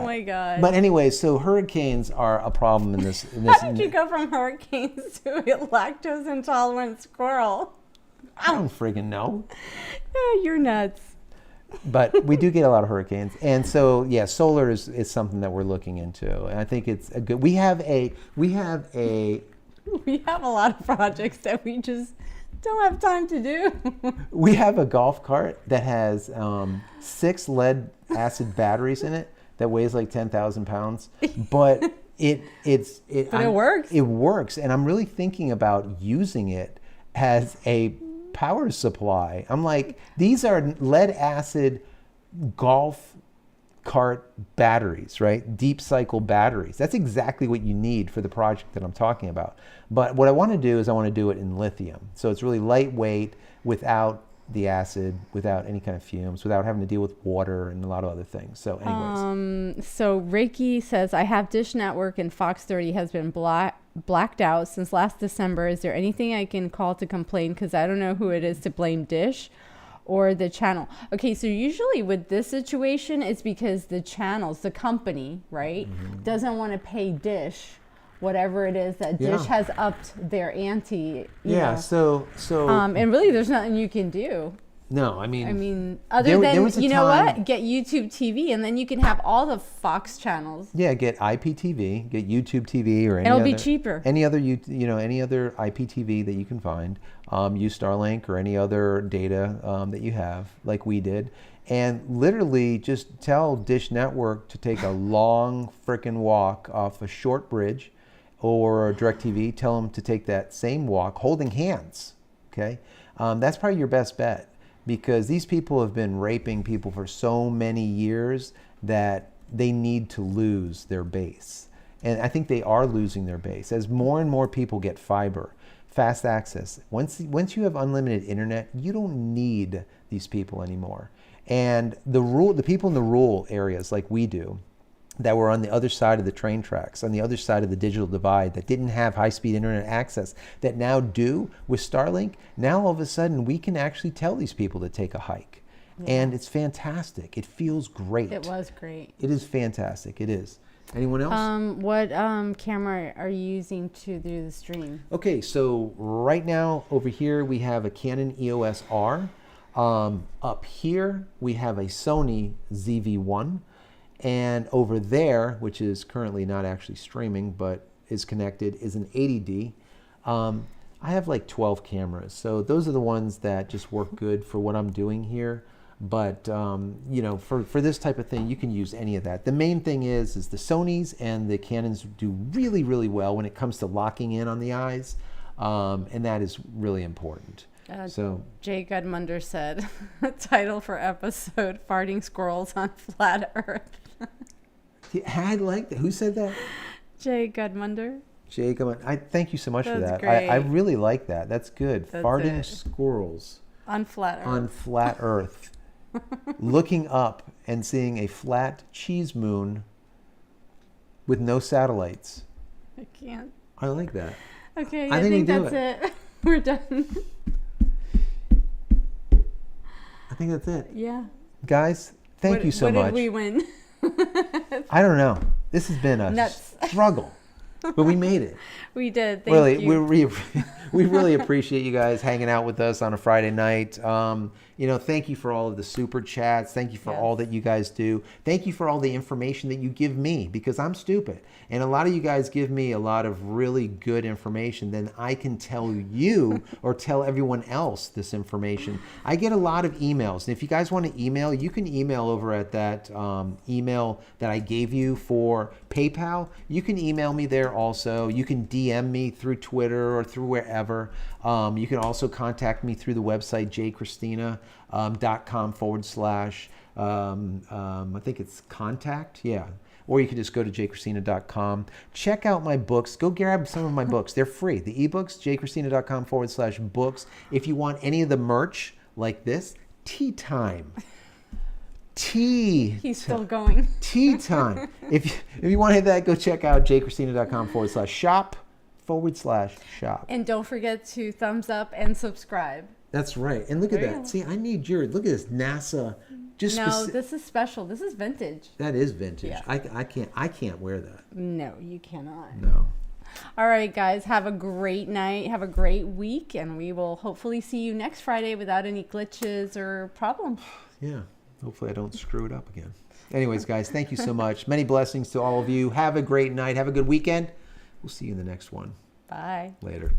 my god. But anyway, so hurricanes are a problem in this. How did you go from hurricanes to a lactose intolerant squirrel? I don't friggin' know. You're nuts. But we do get a lot of hurricanes, and so solar is something that we're looking into. And I think it's a good. We have a lot of projects that we just don't have time to do. We have a golf cart that has 6 lead acid batteries in it that weighs like 10,000 pounds, but it works. It works, and I'm really thinking about using it as a power supply. I'm like, these are lead acid golf cart batteries, right? Deep cycle batteries. That's exactly what you need for the project that I'm talking about. But what I want to do is I want to do it in lithium. So it's really lightweight, without the acid, without any kind of fumes, without having to deal with water and a lot of other things. So anyways. So Reiki says, I have Dish Network and Fox 30 has been blacked out since last December. Is there anything I can call to complain? Because I don't know who it is to blame, Dish or the channel. Okay, so usually with this situation, it's because the channels, the company, right, doesn't want to pay Dish whatever it is that Dish has upped their ante. You know. So and really there's nothing you can do. No, I mean other than what? Get YouTube TV, and then you can have all the Fox channels. Yeah, get IPTV, get YouTube TV, or any it'll other, be cheaper. Any other any other IPTV that you can find. Use Starlink or any other data that you have, like we did, and literally just tell Dish Network to take a long frickin' walk off a short bridge, or DirecTV. Tell them to take that same walk, holding hands. Okay, that's probably your best bet. Because these people have been raping people for so many years that they need to lose their base. And I think they are losing their base. As more and more people get fiber, fast access, once you have unlimited internet, you don't need these people anymore. And the people in the rural areas like we do, that were on the other side of the train tracks, on the other side of the digital divide, that didn't have high-speed internet access, that now do with Starlink, now all of a sudden we can actually tell these people to take a hike. Yeah. And it's fantastic. It feels great. It was great. It is fantastic. It is. Anyone else? What camera are you using to do the stream? Okay, so right now over here we have a Canon EOS R. Up here we have a Sony ZV-1. And over there, which is currently not actually streaming, but is connected, is an 80D. I have like 12 cameras. So those are the ones that just work good for what I'm doing here. But, for this type of thing, you can use any of that. The main thing is the Sonys and the Canons do really, really well when it comes to locking in on the eyes. And that is really important. Jay Gudmunder said, title for episode, Farting Squirrels on Flat Earth. I like that. Who said that? Jay Gudmunder. Jake, I thank you so much for That's that. I great. really like that. That's good. That's Farting it. squirrels On flat Earth. on flat Earth. Looking up and seeing a flat cheese moon with no satellites. I can't. I like that. Okay, I I think we think do that's it. We're done. I think that's it. Yeah. Guys, thank you so what much. Did we win? I don't know. This has been a Nuts. struggle, but we made it. We did. Thank you. We really appreciate you guys hanging out with us on a Friday night. Thank you for all of the super chats. Thank you for all that you guys do. Thank you for all the information that you give me, because I'm stupid. And a lot of you guys give me a lot of really good information. Then I can tell you or tell everyone else this information. I get a lot of emails. And if you guys want to email, you can email over at that email that I gave you for PayPal. You can email me there also. You can DM me through Twitter or through wherever. You can also contact me through the website, JCristina.com/ I think it's contact. Yeah. Or you can just go to JCristina.com. Check out my books. Go grab some of my books. They're free. The ebooks, JCristina.com/books. If you want any of the merch like this, tea time. He's still going. Tea time. If you want to hit that, go check out JCristina.com/shop/shop. And don't forget to thumbs up and subscribe. That's right. And look at that. See, I need your, look at this NASA. This is special. This is vintage. That is vintage. Yeah. I can't wear that. No, you cannot. No. All right, guys. Have a great night. Have a great week. And we will hopefully see you next Friday without any glitches or problems. Yeah. Hopefully I don't screw it up again. Anyways, guys, thank you so much. Many blessings to all of you. Have a great night. Have a good weekend. We'll see you in the next one. Bye. Later.